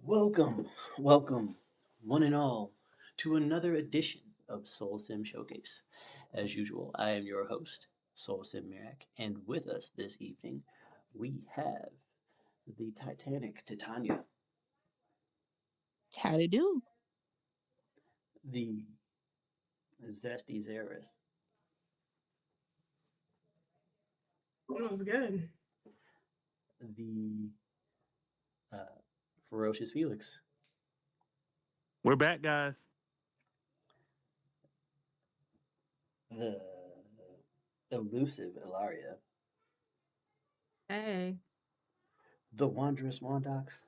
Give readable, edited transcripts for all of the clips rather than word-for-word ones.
Welcome, welcome, one and all, to another edition of SoulSym Showcase. As usual, I am your host, SoulSym Mirak, and with us this evening, we have the Titanic Titania, Howdy do. the Zesty Zareth, It was good. the uh, Ferocious Felix, We're back, guys. the Elusive Ilaria, Hey. the Wondrous Mondox,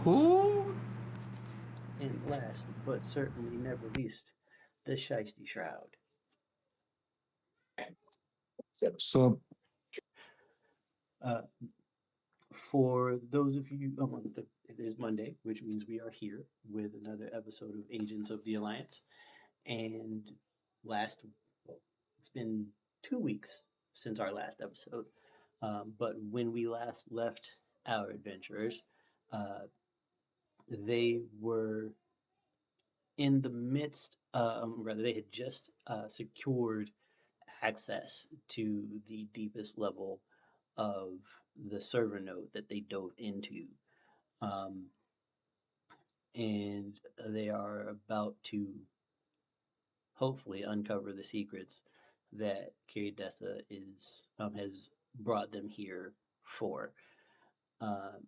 Who? and last but certainly never least, the Shiesty Shroud. So Uh, For those of you, it is Monday, which means we are here with another episode of Agents of the Alliance. And well, it's been 2 weeks since our last episode. But when we last left our adventurers, uh, they were in the midst, rather, they had just secured access to the deepest level of the server node that they dove into. Um, and they are about to hopefully uncover the secrets that Xiri'dexxa is has brought them here for. Um,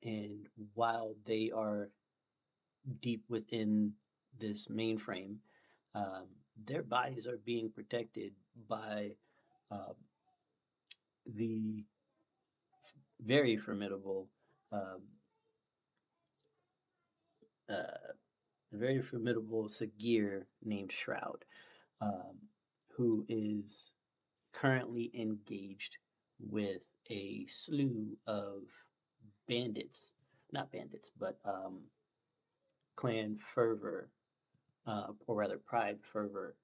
and while they are deep within this mainframe, um, their bodies are being protected by uh, the very formidable, um, uh, the very formidable Sagir named Shroud, um, who is currently engaged with a slew of bandits, not bandits, but clan fervor, or rather pride fervor,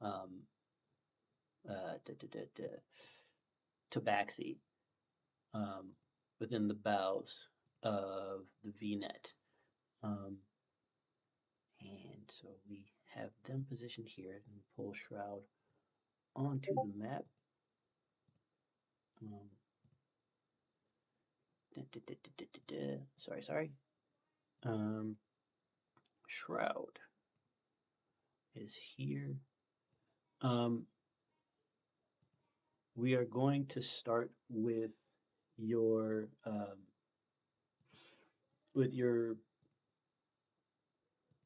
um, tabaxi, um, within the bowels of the VNet. Um, and so we have them positioned here and pull Shroud onto the map. Um, sorry. Um, Shroud is here. Um, we are going to start your with your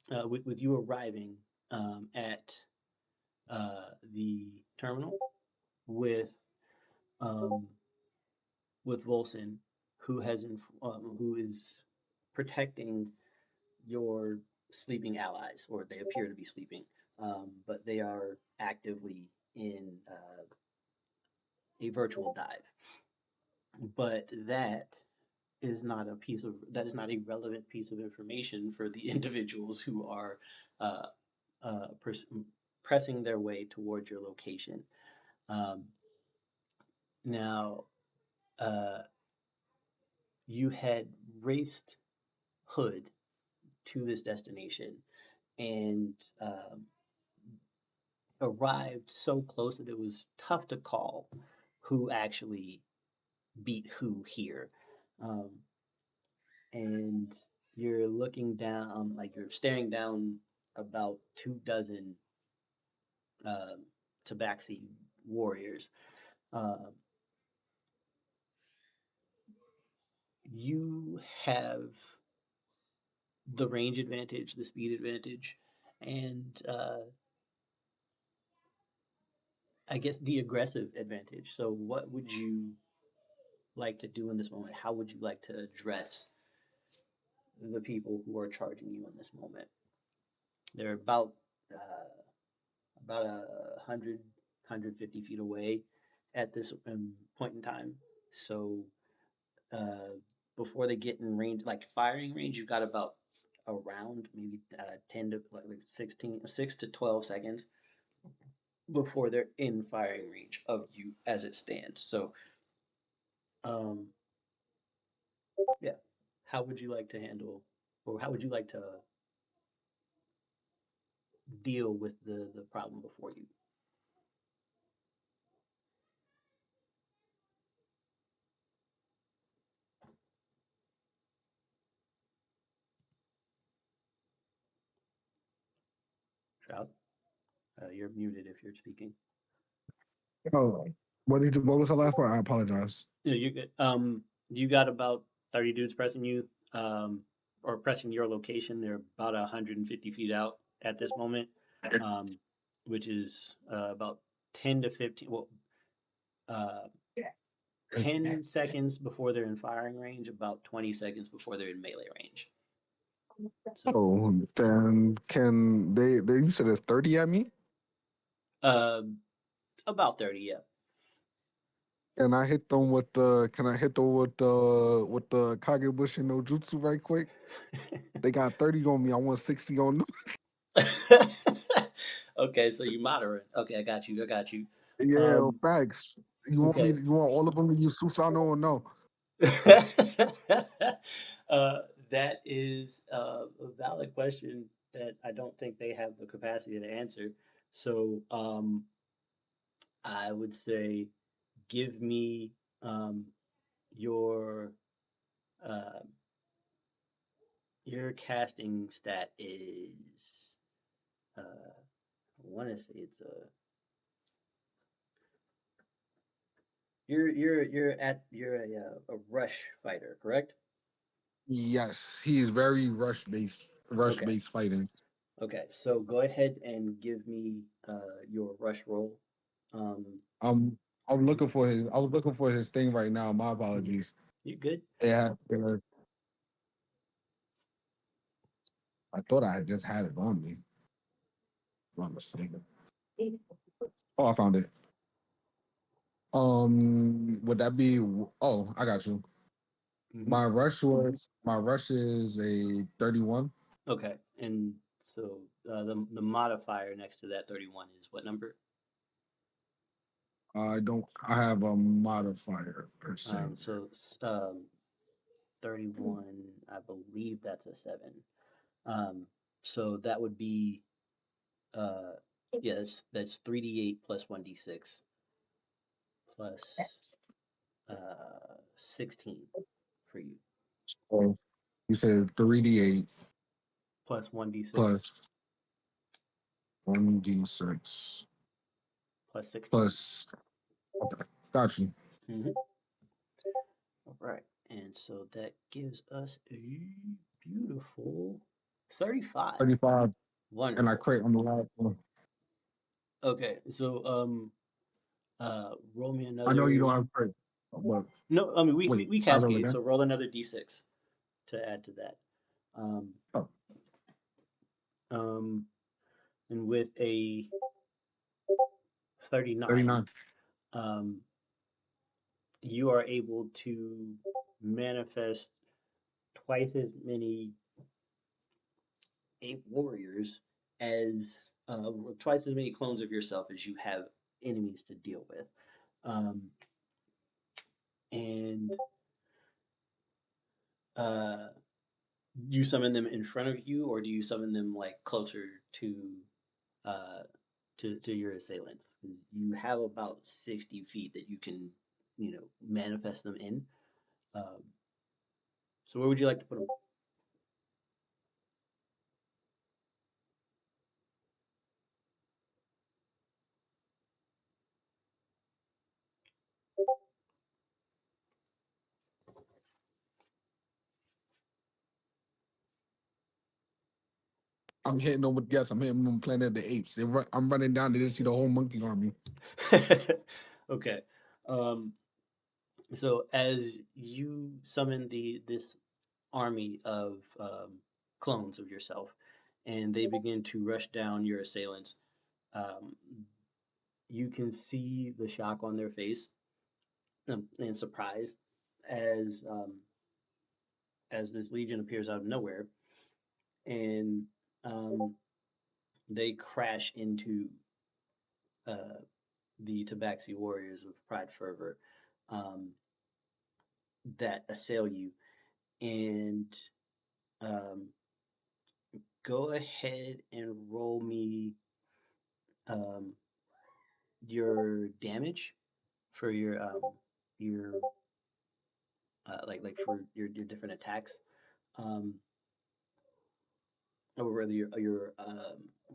with you arriving at the terminal with um, with Volson, who is protecting your sleeping allies, or they appear to be sleeping, but they are actively in a virtual dive. But that is not a relevant piece of information for the individuals who are uh, uh, pers- pressing their way towards your location. Um, now, uh, you had raced Hood to this destination and arrived so close that it was tough to call who actually beat who here. Um, and you're looking down, like you're staring down about 2 dozen uh, Tabaxi warriors. Uh, you have the range advantage, the speed advantage, and I guess the aggressive advantage. So, what would you like to do in this moment? How would you like to address the people who are charging you in this moment? They're about 150 feet away at this point in time. So uh, before they get in range, like firing range, you've got about around maybe 10 to like 16, 6 to 12 seconds before they're in firing range of you as it stands. So um, Yeah. How would you like to handle, or how would you like to deal with the problem before you? Shroud, you're muted if you're speaking. Oh, what was the last part? I apologize. Yeah, you get you got about 30 dudes pressing you, or pressing your location. They're about 150 feet out at this moment, um, which is about 10 to 15. Well, uh, 10 seconds before they're in firing range, about 20 seconds before they're in melee range. So, So then can they you said it's 30 at me? uh, about 30, yeah. Can I hit them with the Kagebushi no Jutsu right quick? They got 30 on me. I want 60 on them. Okay, so you moderate. Okay, I got you. I got you. Yeah, Um, facts. okay. You want all of them to use Susano or no? uh, that is a valid question that I don't think they have the capacity to answer. So I would say give me your uh, your casting stat is I want to say it's a you're a rush fighter, correct? Yes, he is very rush Okay. based fighting. Okay, so go ahead and give me your rush roll. Um, Um, I was looking for his thing right now. My mhm. apologies. You good? Yeah, because I thought I had just had it on me. If I'm not mistaken. Oh, I found it. Would that be? Oh, I got you. Hmm. My rush is a 31. Okay, and so the modifier next to that 31 is what number? I don't. I have a modifier per se. So 31, I believe that's a 7. Um, so that would be uh, yeah, that's 3d8 plus 1d6 plus 16 for you So you said 3d8 plus 1d6 plus 1d6 plus 16. plus. Okay, got you. Mm-hmm. All right. And so that gives us a beautiful 35. 35, and I Wonderful. create on the last one. Okay. So roll me I know you another. don't have credit, but No, I mean wait, we start over cascade, again. so roll another d6 to add to that. Um Oh, um and with a 39, 39. um you are able to manifest twice as many ape warriors as twice as many clones of yourself as you have enemies to deal with. Um, and uh, you summon them in front of you, or do you summon them like closer uh, to your assailants? 'Cause you have about 60 feet that you can, manifest them in. Um, so where would you like to put them? I'm hitting them with yes. I'm hitting them on Planet of the Apes. I'm running down. They just see the whole monkey army. Okay. Um, so as you summon this army of clones of yourself, and they begin to rush down your assailants. Um, you can see the shock on their face, and surprise as this legion appears out of nowhere, and um, they crash into uh, the Tabaxi warriors of Pride Fervor, um, that assail you. and um, go ahead and roll me um, your damage for your like for your different attacks. Um, or whether you're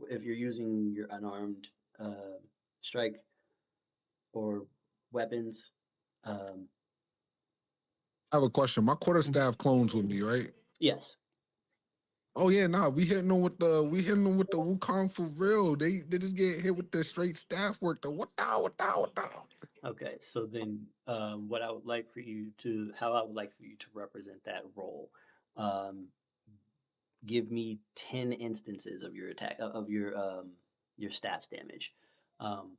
if you're using your unarmed uh, strike or weapons. Um, I have a question. My mhm. quarterstaff clones with me, right? Yes. Oh yeah, nah, we hitting them with the Wukong for real. They just get hit with the straight staff work. The what down. Okay. So then, what I would like for you to, how I would like for you to represent that role, um, give me 10 instances of your attack of your staff's damage. Um,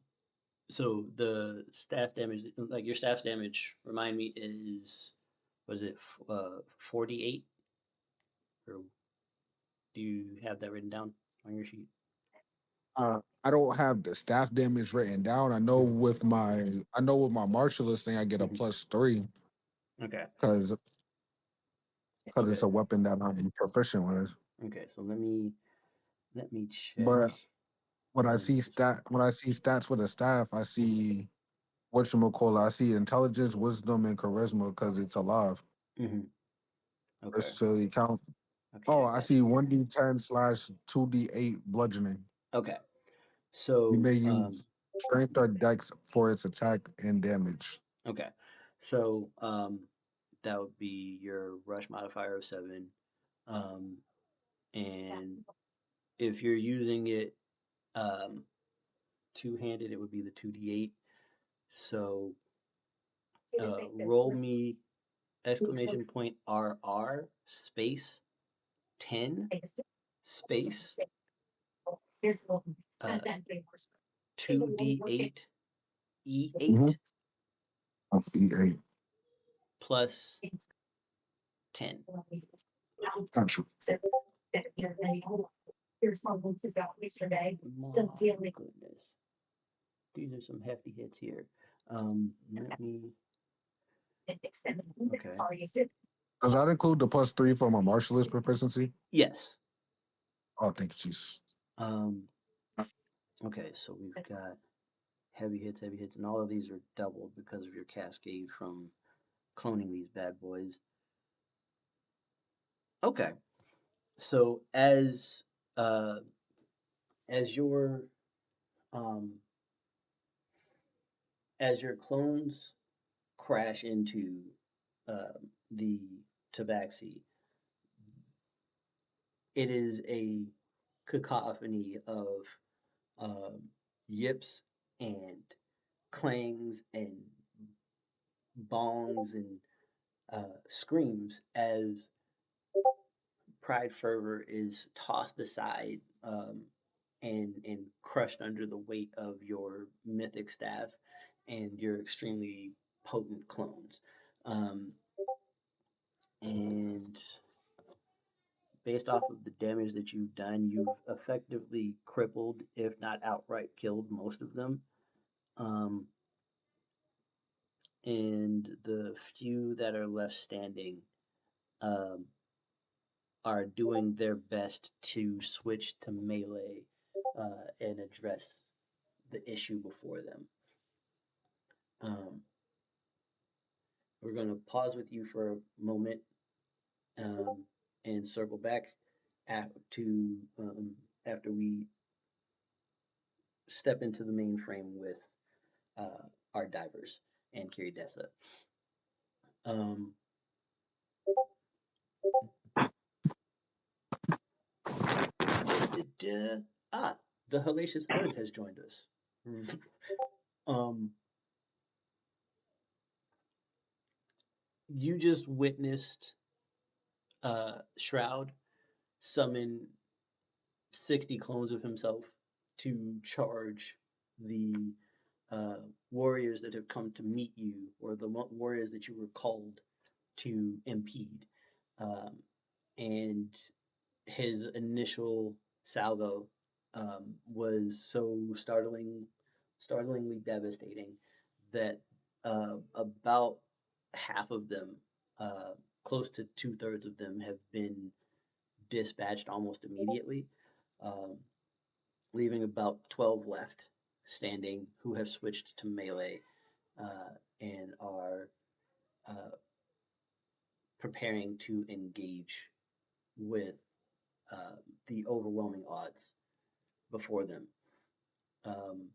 so the staff damage, like your staff's damage, remind me is was it 48, or do you have that written down on your sheet? I don't have the staff damage written down. Mhm, I know with my martialist thing I get a mhm. +3 Okay. because Okay. it's a weapon that I'm proficient with. Okay. So let me check But one thing. when I see stats for the staff, I see whatchamacallit, I see intelligence, wisdom, and charisma because it's alive. Hmm. It's Okay. silly count. Okay, Oh, I I got see you. 1d10/2d8 bludgeoning. Okay. You So may use strength or dex for its attack and damage. okay. So that would be your rush modifier of 7. Um and if you're using it um two-handed, it would be the 2d8. So roll me exclamation point RR space 10 space uh 2d8 Mm-hmm. E8 E8. plus 10. Got you. My goodness. These are some hefty hits here. Let me. Okay. Does that include the +3 for my martialist proficiency? Yes. Oh, thank you, Jesus. Um, okay, so we've got heavy hits, and all of these are doubled because of your cascade from cloning these bad boys. Okay, so uh as your um as your clones crash into the tabaxi, it is a cacophony of um, yips and clangs and bongs and screams as pride fervor is tossed aside and crushed under the weight of your mythic staff and your extremely potent clones. Um, and based off of the damage that you've done, you've effectively crippled, if not outright killed, most of them. Um, and the few that are left standing um, are doing their best to switch to melee and address the issue before them. Um, we're going to pause with you for a moment and circle back to after we step into the main frame with our divers and Xiri'dexxa. Um, ah, the hellacious hood has joined us. um, you just witnessed Shroud summon 60 clones of himself to charge the uh, warriors that have come to meet you, or the warriors that you were called to impede. Um, and his initial salvo was so startlingly devastating that about half of them close to 2/3 of them have been dispatched almost immediately, um, leaving about 12 left standing who have switched to melee and are uh, preparing to engage with uh, the overwhelming odds before them. Um,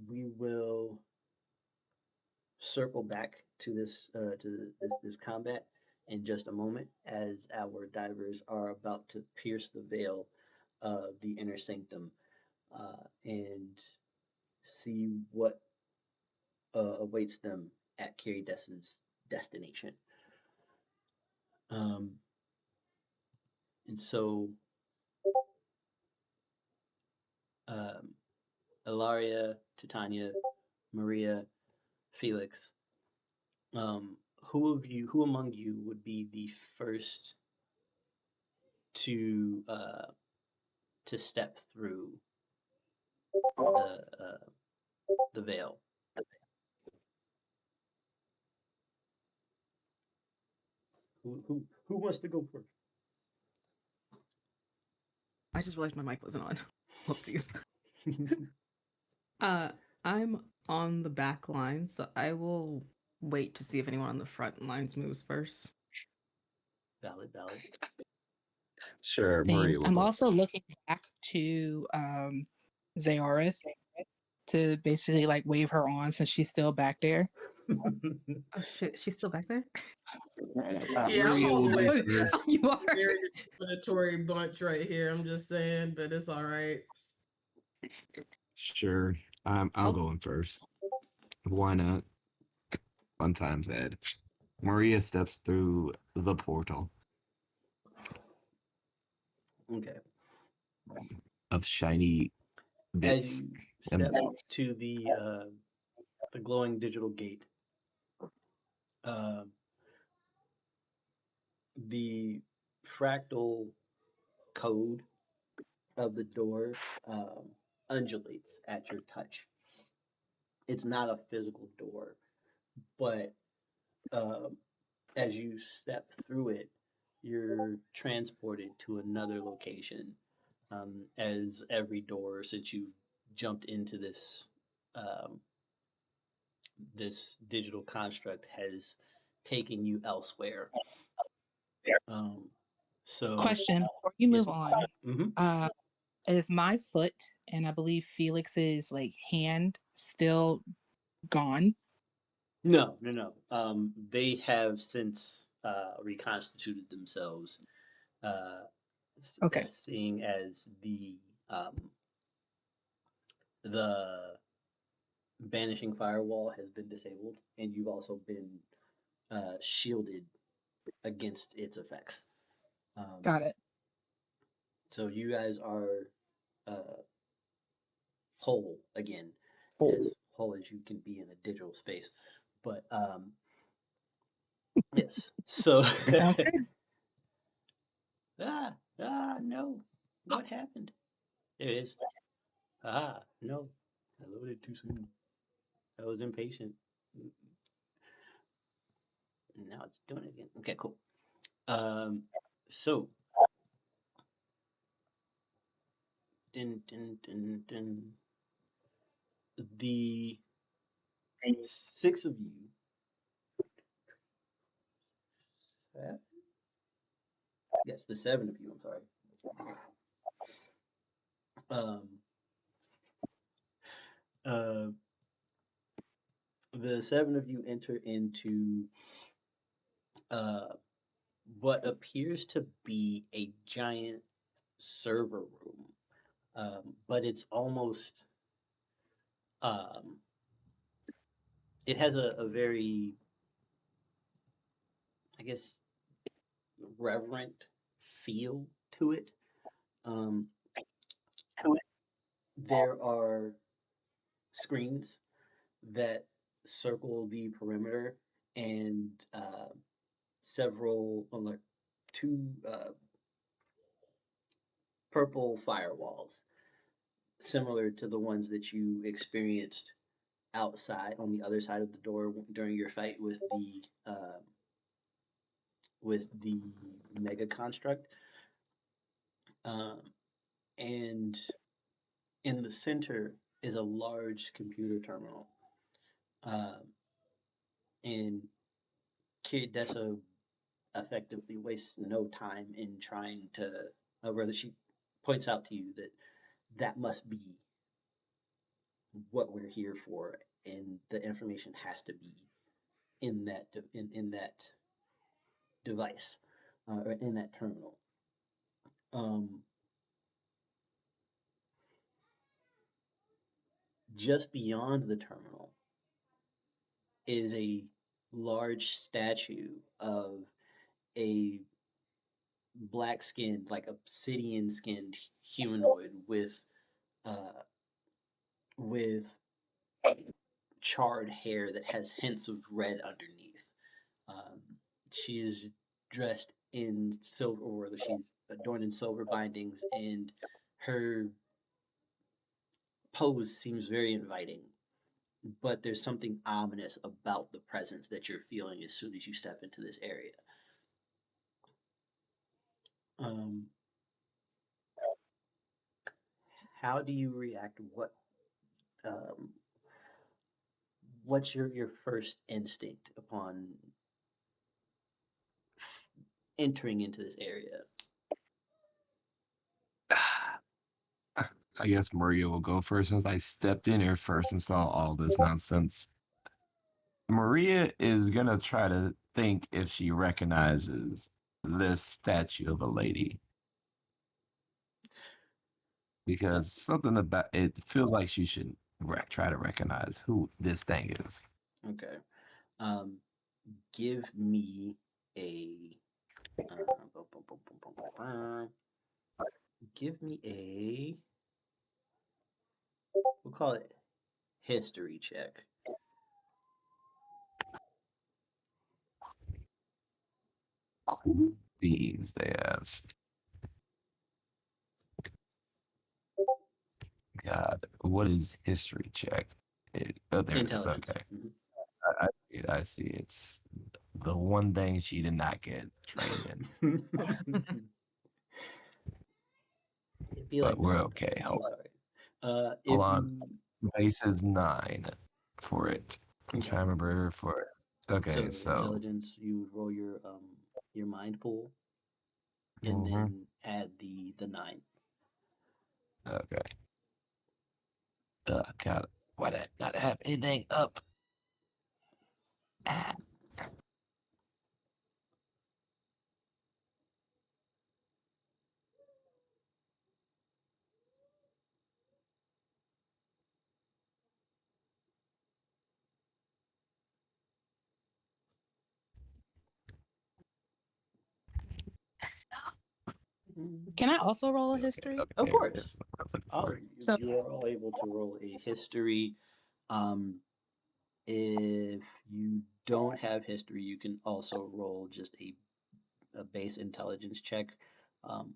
we will circle back to this combat in just a moment as our divers are about to pierce the veil of the inner sanctum and see what awaits them at Xiri'dexxa's destination. Um, and so, um, Ilaria, Titania, Maria, Felix, who among you would be the first to step through the veil? Who wants to go first? I just realized my mic wasn't on. Whoopsies. I'm on the back line, so I will wait to see if anyone on the front lines moves first. Valid. Sure, Same. Maria will I'm go. also looking back to Zaareth to basically like wave her on since she's still back there. Oh shit, she's still back there? Yeah, I'm Maria all will the way. go first. You are? Very discriminatory bunch right here. I'm just saying, but it's all right. Sure, I'll go in first. Why not? Fun times ahead. Maria steps through the portal Okay. of shiny As bits. you step to the glowing digital gate, uh, the fractal code of the door undulates at your touch. It's not a physical door, but as you step through it, you're transported to another location. As every door, since you've jumped into um, this digital construct, has taken you elsewhere. So Question before you yes, move on. mm-hmm. Is my foot and I believe Felix's like hand still gone? No. They have since reconstituted themselves, Okay. seeing as the banishing firewall has been disabled, and you've also been shielded against its effects. Got it. So you guys are uh, whole again, as whole as you can be in a digital space. But yes, so Sounds good. no, what happened? There it is. No, I loaded too soon. I was impatient. Now it's doing it again. Okay, cool. So, the 6 of you. Yes, the 7 of you. I'm sorry. Uh, the 7 of you enter into uh, what appears to be a giant server room, but it's almost it has a very, I guess, reverent feel to it. There are screens that circle the perimeter and several, like two purple firewalls, similar to the ones that you experienced outside on the other side of the door during your fight with the mega construct, um, and in the center is a large computer terminal, um, and Xiri'dexxa effectively wastes no time in trying to, rather she points out to you that that must be what we're here for, and the information has to be in that device, or in that terminal. Um, just beyond the terminal is a large statue of a black skinned, like obsidian skinned humanoid uh, with charred hair that has hints of red underneath. Um, she is dressed in silver, or she's adorned in silver bindings, and her pose seems very inviting. But there's something ominous about the presence that you're feeling as soon as you step into this area. Um, how do you react? Um, what's your first instinct upon entering into this area? I guess Maria will go first since I stepped in here first and saw all this nonsense. Maria is gonna try to think if she recognizes this statue of a lady because something about it feels like she should try to recognize who this thing is. Okay. Um, give me a. Uh, bum, bum, bum, bum, bum, bum, bum. Give me a. We'll call it history check. Cool beans, they ask. God, what is history check? Oh, there it is. Intelligence. Okay. I see it. I see it. It's the one thing she did not get trained in. It'd be But like we're nine. okay. I'm so sorry. Hold If on. you Base is 9 for it. I'm okay, trying to remember for it. Okay, so so intelligence, you would roll your mind pool, and hmm then add the 9. okay. God, why did I not have anything up? Ah. Can I also roll a Okay, history? okay, Of there it course. is. I was looking for it. Awesome. So, You are all able to roll a history. Um, if you don't have history, you can also roll just a base intelligence check. Um,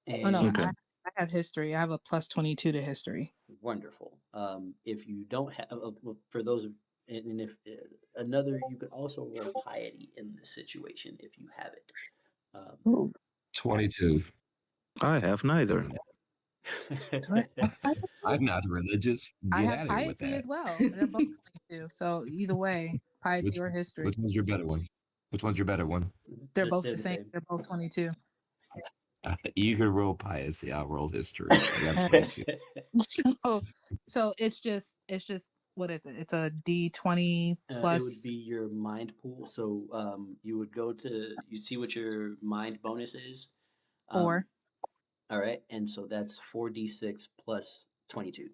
oh no, and Okay. I have history. I have a plus 22 to history. wonderful. If you don't have, well, for those of, and if another, you could also roll piety in this situation if you have it. Oh, 22. I have neither. Do I have piety? I'm not religious. I Get have out of here with piety that. as well. They're both 22. So either way, piety Which or history, which one's your better one? Which one's your better one? they're Just both they're the the same. same. They're both 22. You can roll piety. I'll roll history. I got 22. so, so it's just what is it? It's a D20 It would plus be your mind pool. So you would go to you see what your mind bonus is. Um, 4. all right, and so that's 4d6 plus 22.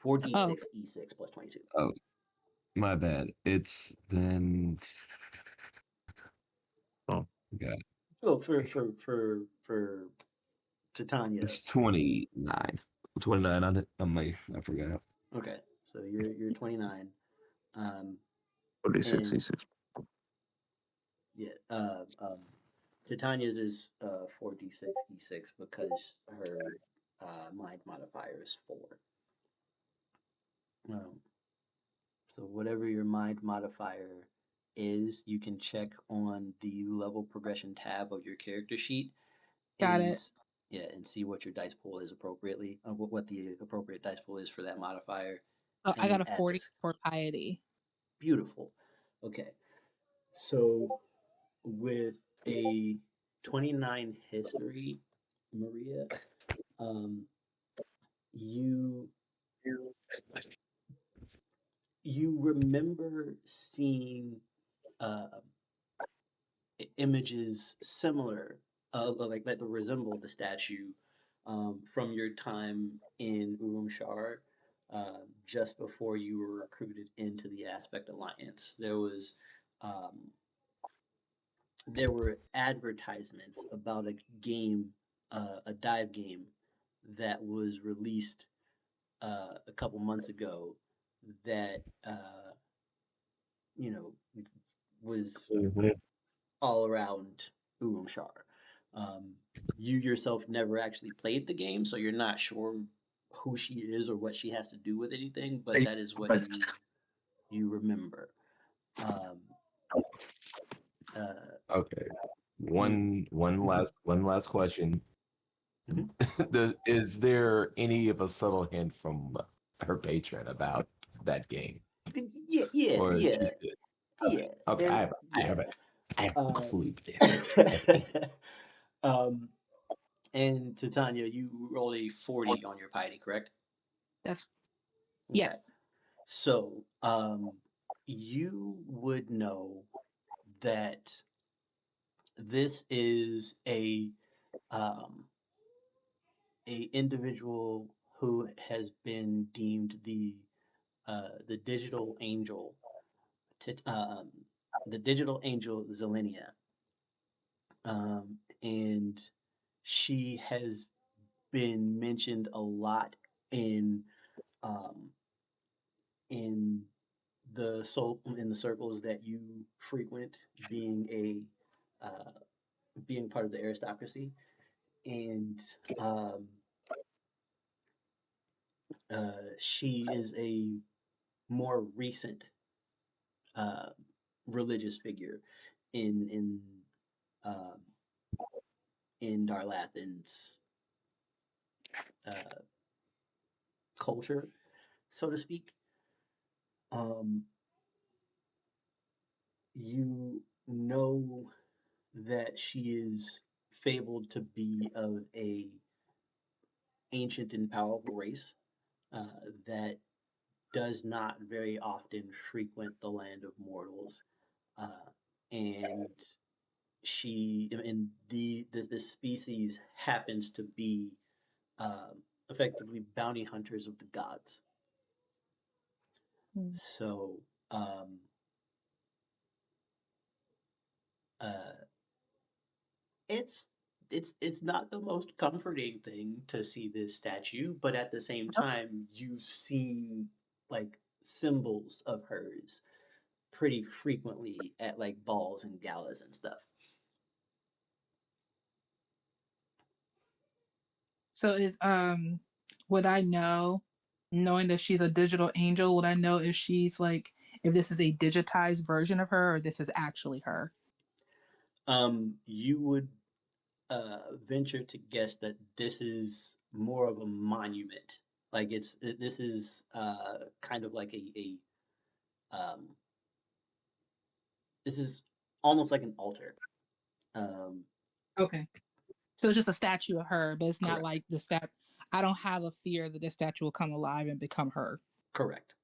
Oh, 4d6 e6 plus 22. Oh, my bad. It's then. Oh, God, Well, for Titania. it's 29. 29 on it. I forgot. Okay, so you're 29. Um, 46, and C6. yeah, Titania's is 4d6 e6 because her mind modifier is 4. Um, So whatever your mind modifier is, you can check on the level progression tab of your character sheet Got and it. yeah, and see what your dice pool is appropriately, what the appropriate dice pool is for that modifier, So and I got then a add 40 this. for piety. Beautiful. Okay, so with a 29 history, Maria, um, you you remember seeing uh, images similar, like that resemble the statue from your time in Urumshar, just before you were recruited into the Aspect Alliance. Um, there were advertisements about a game, a dive game that was released a couple months ago that you know was Mhm. all around Urumshar. Um, you yourself never actually played the game, so you're not sure who she is or what she has to do with anything, but that is what you remember. Um, uh, Okay. you. One last question. Mhm. Is there any of a subtle hint from her patron about that game, Yeah, yeah, or is she yeah, still okay? yeah. Okay, There, I yeah. have a I have a Uh, clue then. Okay. um, and Titania, you rolled a 40 on your piety, correct? That's Okay. yes. So, you would know that this is um, a individual who has been deemed the digital angel, Tit- um, the digital angel Zelenia, and she has been mentioned a lot in um, in in the circles that you frequent, uh, being part of the aristocracy, and um, she is a more recent uh, religious figure in um, in Darlathan's uh, culture, so to speak. Um, you know that she is fabled to be of a ancient and powerful race that does not very often frequent the land of mortals, and this species happens to be effectively bounty hunters of the gods. Mm. So um, uh, it's it's not the most comforting thing to see this statue, but at the same time, you've seen like symbols of hers pretty frequently at like balls and galas and stuff. So is would I know, knowing that she's a digital angel, would I know if she's like, if this is a digitized version of her or this is actually her? You would venture to guess that this is more of a monument. Like this is kind of like um, this is almost like an altar. Um, Okay. So it's just a statue of her, but it's not correct. like the stat. I don't have a fear that this statue will come alive and become her. Correct.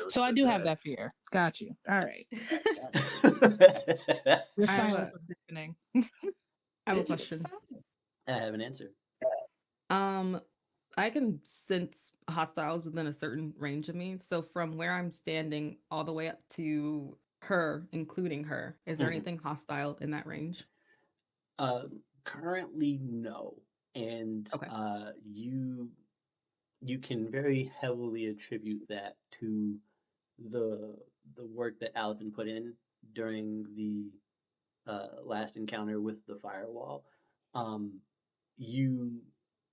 So I do have that fear. Got you. All right. The I have silence a was deafening. I have a question. I have an answer. Um, I can sense hostiles within a certain range of me. So from where I'm standing all the way up to her, including her, is there Mhm. anything hostile in that range? Currently, no, and Okay. you can very heavily attribute that to the the work that Aliphen put in during the last encounter with the firewall. Um, you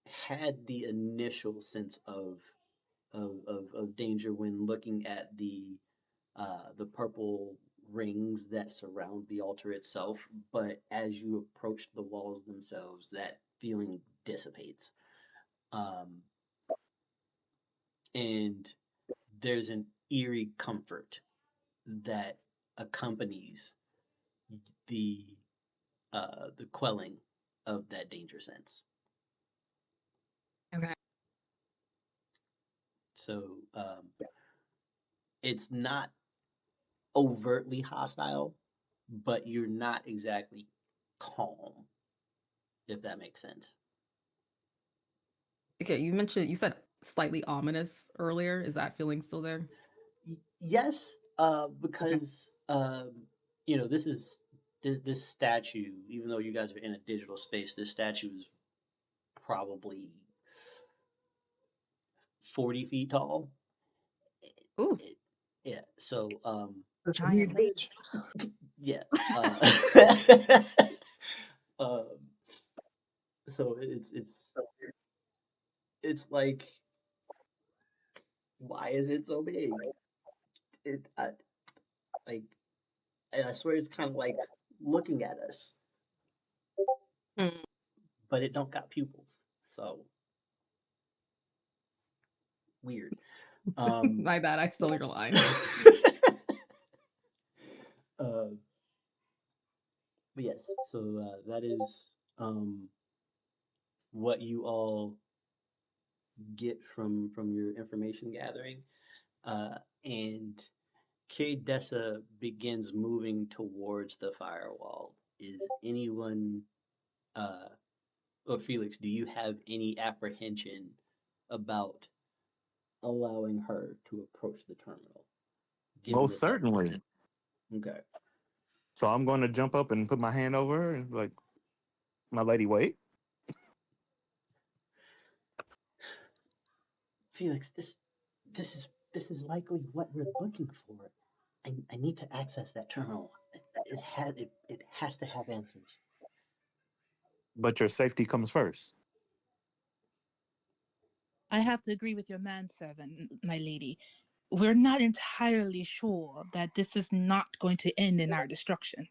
had the initial sense of of danger when looking at the purple rings that surround the altar itself. But as you approach the walls themselves, that feeling dissipates. Um, and there's an eerie comfort that accompanies the the quelling of that danger sense. Okay. So it's not overtly hostile, but you're not exactly calm, if that makes sense. Okay, you said slightly ominous earlier. Is that feeling still there? Yes, because this is this statue. Even though you guys are in a digital space, this statue is probably 40 feet tall. Ooh. It- yeah. So That's a Giant huge lady. bitch. yeah. Um, so it's like, why is it so big? Like, and I swear it's kind of like looking at us, Hmm. but it don't got pupils. So weird. My bad, I stole your line. uh, but yes, so that is what you all get from your information gathering, and Xiri'dexxa begins moving towards the firewall. Is anyone, uh, or Felix, do you have any apprehension about allowing her to approach the terminal, given Most the fact certainly. okay. So I'm going to jump up and put my hand over her and like, my lady, wait. Felix, this is likely what we're looking for. I need to access that terminal. It has to have answers. But your safety comes first. I have to agree with your manservant, my lady. We're not entirely sure that this is not going to end in our destruction.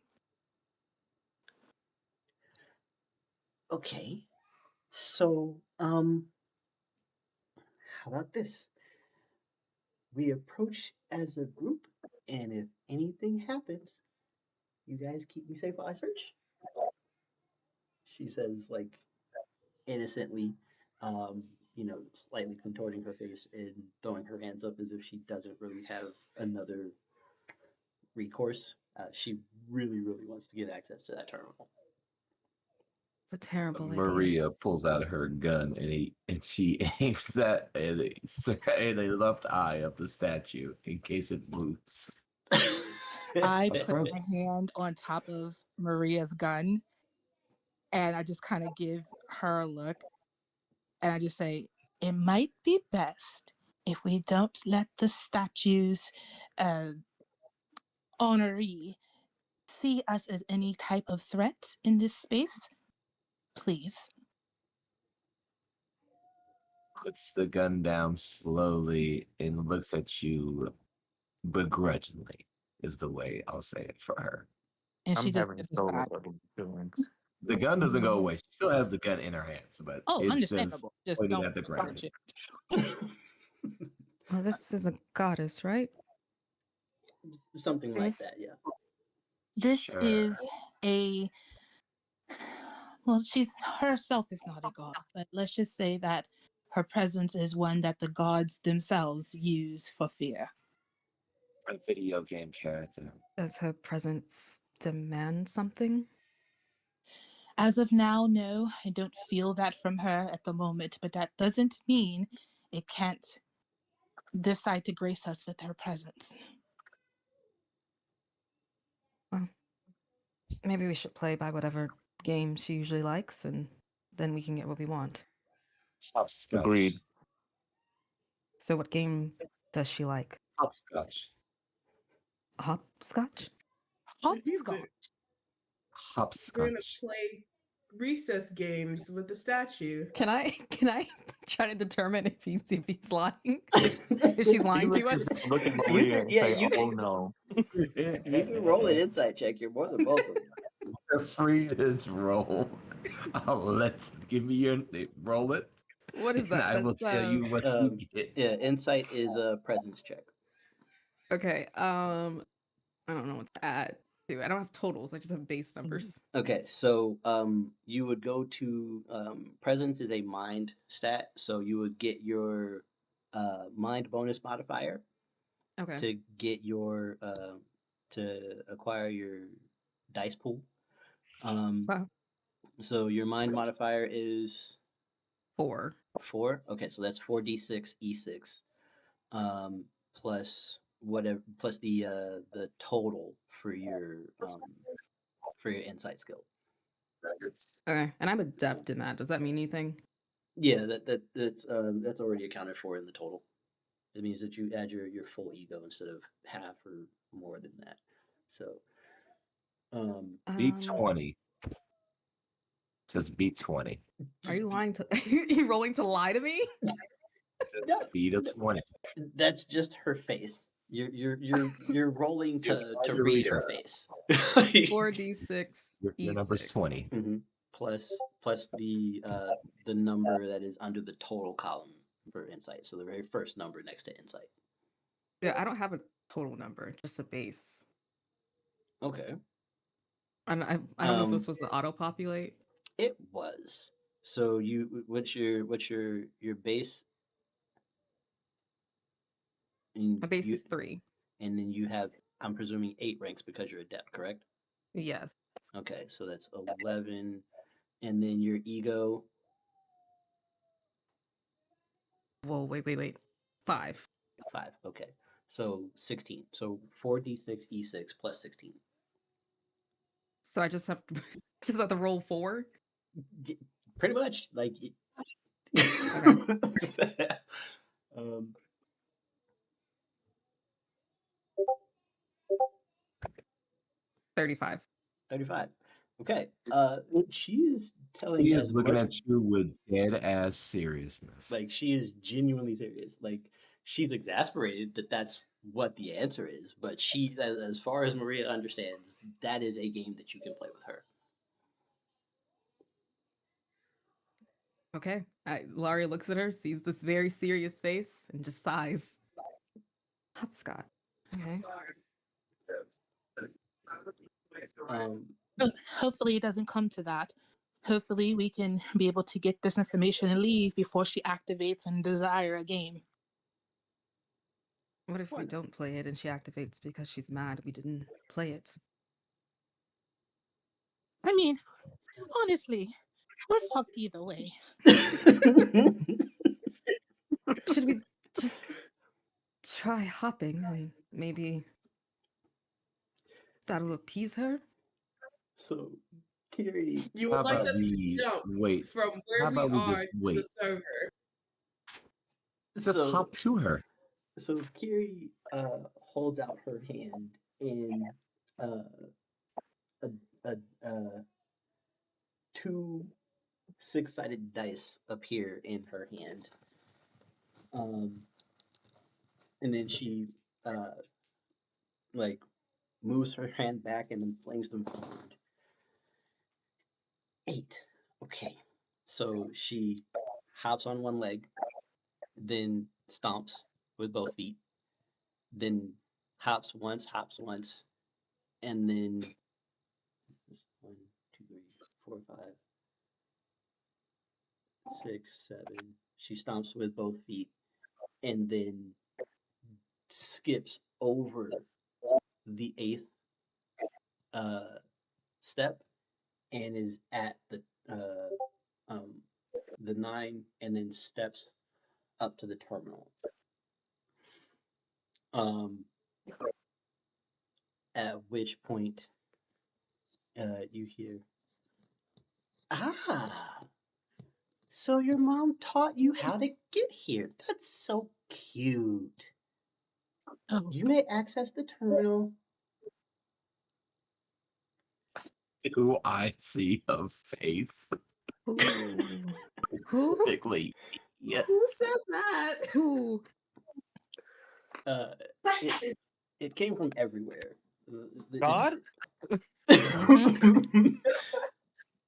Okay. So, how about this? We approach as a group, and if anything happens, you guys keep me safe while I search. She says, like, innocently, um, slightly contorting her face and throwing her hands up as if she doesn't really have another recourse. She really, really wants to get access to that terminal. It's a terrible idea. Maria pulls out her gun and she aims at in a left eye of the statue in case it moves. I put my hand on top of Maria's gun and I just kind of give her a look and I just say, it might be best if we don't let the statue's honoree see us as any type of threat in this space. Please. Puts the gun down slowly and looks at you begrudgingly, is the way I'll say it for her. And she I'm just having gives a so sigh. little feelings. The gun doesn't go away. She still has the gun in her hands, but Oh, it's just understandable. Just pointed don't at the ground. punch it. Well, this is a goddess, right? Something like This that, yeah. this Sure. is a well, herself is not a god, but let's just say that her presence is one that the gods themselves use for fear. A video game character. Does her presence demand something? As of now, no, I don't feel that from her at the moment, but that doesn't mean it can't decide to grace us with her presence. Well, maybe we should play by whatever game she usually likes, and then we can get what we want. Hopscotch. Agreed. So, what game does she like? Hopscotch. Hopscotch? Did you Hopscotch. We're gonna Hopscotch. play recess games with the statue. Can I try to determine if he's lying? If she's lying to us? Look at You Maria could- and yeah, say, you "Oh could- no." You can roll an insight check. You're more than welcome. Free is roll. Give me your roll it. What is And that? I will That's tell you what you get. Yeah, insight is a presence check. okay. I don't know what to add to. I don't have totals. I just have base numbers. Okay, so you would go to presence is a mind stat, so you would get your mind bonus modifier Okay. to get your to acquire your dice pool. Wow. So your mind modifier is 4. 4. Okay, so that's 4d6 e6 plus whatever plus the total for your insight skill. Okay. And I'm adept in that. Does that mean anything? Yeah, that's already accounted for in the total. It means that you add your full ego instead of half or more than that. So Beat 20. Just beat 20. Are you lying to? Are you rolling to lie to me? no, Beat a 20. that's just her face. You're rolling to trying to read read her her. face. 4d6 Your number's e6. 20. Plus the number that is under the total column for insight. So the very first number next to insight. Yeah, I don't have a total number, just a base. Okay. And I don't know if it was supposed to auto populate. It was. So what's your base? My base is 3. And then you have, I'm presuming, 8 ranks because you're adept, correct? Yes. Okay, so that's 11, and then your ego. Whoa, wait. 5. 5. Okay, so 16. So 4d6 e6 plus 16. So I just have to roll 4. Pretty much, like. Okay. um, 35. 35. Okay. She is telling He as is looking much, at you with dead ass seriousness. like she is genuinely serious. Like she's exasperated that that's what the answer is, but she, as far as Maria understands, that is a game that you can play with her. Okay. Laria looks at her, sees this very serious face, and just sighs. Hopscotch. Okay. Hopefully it doesn't come to that. Hopefully we can be able to get this information and leave before she activates and desire a game. What if we don't play it and she activates because she's mad we didn't play it? I mean, honestly, we're fucked either way. Should we just try hopping and maybe that'll appease her? So, Kiri, You How would like about us to we jump wait? from where How we about we are just to the wait? server. Just hop to her. So Kiri holds out her hand, and two six-sided dice appear in her hand. And then she like moves her hand back and then flings them forward. 8. Okay. So she hops on one leg, then stomps with both feet, then hops once, and then 1, 2, 3, 4, 5, 6, 7. She stomps with both feet and then skips over the 8th step and is at the 9 and then steps up to the terminal. At which point you hear, so your mom taught you how to get here. That's so cute. Oh, You may access the terminal. Do I see a face? Who? Who? Particularly, yeah. Who said that? Who? It it came from everywhere. God? Mhm. As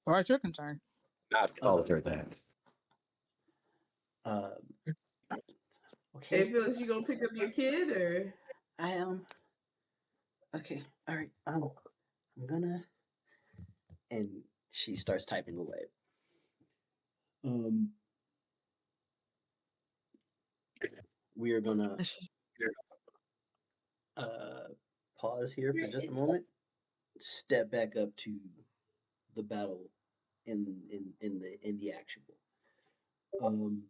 far as you're concerned. Not called her that. uh, Hey, okay, Felix, you gonna pick up your kid or? I am. Okay, all right. I'm gonna. And she starts typing away. Um, we are gonna uh pause here for just a moment. Step back up to the battle in the actual. Um,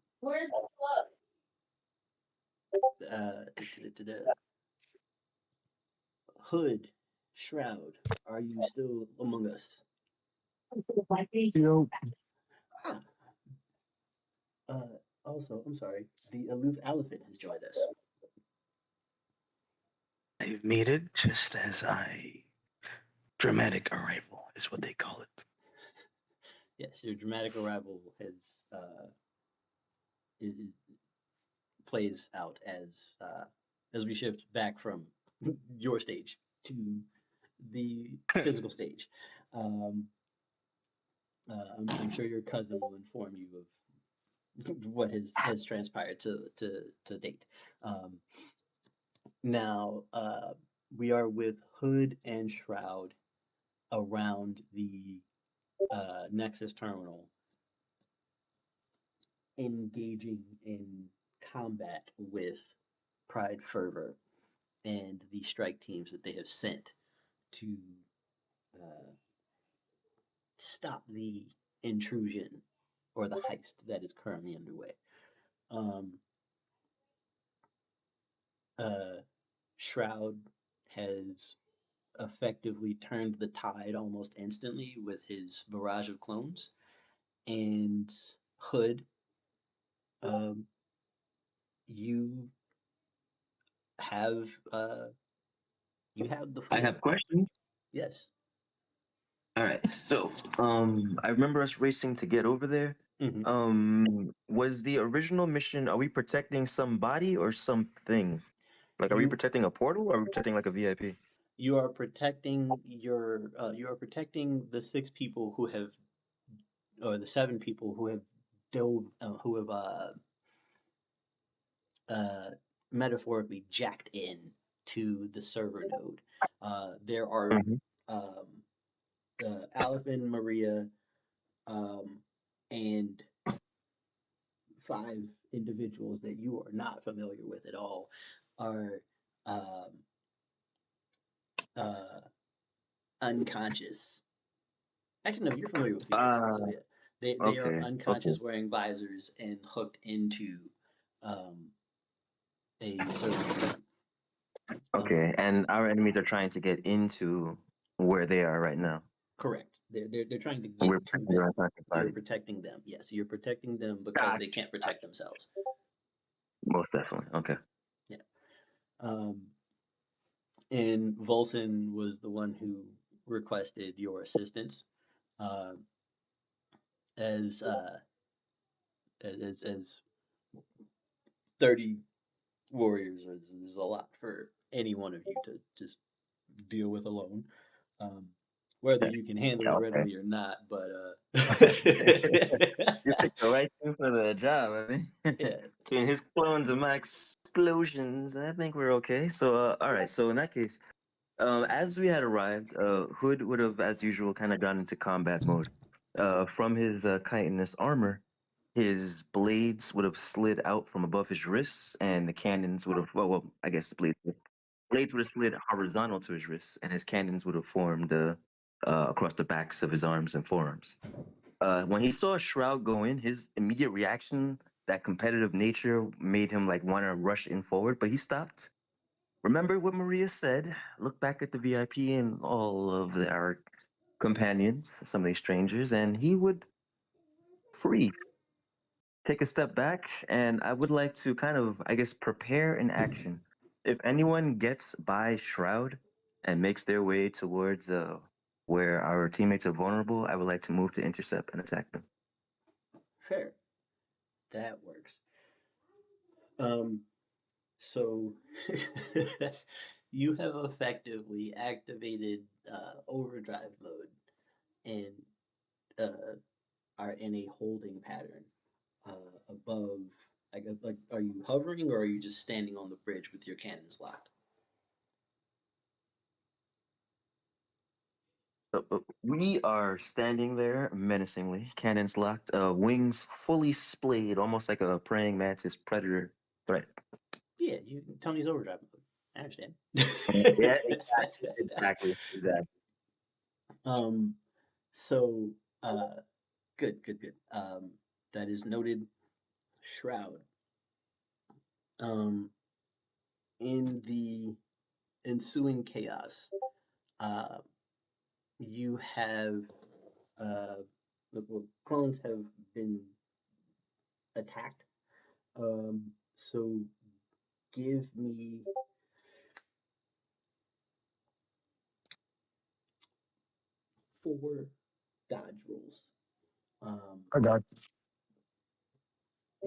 da-da-da-da-da. Hood, Shroud, are you still among us? Yo, Ah, also, I'm sorry, the aloof elephant has joined us. I've made it just as I. Dramatic arrival is what they call it. Yes, your dramatic arrival has it plays out as we shift back from your stage to the physical stage. Um, I'm sure your cousin will inform you of what has transpired to date. Um, now we are with Hood and Shroud around the Nexus terminal, engaging in combat with Pride Fervor and the strike teams that they have sent to uh, stop the intrusion or the heist that is currently underway. Um, Shroud has effectively turned the tide almost instantly with his barrage of clones, and Hood, um, you have uh, you have the I floor. have questions. Yes. All right. So, I remember us racing to get over there. Hmm. Was the original mission, are we protecting somebody or something? Like, are we You protecting a portal or are we protecting like a VIP? you are protecting the six people who have, or the seven people who have dove who have uh, metaphorically jacked in to the server node. There are Hmm. um, Aliphen, Maria, um, and five individuals that you are not familiar with at all are um, uh, unconscious. Actually, no, you're familiar with Felix, Ah, so yeah, they are okay, okay, unconscious, wearing visors, and hooked into um, a server node. okay. Um, And our enemies are trying to get into where they are right now. Correct. They're trying to And get we're to protecting them. our unconscious You're body. protecting them. Yes, you're protecting them because Gotcha. they can't protect themselves. Most definitely. Okay. Yeah. Um, and Volson was the one who requested your assistance. Uh, as as 30 warriors is a lot for any one of you to just deal with alone. Um, whether Okay. you can handle it Okay. readily or not, but You picked the right thing for the job. I mean, yeah. between his clones and my explosions, I think we're okay. So, all right. So in that case, as we had arrived, Hood would have, as usual, kind of gone into combat mode. From his chitinous armor, his blades would have slid out from above his wrists, and the cannons would have, I guess the blades would have slid horizontal to his wrists, and his cannons would have formed across the backs of his arms and forearms. When he saw Shroud go in, his immediate reaction, that competitive nature, made him like want to rush in forward, but he stopped. Remember what Maria said. Look back at the VIP and all of our companions, some of these strangers, and he would freeze, take a step back, and I would like to kind of, I guess, prepare an action. If anyone gets by Shroud and makes their way towards where our teammates are vulnerable, I would like to move to intercept and attack them. Fair. That works. So you have effectively activated overdrive mode and are in a holding pattern above. I guess, like, are you hovering or are you just standing on the bridge with your cannons locked? We are standing there menacingly, cannons locked, wings fully splayed, almost like a praying mantis predator threat. Yeah, Tony's overdrive mode. I understand. Yeah, exactly. Um, so good. That is noted. Shroud. In the ensuing chaos, uh, you have clones have been attacked. So give me 4 dodge rolls. I got you.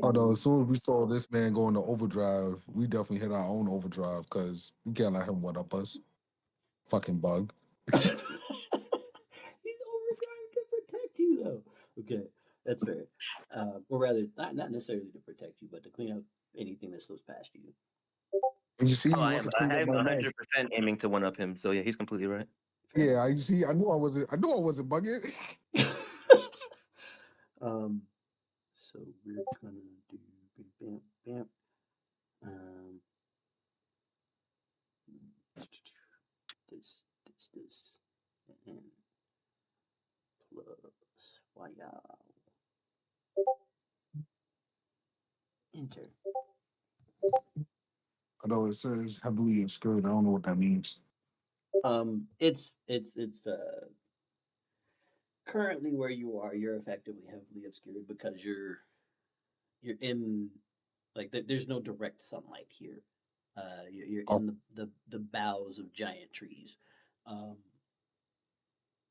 Although as and- soon as we saw this man go into overdrive, we definitely hit our own overdrive because we can't let him one up us. Fucking bug. He's overdrive to protect you, though. Okay, that's fair. Or rather, not necessarily to protect you, but to clean up anything that slips past you. And you see, Oh, he wants to clean up I'm my 100% mess. aiming to one up him. So yeah, he's completely right. Yeah, you see, I knew I wasn't bugging. So we're gonna do bam, bam. This, and plus wow. Enter. Although it says heavily obscured, I don't know what that means. It's currently where you are. You're effectively heavily obscured because you're in like there's no direct sunlight here. You're Oh, in the boughs of giant trees. Um,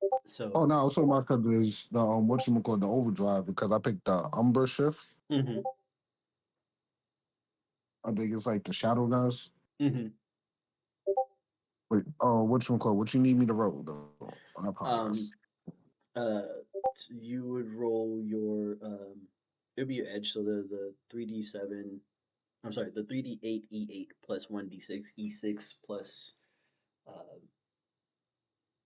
oh so. no, I was talking about because there's the whatchamacallit, the overdrive, because I picked the Umber shift. Mm-hmm. I think it's like the shadow guys. Mm-hmm. Wait, whatchamacallit, what you need me to roll though? I apologize. Uh, you would roll your it'd be your edge, so the 3d7. I'm sorry, the 3d8 e8 plus 1d6 e6 plus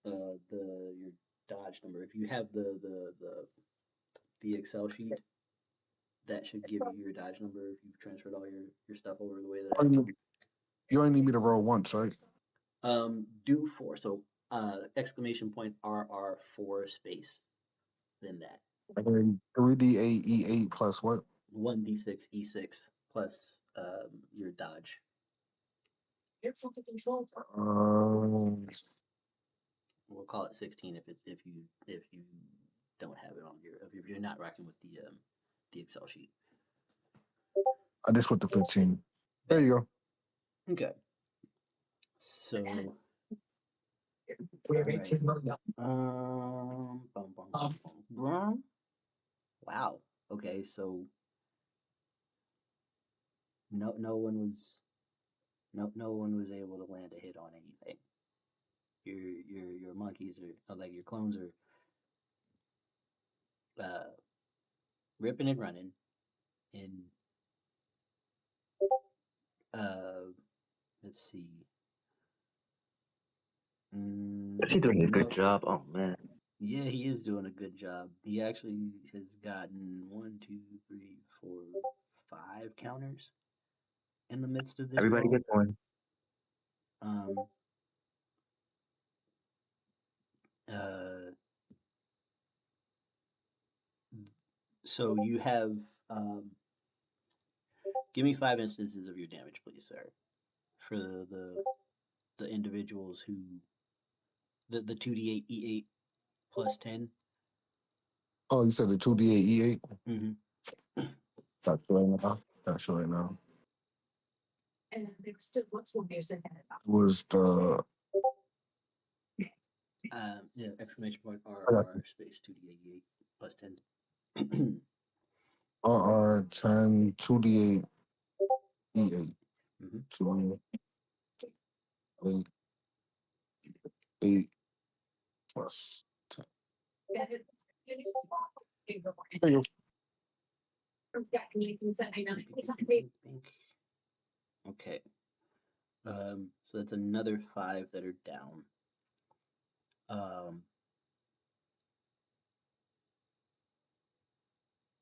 the your dodge number. If you have the Excel sheet, that should give you your dodge number if you've transferred all your stuff over the way that I You did. only need me to roll once, right? Do 4. So exclamation point RR4 space, then that. And then 3D8 E8 plus what? 1d6 e6 plus your dodge. Um, We'll call it 16 if you don't have it on your if you're not rocking with the Excel sheet. I just put the 15. There you go. Okay. So all right. Wow. Okay. So no one was able to land a hit on anything. Your monkeys are like your clones are ripping and running and let's see. Is he doing a good No, job? Oh man. yeah, he is doing a good job. He actually has gotten 1, 2, 3, 4, 5 counters in the midst of this Everybody roll. gets one. Uh, so you have give me 5 instances of your damage, please, sir, for the individuals who the 2d8 e8 plus 10. Oh, you said the 2D8 E8? Mm-hmm. Not sure right now. Not sure right now. It was the Yeah, exclamation point I got RR space 2d88 plus 10. 10, 2d8, E8, Mm-hmm. 2, 8, 8 plus 10. There you Okay. So that's another 5 that are down.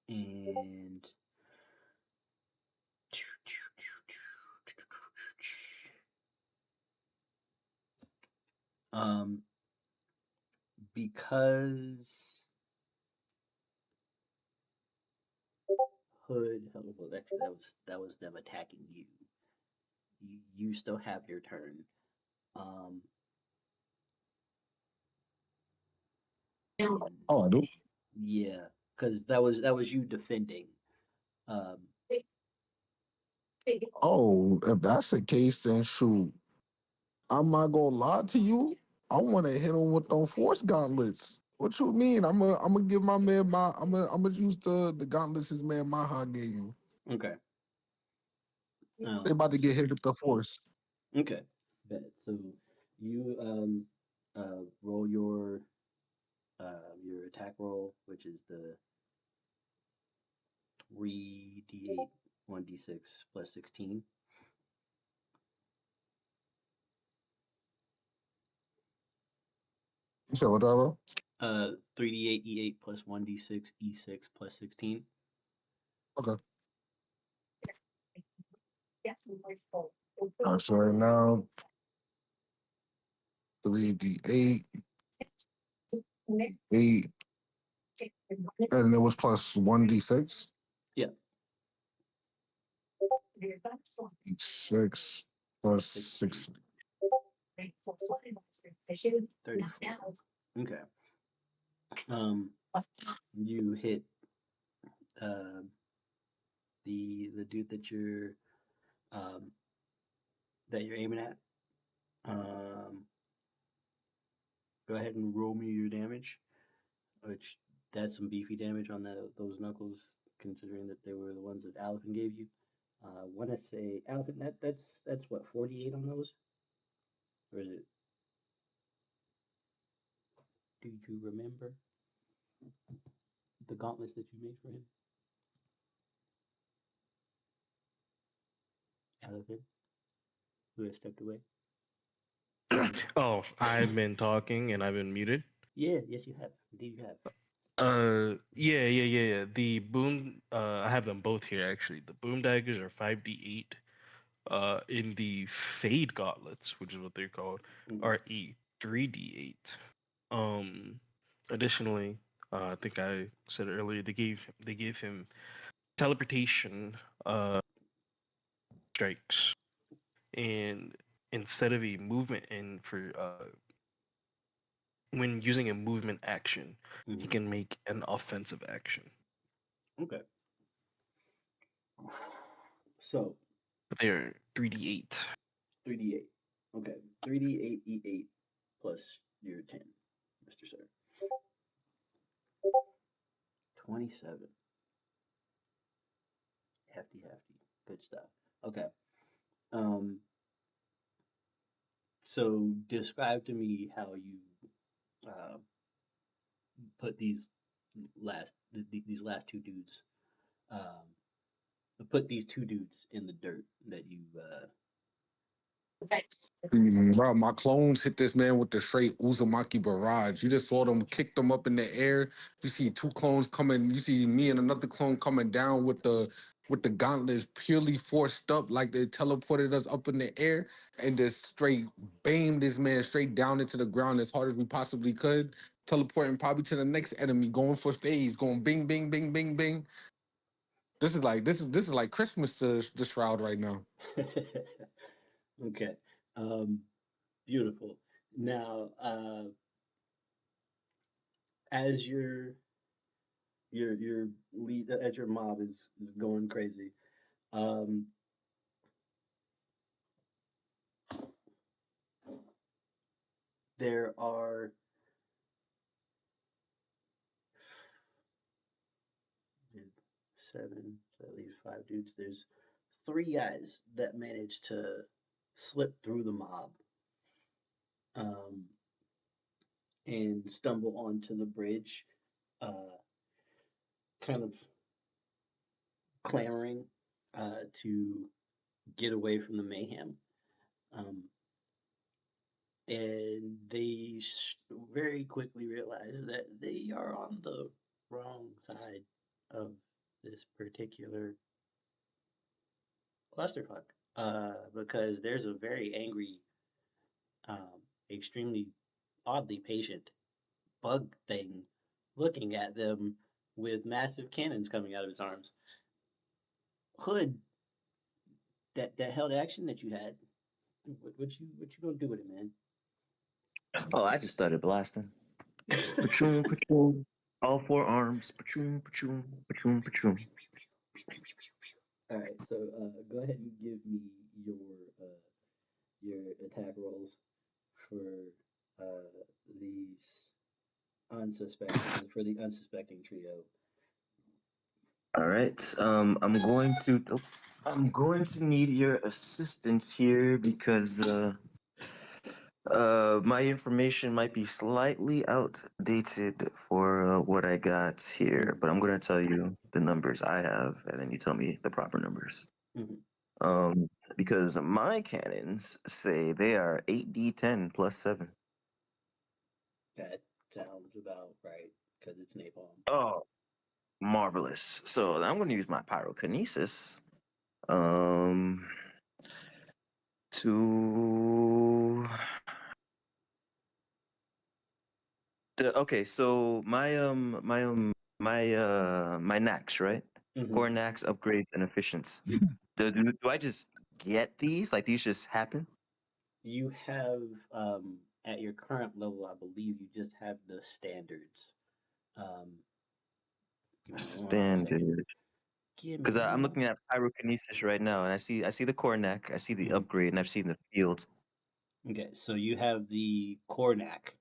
And because Hood, well, actually that was them attacking you. You still have your turn. Um, Oh, I do. yeah, because that was you defending. Um, Oh, if that's the case, then shoot. I'm not gonna lie to you. I want to hit him with them force gauntlets. What you mean? I'm gonna give my man my. I'm gonna use the gauntlets his man Maha gave me. okay. They about to get hit with the force. Okay. Bet. So you roll your attack roll, which is the 3d8 1d6 plus 16. You said whatever. 3d8 e8 plus 1d6 e6 plus 16. Okay. So right now, 3d8, 8, and it was plus 1d6. Yeah. 6 plus 6. 34. Okay. You hit um the dude um that you're aiming at. Um, go ahead and roll me your damage, which that's some beefy damage on those knuckles, considering that they were the ones that Aliphen gave you. Want to say Aliphen, that's what 48 on those, or is it? Do you remember the gauntlets that you made for him, Aliphen, who has stepped away? Oh, I've been talking and I've been muted. Yeah, yes, you have. Indeed, you have. Yeah. The boom, I have them both here actually. The boom daggers are 5d8. In the fade gauntlets, which is what they're called, are a 3d8. Um, additionally, I think I said earlier they gave him teleportation strikes, and instead of a movement in for when using a movement action, he can make an offensive action. Okay. So But they're 3d8. 3d8. Okay. 3d8 e8 plus your 10, Mr. Sir. 27. Hefty. Good stuff. Okay. Um, so describe to me how you uh, put these last two dudes put these two dudes in the dirt that you Bro, my clones hit this man with the straight Uzumaki barrage. You just saw them kick them up in the air. You see two clones coming. You see me and another clone coming down with the gauntlets purely forced up, like they teleported us up in the air and just straight beamed this man straight down into the ground as hard as we possibly could, teleporting probably to the next enemy, going for phase, going bing, bing, bing, bing, bing. This is like Christmas to the Shroud right now. okay. Beautiful. Now, as your lead as your mob is going crazy, um, there are 7. So that leaves 5 dudes. There's 3 guys that managed to slip through the mob um, and stumble onto the bridge, kind of clamoring to get away from the mayhem. Um, and they very quickly realize that they are on the wrong side of this particular clusterfuck, because there's a very angry, extremely oddly patient bug thing looking at them with massive cannons coming out of its arms. Hood, that held action that you had, what you gonna do with it, man? Oh, I just started blasting. Pachoon, pachoon. All 4 arms. Pachoon, pachoon, pachoon, pachoon. All right, so go ahead and give me your attack rolls for these the unsuspecting trio. All right. I'm going to need your assistance here because my information might be slightly outdated for what I got here, but I'm going to tell you the numbers I have, and then you tell me the proper numbers. Mm-hmm. Because my cannons say they are 8d10 plus 7. That sounds about right because it's napalm. Oh, marvelous. So I'm going to use my pyrokinesis to okay, so my knacks, right? Mm-hmm. Core knacks, upgrades, and efficiency. Do I just get these? Like these just happen? You have at your current level, I believe you just have the standards. Give me 1 second. Standard. Give me Because I'm looking 1. at pyrokinesis right now, and I see the core knack, I see the Mhm. upgrade, and I've seen the fields. Okay, so you have the Kornak,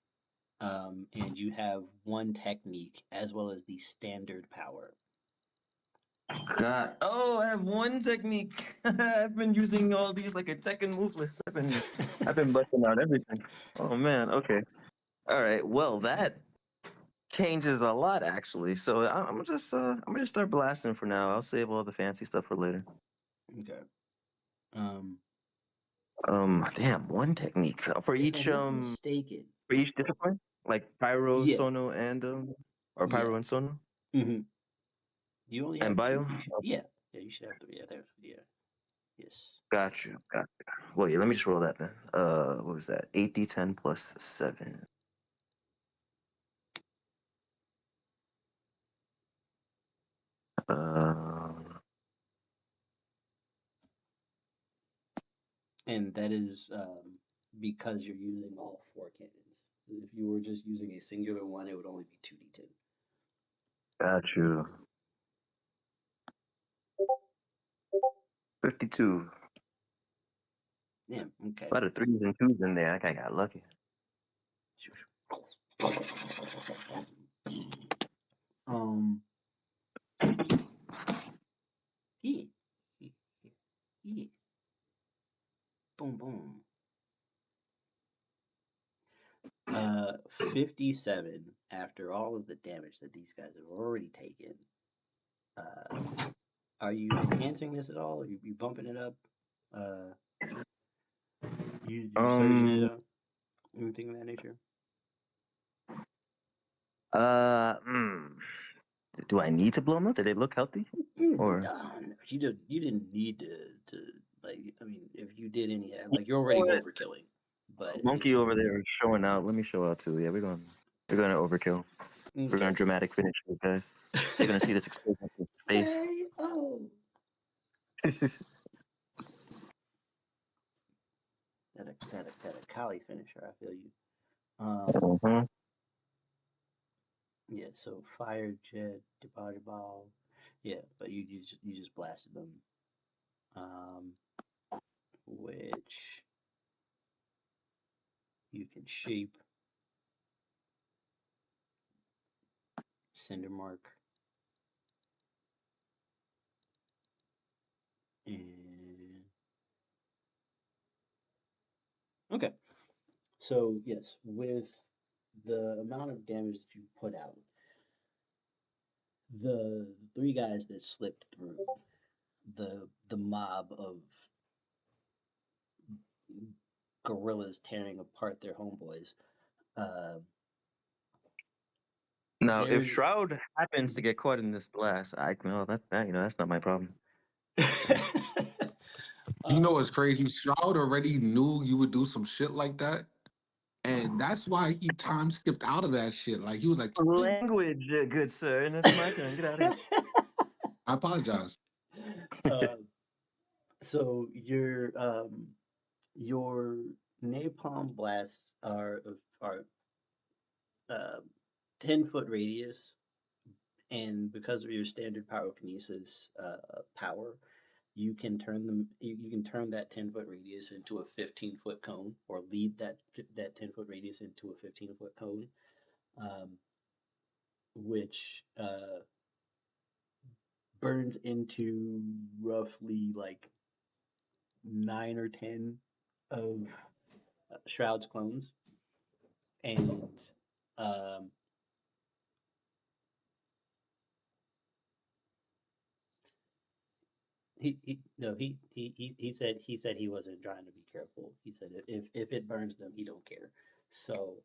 and you have 1 technique as well as the standard power. God. Oh, I have 1 technique. I've been using all these like a Tekken move list. I've been busting out everything. Oh man. Okay. All right. Well, that changes a lot actually. So I'm gonna just start blasting for now. I'll save all the fancy stuff for later. Okay. Damn, 1 technique for If each I'm not mistaken. for each discipline, like pyro, Yeah. sono, and or pyro Yeah. and sono Mm-hmm. You only and have bio. yeah. Yeah, you should have 3. Yeah. Yes. Got you. Well, yeah. Let me just roll that then. What was that? 8d10 plus 7. And that is because you're using all 4 cannons. If you were just using a singular one, it would only be 2d10. Got you. 52. Damn, okay. A lot of 3s and 2s in there. That guy got lucky. Um, yeah, yeah, yeah. Boom, boom. 57 after all of the damage that these guys have already taken. Are you enhancing this at all? Are you bumping it up? You surging it up? Anything of that nature? Do I need to blow them up? Do they look healthy? Or No, you didn't need to like. I mean, if you did any, like you're already overkilling. But monkey over there is showing out. Let me show out too. Yeah, we're gonna overkill. okay. We're gonna dramatic finish these guys. They're gonna see this explosion in space. Hey, oh. That a Kali finisher. I feel you. Yeah. So fire, jet, body ball. Yeah, but you just blasted them. Which you can shape, cinder mark, And okay. So yes, with the amount of damage that you put out, the three guys that slipped through, the mob of gorillas tearing apart their homeboys. Now, if There. Shroud happens to get caught in this blast, that's not my problem. You know what's crazy? Shroud already knew you would do some shit like that. And that's why he time skipped out of that shit. Like he was like, Language, good sir, and it's my turn. Get out of here. I apologize. So your napalm blasts are 10-foot radius, and because of your standard pyrokinesis power, you can turn that 10-foot radius into a 15-foot cone, or lead that 10-foot radius into a 15-foot cone, which burns into roughly like 9 or 10 of Shroud's clones, and um, he said he wasn't trying to be careful. He said if it burns them, he don't care. So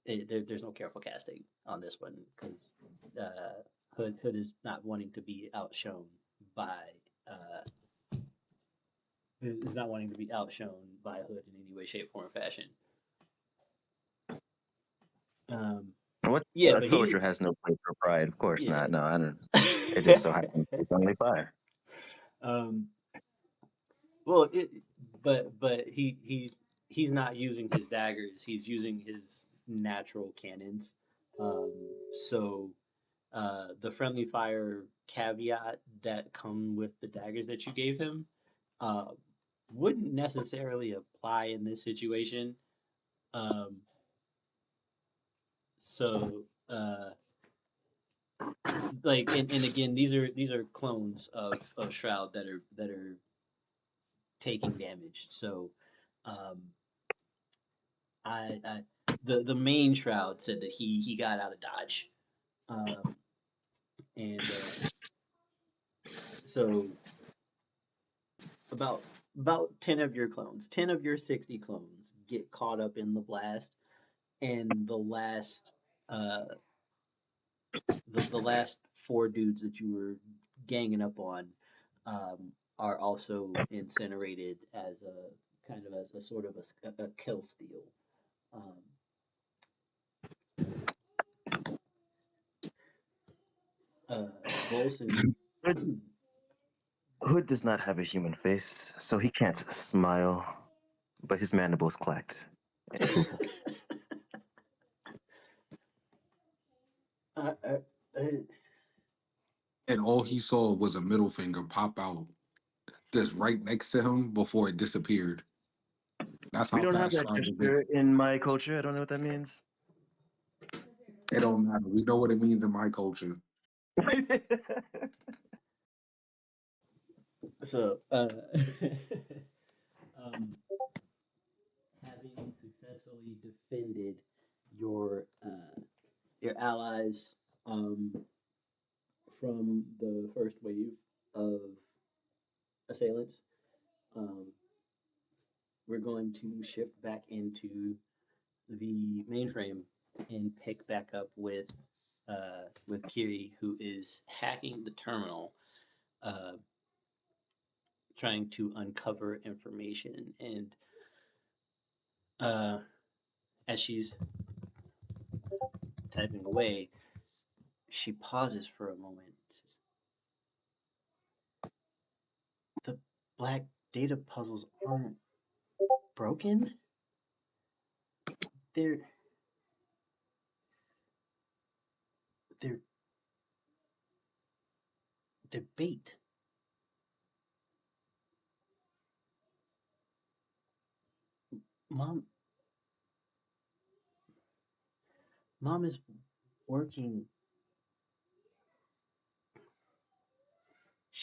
there's no careful casting on this one, because Hood is not wanting to be outshone by is not wanting to be outshone by Hood in any way, shape, form, or fashion. What Yeah, but soldier has no place for pride? Of course yeah. not. No, I don't. It just so happens it's only fire. Well, but he's not using his daggers. He's using his natural cannons. So the friendly fire caveat that come with the daggers that you gave him uh, wouldn't necessarily apply in this situation. Um, so like and again, these are clones of Shroud that are taking damage. So um, I the main Shroud said that he got out of dodge, and so about 10 of your clones, 10 of your 60 clones get caught up in the blast, and uh the last four dudes that you were ganging up on are also incinerated as a kind of as a sort of a kill steal. Um, Volson. Hood does not have a human face, so he can't smile, but his mandibles clacked. Approval. I, I, I, And all he saw was a middle finger pop out just right next to him before it disappeared. That's We how don't have fast that Shroud gesture is. in my culture. I don't know what that means. It don't matter. We know what it means in my culture. so, um, having successfully defended your allies from the first wave of assailants, um, we're going to shift back into the mainframe and pick back up with Kiri, who is hacking the terminal, uh, trying to uncover information. And uh, as she's typing away, she pauses for a moment. The black data puzzles aren't broken. They're they're they're bait. Mom Mom is working.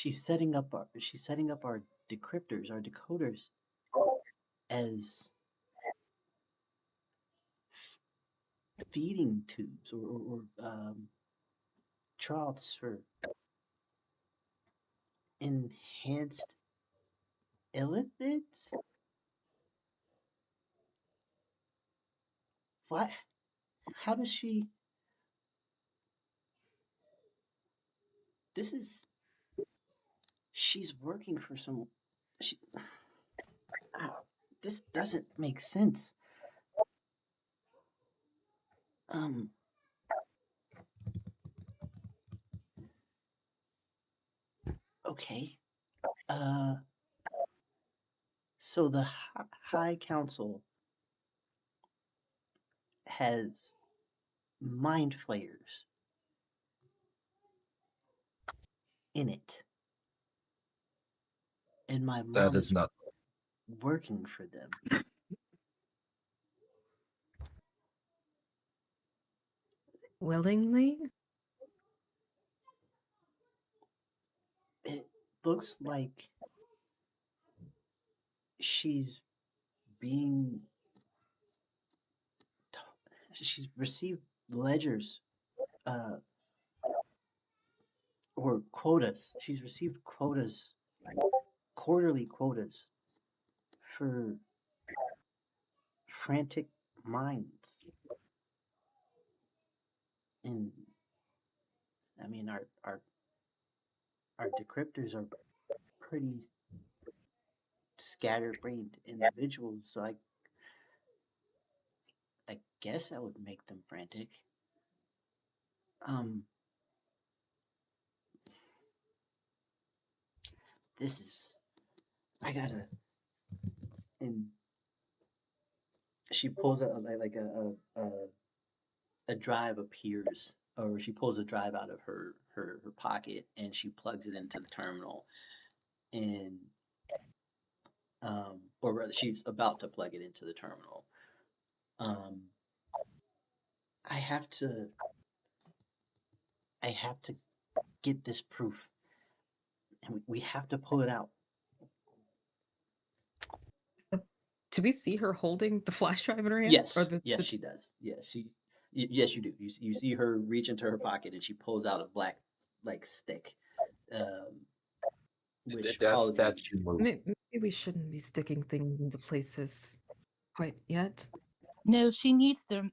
she's setting up our decryptors, our decoders as feeding tubes or troughs for enhanced illithids. What? How does she? This is she's working for some. She, uh, this doesn't make sense. Um. Okay. Uh. So the High Council has mind flayers in it, and my That mom is is not. working for them. Willingly? It looks like she's being she's received ledgers uh or quotas. She's received quotas, quarterly quotas for frantic minds. And I mean our decryptors are pretty scatterbrained individuals, so I guess that would make them frantic. Um this is I gotta and she pulls out a drive appears, or she pulls a drive out of her pocket and she plugs it into the terminal, and or rather she's about to plug it into the terminal. um i have to I have to get this proof, and we have to pull it out. Do we see her holding the flash drive in her hand? Or Yes, yes, she does. Yes, you do. You see her reach into her pocket and she pulls out a black like stick, um, which That's all of you. statue move. Maybe we shouldn't be sticking things into places quite yet. No, she needs the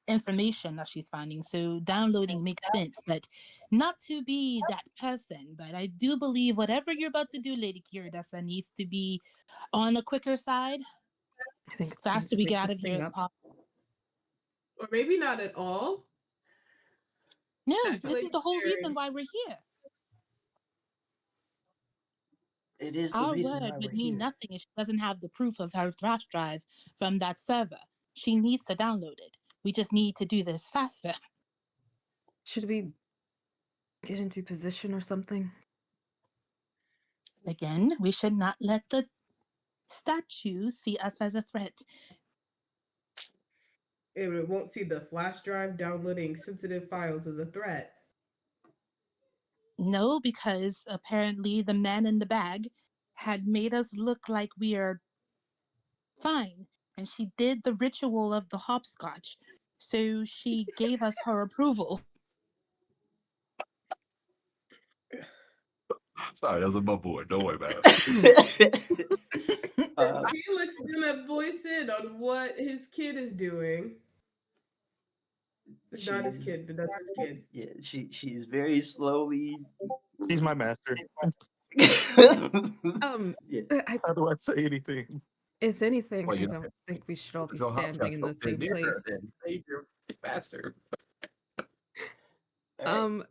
information that she's finding. So downloading makes sense, but not to be that person. But I do believe whatever you're about to do, Lady Xiri'dexxa, needs to be on the quicker side. I think it's Faster we get out of here. Or maybe not at all. No, That's this like is the whole scary. reason why we're here. It is the Our reason word why would we're mean here. nothing if she doesn't have the proof of her flash drive from that server. She needs to download it. We just need to do this faster. Should we get into position or something? Again, we should not let the statue see us as a threat. It won't see the flash drive downloading sensitive files as a threat. No, because apparently the man in the bag had made us look like we are fine, and she did the ritual of the hopscotch. So she gave us her approval. Sorry, that's a bubble. Don't worry about Is Uh, Felix gonna voice in on what his kid is doing? It's not his she's kid, but that's his kid. yeah, she's very slowly. He's my master. Yeah. How do I say anything? If anything, Well, I you know, don't think we should all be Joe Hopscotch standing in the same place. and save your faster. All right.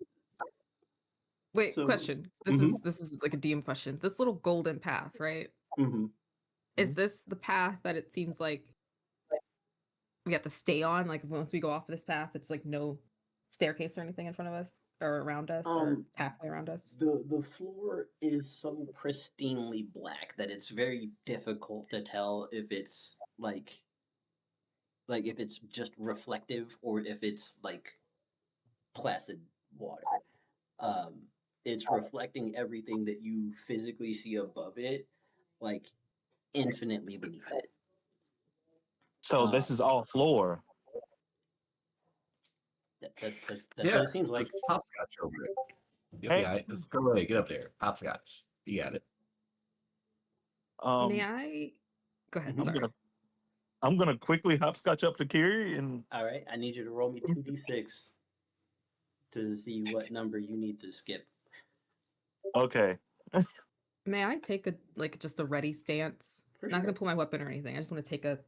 Wait, So, question. This is like a DM question. This little golden path, right? Mm-hmm. Is this the path that it seems like we have to stay on? Like once we go off of this path, it's like no staircase or anything in front of us or around us or halfway around us. The floor is so pristinely black that it's very difficult to tell if it's like if it's just reflective or if it's like placid water. Um, it's reflecting everything that you physically see above it, like infinitely beneath it. So this is all floor. That's Yeah, what it seems like. just hopscotch over it. You'll Hey. be all right. Just go away. Get up there. Hopscotch. You got it. May I? Go ahead. Mhm. Sorry. I'm gonna quickly hopscotch up to Kiri and All right, I need you to roll me 2d6 to see what number you need to skip. okay. May I take just a ready stance? For Not sure. gonna pull my weapon or anything. I just want to take a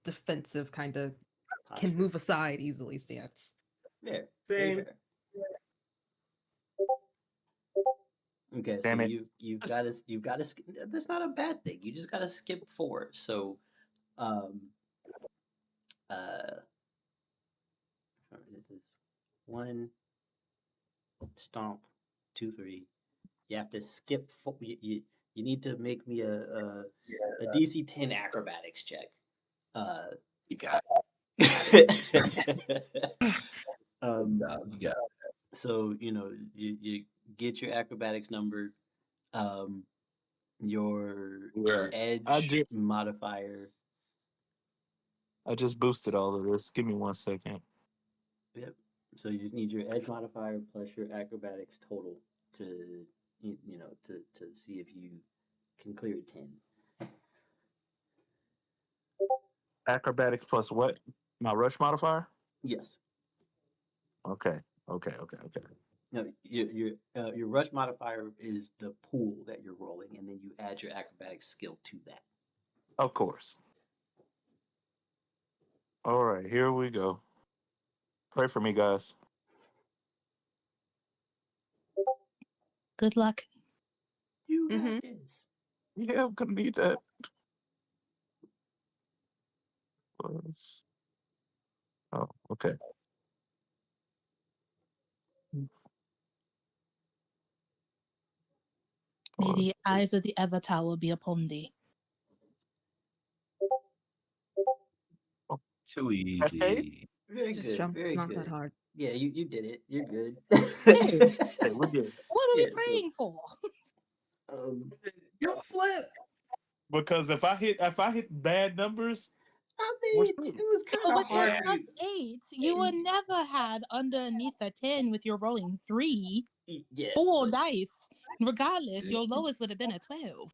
defensive kind of can Posture. move aside easily stance. Yeah, very Same. fair. Okay, so Damn it. you've got to skip. That's not a bad thing. You just got to skip 4. So, this is 1 stomp, 2 3. You have to skip 4. You need to make me a DC 10 acrobatics check. You got um, it. You got it. so you get your acrobatics number, your Yeah. edge modifier. I just boosted all of this. Give me 1 second. Yep. So you just need your edge modifier plus your acrobatics total to to see if you can clear a 10. Acrobatics plus what? My rush modifier? Yes. Okay. No, your rush modifier is the pool that you're rolling, and then you add your acrobatics skill to that. Of course. All right, here we go. Pray for me, guys. Good luck. You got Mhm. this. Yeah, I'm gonna need that. Plus- Oh, okay. May Plus- the eyes of the Avatar will be upon thee. Too Cascade? easy. Very Just good. jump. Very It's not good. that hard. Yeah, you did it. You're good. Hey, Hey, we're good. what are Yeah, we so- praying for? Don't flip. Because if I hit bad numbers, I we're mean, screwed. it was kind But of with your hard. plus 8, you would never had underneath a 10 with your rolling 3, Yeah. 4 but- dice. Regardless, Yeah. your lowest would have been a 12.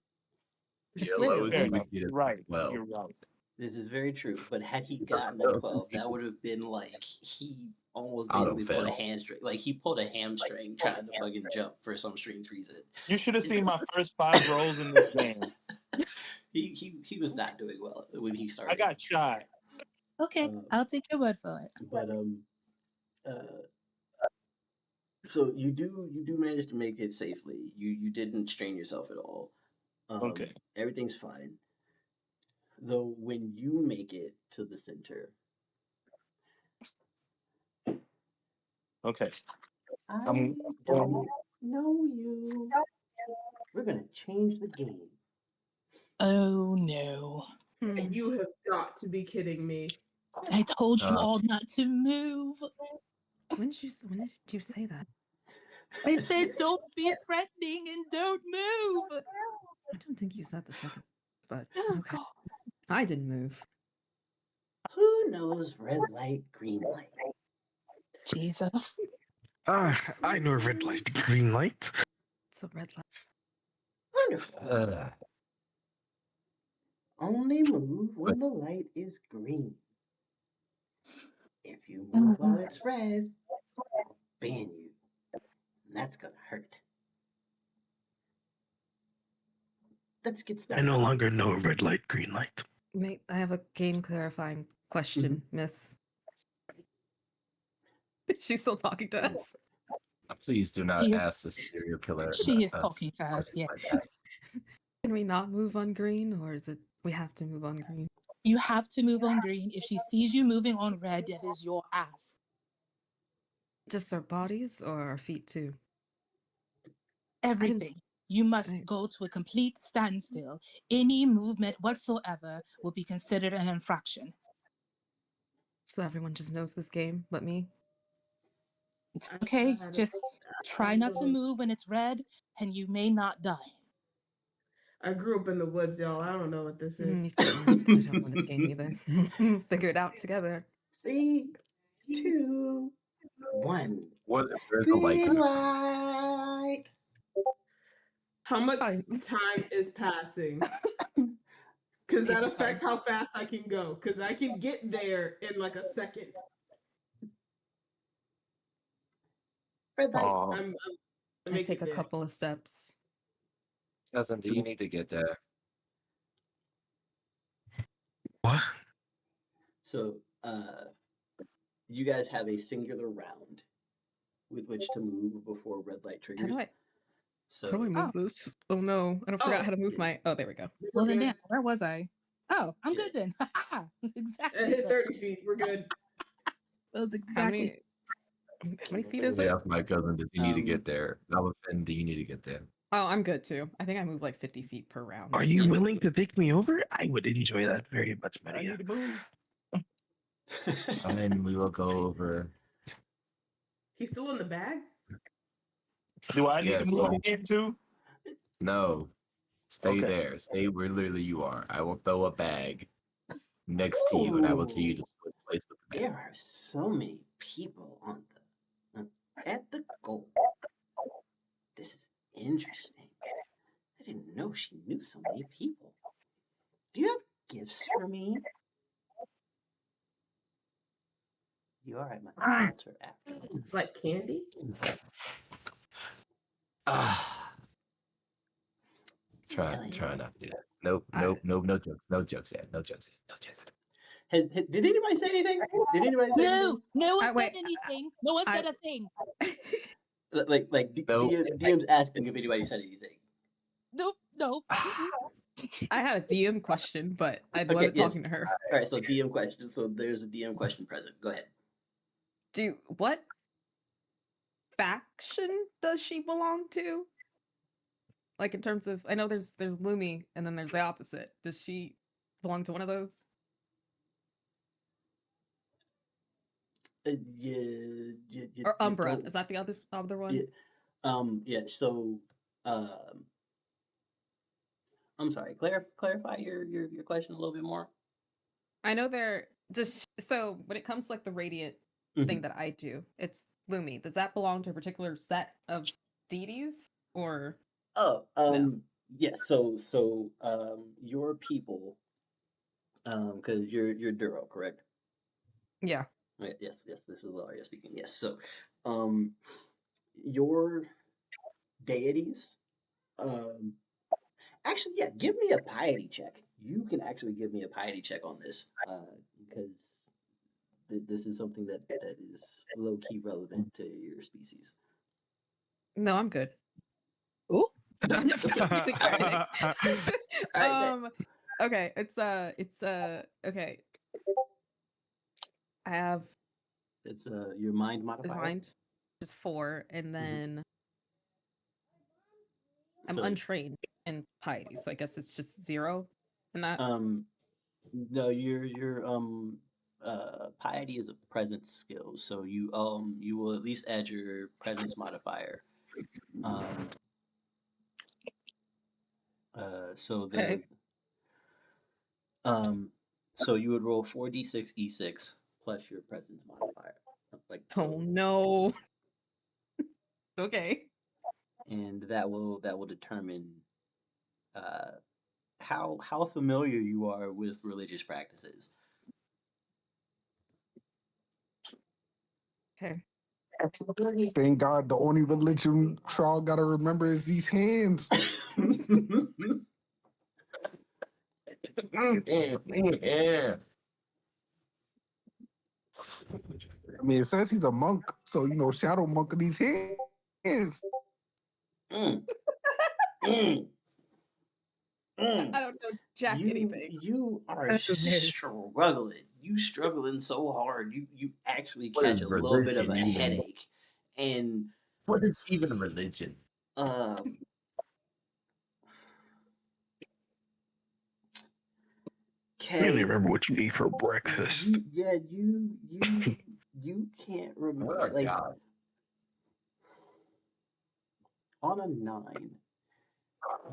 Your Wait, lowest Fair you enough. would get it. Right. Well, You're right. This is very true. But had he gotten a 12, that would have been like he almost Auto basically pulled a fail. hamstring. Like he pulled a hamstring trying to fucking jump for some strange reason. You should have seen my first 5 rolls in this game. He was not doing well when he started. I got shot. Okay, I'll take your word for it. But so you do manage to make it safely. You didn't strain yourself at all. Okay. Everything's fine. Though when you make it to the center, Okay. I I'm- don't know you. We're gonna change the game. Oh no. You have got to be kidding me. I told you Uh. all not to move. When did you say that? I said don't be threatening and don't move. I don't think you said the second, but Oh, okay. God. I didn't move. Who knows red light, green light? Jesus. I know red light, green light. It's a red light. Wonderful. Only move when the light is green. If you move while it's red, I'll ban you. And that's gonna hurt. Let's get I started. no longer know red light, green light. Mate, I have a game clarifying question, miss. She's still talking to us. Please do not She is- ask the serial killer. She is talking to us, yeah. like that. Can we not move on green, or is it we have to move on green? You have to move on green. If she sees you moving on red, that is your ass. Just our bodies or our feet too? Everything. You must I- go to a complete standstill. Any movement whatsoever will be considered an infraction. So everyone just knows this game, but me. Okay, just Try not to move when it's red, and you may not die. I grew up in the woods, y'all. I don't know what this is. Me too. I don't want this game either. Figure it out together. 3, 2, 1. Where's the light? Green light. How much Fine. time is passing? Because that affects how fast I can go. Because I can get there in like a second. Red light. Oh, I take a couple of steps. Cousin, do you need to get there? What? So, you guys have a singular round with which to move before red light How triggers. do I So, move this? Oh no, I forgot how to move my. Oh, there we go. Well, then, damn, where was I? Oh, I'm good then. Exactly. Hit 30 feet. We're good. That was exactly. How many feet is I it? asked my cousin, does he need to get there? Aliphen, do you need to get there? Oh, I'm good too. I think I move like 50 feet per round. Are you willing to take me over? I would enjoy that very much, Maria. And we will go over. He's still in the bag? do I need Yeah, to move so- my hand too? No. Stay Okay. there. Stay where literally you are. I will throw a bag next to you and I will tell you to switch place with the there bag. are so many people at the goal. This is interesting. I didn't know she knew so many people. Do you have gifts for me? You are at my altar after all. Like candy? Ah. Try Millions. not to do that. Nope, no jokes. No jokes yet. No jokes yet. No jokes yet. Did anybody say anything? Did anybody say anything? No one I- said wait, anything. No one said a thing. Like No. DM's asking if anybody said anything. Nope. No. I had a DM question, but I Okay, wasn't yes. talking to her. All right, so DM question. So there's a DM question present. Go ahead. What faction does she belong to? Like in terms of, I know there's Lumi and then there's the opposite. Does she belong to one of those? Or Umbra? Is that the other one? Yeah. So, I'm sorry. Clarify your question a little bit more. I know they're just so when it comes to like the radiant thing that I do, it's Lumi. Does that belong to a particular set of deities or? Oh, No. yes. So, your people, because you're Duro, correct? Yeah. Right, yes. This is Laria speaking. Yes. So, your deities, actually, yeah. Give me a piety check. You can actually give me a piety check on this, because this is something that is low key relevant to your species. No, I'm good. Ooh. I'm kidding. Alright, Okay, it's okay. I have it's your mind modifier. mind is 4, and then I'm So, untrained in piety, so I guess it's just 0 in that. no, your piety is a presence skill, so you will at least add your presence modifier. So the Okay. so you would roll 4d6 e6 plus your presence modifier, like Oh so, no. Okay. and that will determine how familiar you are with religious practices. Okay. Thank God, the only religion Shroud gotta remember is these hands. Yeah. I mean, it says he's a monk, so shadow monk of these hands. Mm, mm, mm. I don't know jack anything. You are That's just news. struggling. You struggling so hard. You actually What catch is a little bit of a religion even? headache, and What is even religion? I don't even Okay, remember what you ate for breakfast. you can't remember. What are Like, gods? on a 9,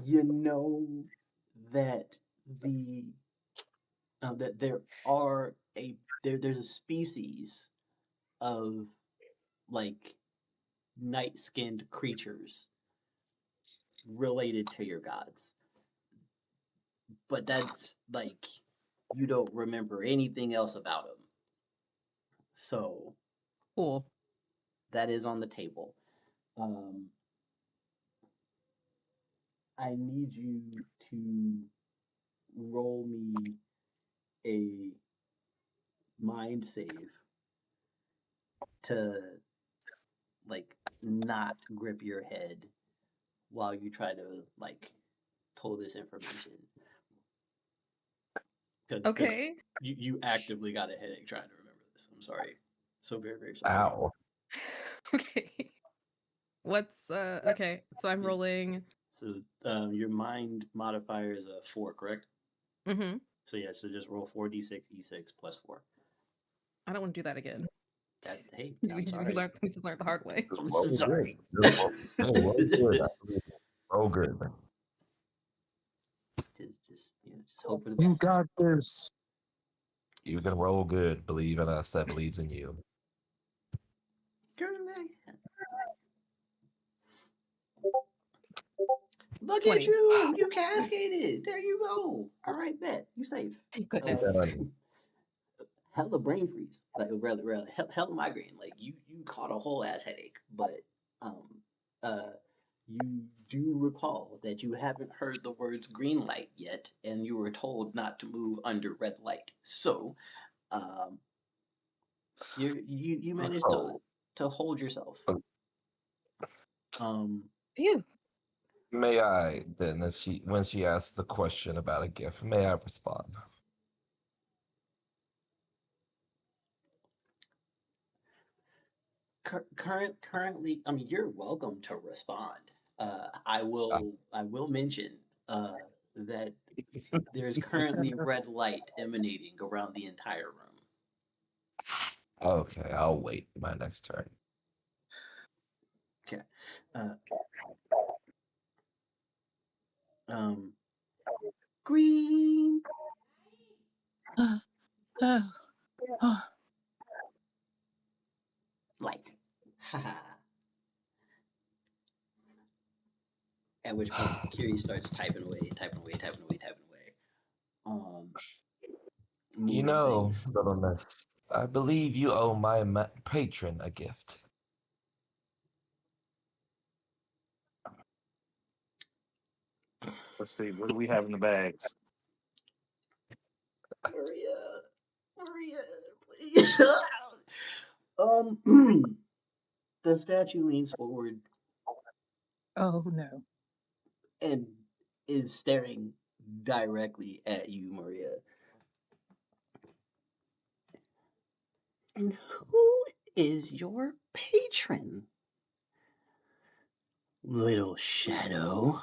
you know that the that there's a species of like night-skinned creatures related to your gods, but that's like you don't remember anything else about them. So Cool. that is on the table. Um, I need you to roll me a mind save to like not grip your head while you try to like pull this information. Because Okay. you actively got a headache trying to remember this. I'm sorry. So very, very sorry. Ow. Okay. What's okay, so I'm Yeah. rolling. So your mind modifier is a 4, correct? Mm-hmm. So yeah, so just roll 4d6 e6 plus 4. I don't want to do that again. Hey, We I'm just sorry. learned the hard way. I'm Roll so good. sorry. Hey, roll good. Roll good. Just hope for the You best. got this. You can roll good. Believe in us that believes in you. Look 20. at you! You cascaded. There you go. All right, bet you safe. Thank goodness. Hella brain freeze, like rather hella migraine. Like you caught a whole ass headache, but um you do recall that you haven't heard the words green light yet, and you were told not to move under red light. So um you managed Oh, to hold yourself. Um Phew. may I then, if when she asks the question about a gift, may I respond? currently, I mean, you're welcome to respond. I Uh, will mention that there's currently red light emanating around the entire room. okay, I'll wait my next turn. Okay. Uh, um, green Oh, oh. light. Haha. At which point, Kiri starts typing away, typing away, typing away, typing away. You Moving know, things. little miss, I believe you owe my patron a gift. Let's see. What do we have in the bags? Maria, please. The statue leans forward Oh no. and is staring directly at you, Maria. And who is your patron, little shadow?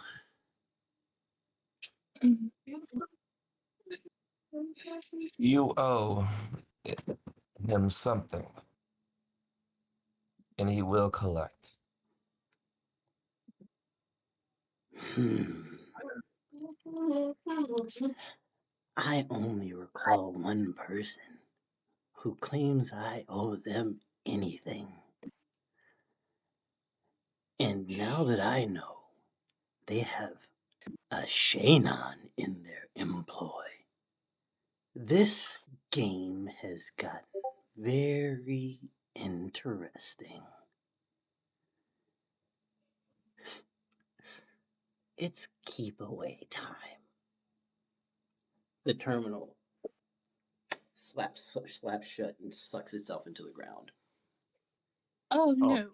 You owe him something, and he will collect. I only recall one person who claims I owe them anything. And now that I know they have a Shanon in their employ, this game has gotten very interesting. It's keep away time. The terminal slaps shut and sucks itself into the ground. Oh no.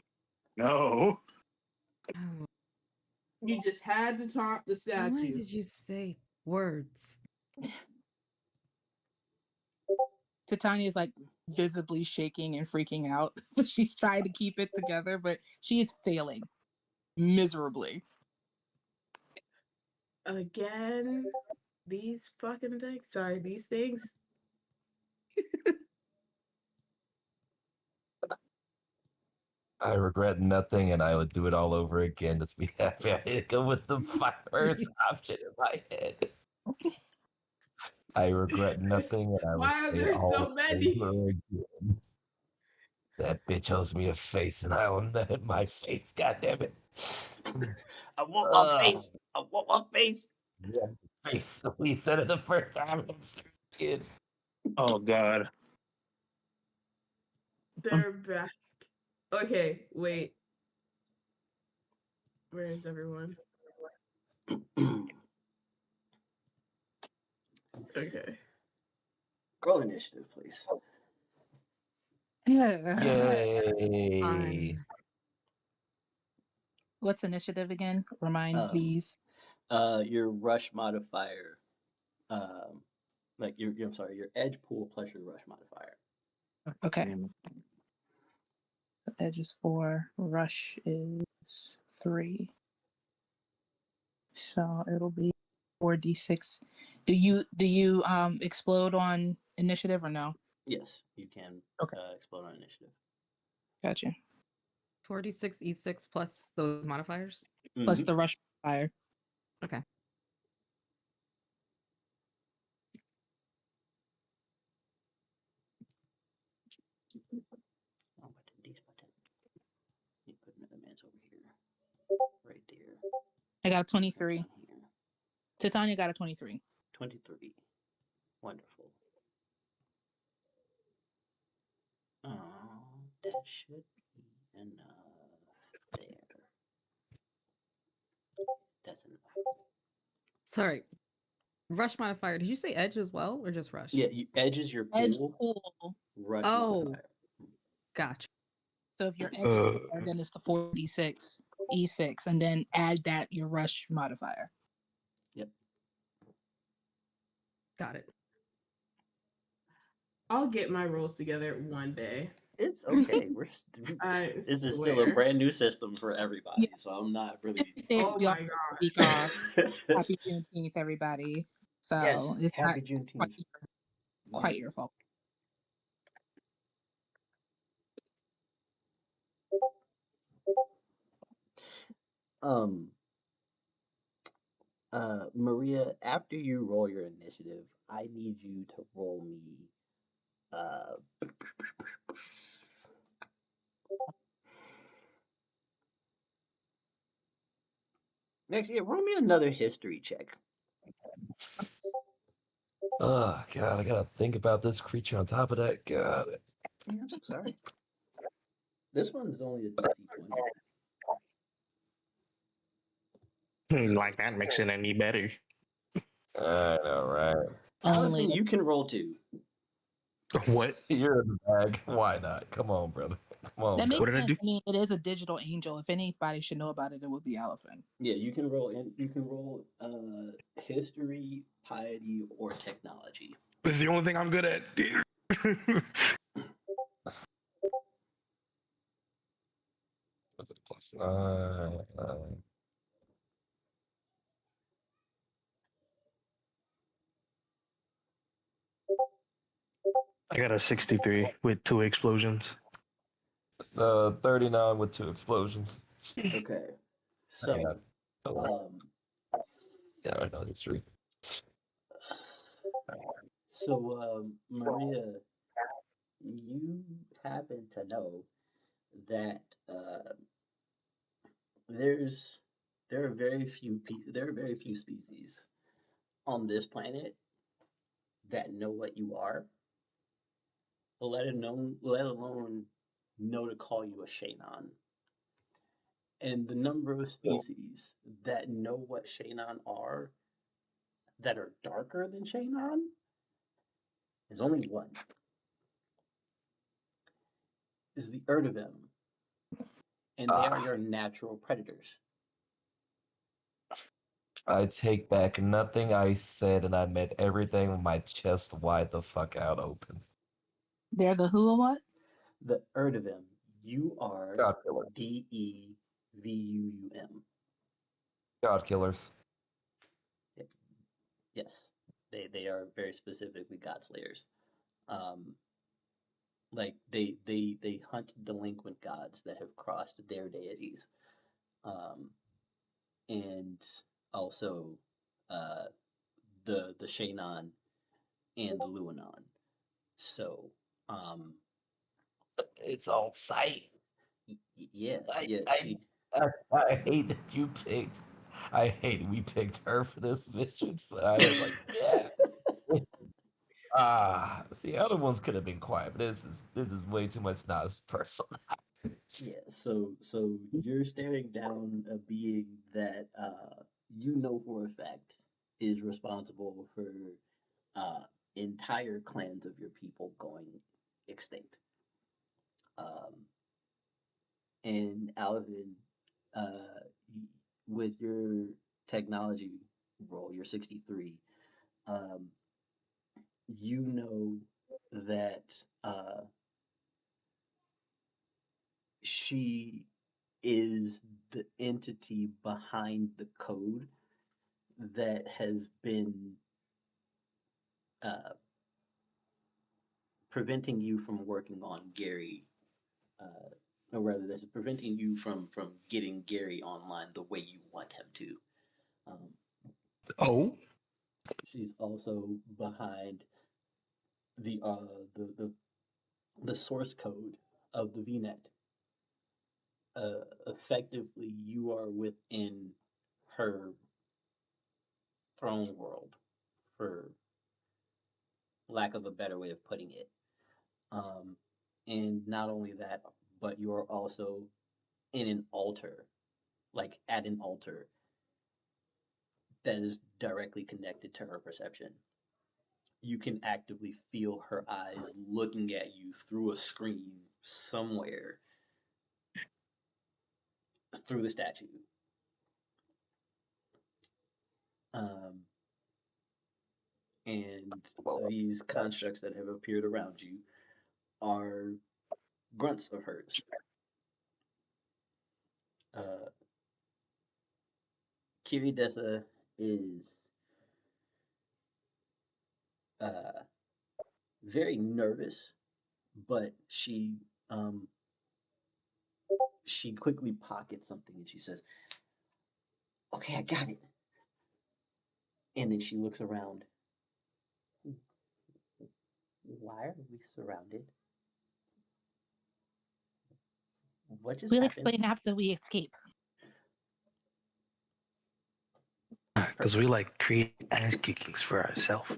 No. Oh, You just had to taunt the why statue. did you say words? Titania is like visibly shaking and freaking out. She's trying to keep it together, but she is failing miserably. Again, these fucking things. Sorry, these things. I regret nothing, and I would do it all over again. Just be happy I didn't go with the first option in my head. I regret nothing, and I would Why are say it there all so many? over again. That bitch owes me a face, and I owe my face. God damn it! I want my face. I want my face. Yeah, face. We said it the first time. I'm sorry, kid. Oh God. They're back. Okay, wait. Where is everyone? Okay. Roll initiative, please. Yay! Fine. What's initiative again? Remind, please. Your rush modifier, like I'm sorry, your edge pool plus your rush modifier. Okay. The edge is 4. Rush is 3. So it'll be 4d6. Do you explode on initiative or no? Yes, you can explode on initiative. Gotcha. 46 E6 plus those modifiers. Plus the rush fire. Okay. Oh, button, these button. You put another man's over here. Right there. I got a 23. Titania got a 23. 23. Wonderful. Oh, that should be enough there. That's enough. Sorry. Rush modifier. Did you say edge as well or just rush? Yeah, edge is your pool. Edge pool. Rush Oh, modifier. gotcha. So if your edge is 4, then it's the 4d6 e6, and then add that your rush modifier. Yep. Got it. I'll get my rolls together one day. It's okay. This is still a brand new system for everybody, so I'm not really. Oh my god! Week off. Happy Juneteenth, everybody. So yes, it's happy not Juneteenth. quite your fault. Maria, after you roll your initiative, I need you to roll me next year, roll me another history check. Oh God, I gotta think about this creature on top of that. God. Yeah, I'm so sorry. This one's only a DC 20. Like that makes it any better. I know, right? Aliphen, you can roll 2. What? You're in the bag. Why not? Come on, brother. Come on. That makes What did I sense. do? I mean, it is a digital angel. If anybody should know about it, it would be Aliphen. Yeah, you can roll history, piety, or technology. This is the only thing I'm good at. What's it plus 9? I got a 63 with 2 explosions. 39 with 2 explosions. Okay. So, yeah, I know history. So, Maria, you happen to know that there are very few species on this planet that know what you are, let alone know to call you a Shainan. And the number of species that know what Shainan are that are darker than Shainan is only one. Is the Erdevim, and they are your natural predators. I take back nothing I said, and I meant everything with my chest wide the fuck out open. They're the who or what? The Erdevim. You are God killers. DEVUUM. God killers. Yes, they are very specifically God slayers. like they hunt delinquent gods that have crossed their deities, um, and also uh, the Shainan and the Luanon. So um, It's all sight. yeah, I, yeah, I, I hate that you picked. I hate we picked her for this mission, but I was like, yeah. See, the other ones could have been quiet, but this is way too much not as personal. yeah. So you're staring down a being that you know for a fact is responsible for uh, entire clans of your people going extinct. Um, and Alvin, with your technology role, you're 63. Um, you know that she is the entity behind the code that has been uh, preventing you from working on Gary, or rather, that's preventing you from getting Gary online the way you want him to. Um, Oh, she's also behind the the source code of the VNet. Effectively, you are within her throne world, for lack of a better way of putting it. Um, and not only that, but you are also in an altar, like at an altar that is directly connected to her perception. You can actively feel her eyes looking at you through a screen somewhere through the statue. Um, and these constructs that have appeared around you are grunts of hers. Uh, Xiri'dexxa is uh, very nervous, but um, she quickly pockets something and she says, "Okay, I got it." And then she looks around. Why are we surrounded? What just We'll happened? explain after we escape. because we like create ass kickings for ourselves.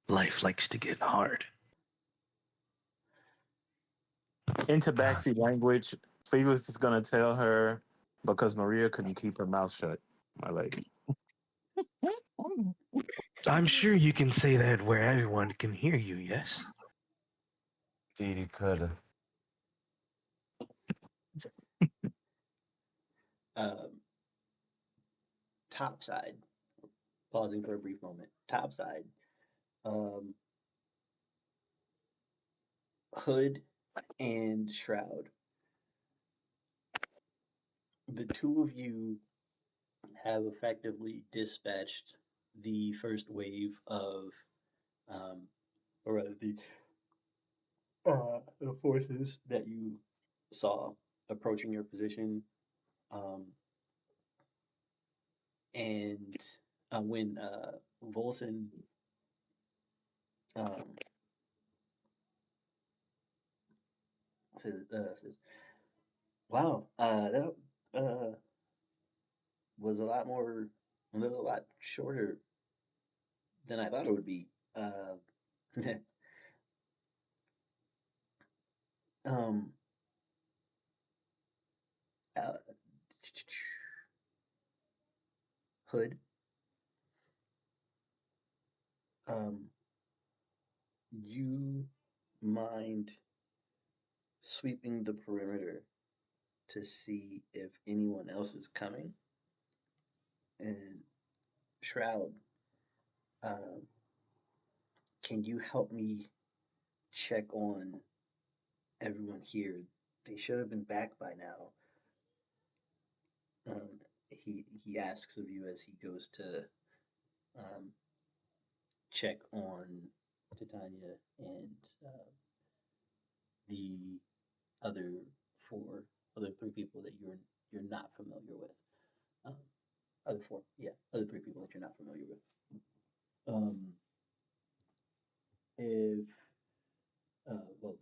Life likes to get hard. In Tabaxi language, Felix is gonna tell her because Maria couldn't keep her mouth shut, my lady. I'm sure you can say that where everyone can hear you, yes? Indeed, he could have. Um, Topside, pausing for a brief moment. Topside, um, Hood and Shroud. The two of you have effectively dispatched the first wave of, um, or rather, the forces that you saw approaching your position. Um, and when Volson um, says, "Wow, that was a lot shorter than I thought it would be." um, uh, Hood, um, you mind sweeping the perimeter to see if anyone else is coming? And Shroud, um, can you help me check on everyone here? They should have been back by now. He asks of you as he goes to um, check on Titania and the other three people that you're not familiar with. Other three people that you're not familiar with. If well,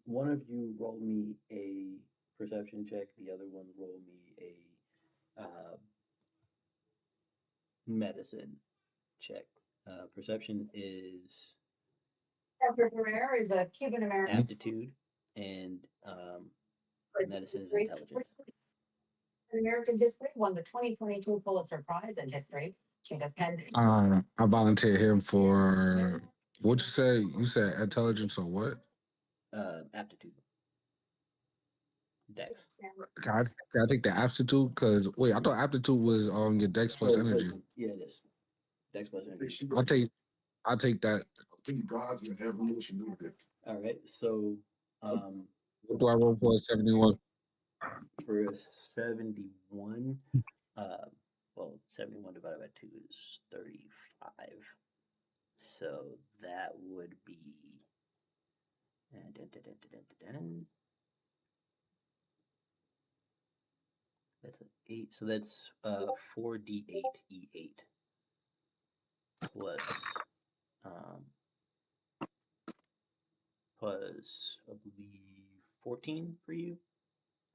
one of you roll me a perception check, the other one roll me a medicine check. Perception is Dr. Herrera is a Cuban American. aptitude, and medicine is intelligence. American history won the 2022 Pulitzer Prize in history. She just had. I volunteer him for what you say? You said intelligence or what? Aptitude. Dex. Can I take the aptitude? Because wait, I thought aptitude was your dex plus energy. Yeah, it is. Dex plus energy. I'll take that. All right. So What do I roll for 71? for a 71, well, 71 divided by 2 is 35. So that would be that's an 8. So that's 4d8 e8 plus I believe 14 for you.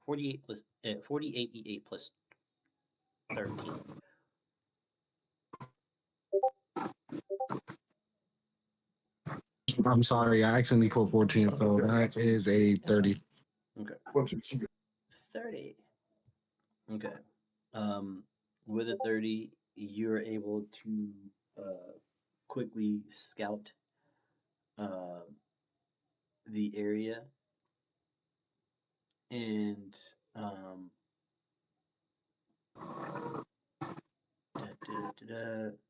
48 plus 48 e8 plus 13. I'm sorry, I accidentally put 14, so that is a 30. Okay. 30. Okay. With a 30, you're able to quickly scout the area and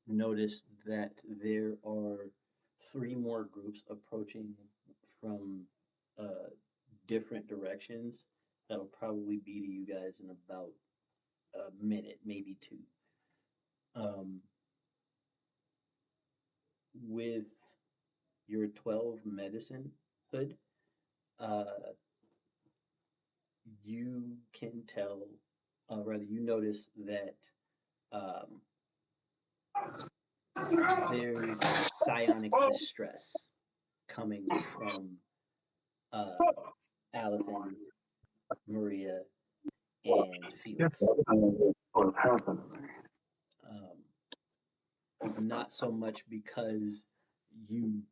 notice that there are 3 more groups approaching from different directions. That'll probably be to you guys in about a minute, maybe 2. With your 12 medicine hood, you can tell, rather, you notice that there's psionic distress coming from Aliphen, Maria, and Felix. Not so much because you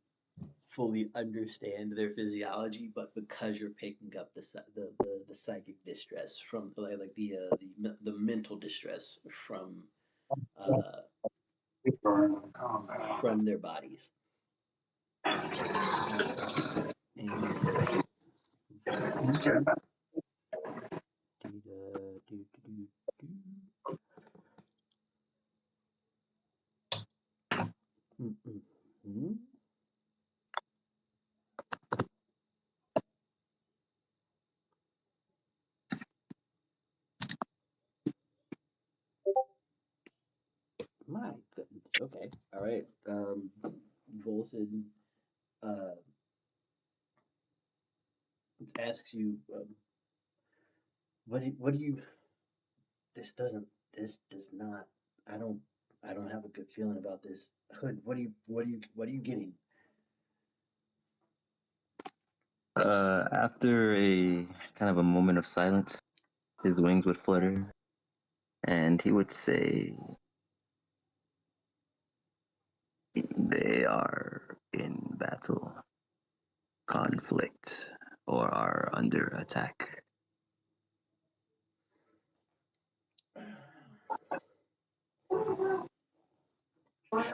fully understand their physiology, but because you're picking up the psychic distress from like the mental distress from their bodies. My goodness. Okay. All right. Volson asks you, what do you? This does not. I don't have a good feeling about this. Hood. What are you getting? After a kind of a moment of silence, his wings would flutter, and he would say, "They are in battle, conflict, or are under attack."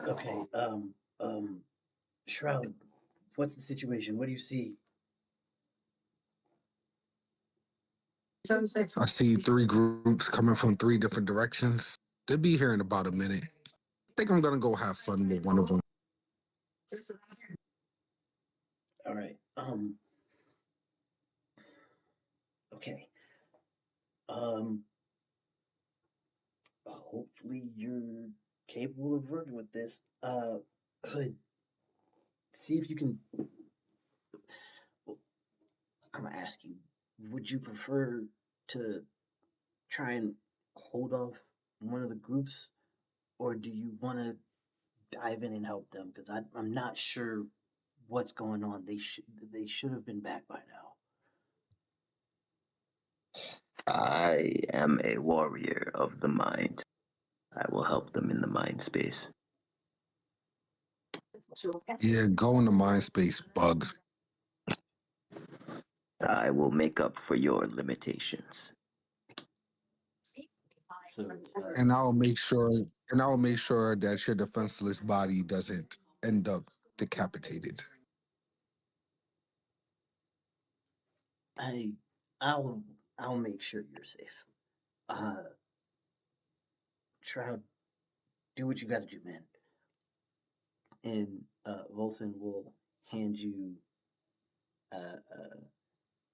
Okay. Shroud. What's the situation? What do you see? I see 3 groups coming from 3 different directions. They'll be here in about a minute. I think I'm gonna go have fun with one of them. All right. Okay. Hopefully you're capable of working with this. Hood. See if you can. I'm gonna ask you, would you prefer to try and hold off one of the groups, or do you want to dive in and help them? Because I'm not sure what's going on. They should have been back by now. I am a warrior of the mind. I will help them in the mind space. Yeah, go in the mind space, bug. I will make up for your limitations. So, And I'll make sure that your defenseless body doesn't end up decapitated. I, I'll make sure you're safe. Uh, Shroud, do what you got to do, man. And Volson will hand you, uh, uh,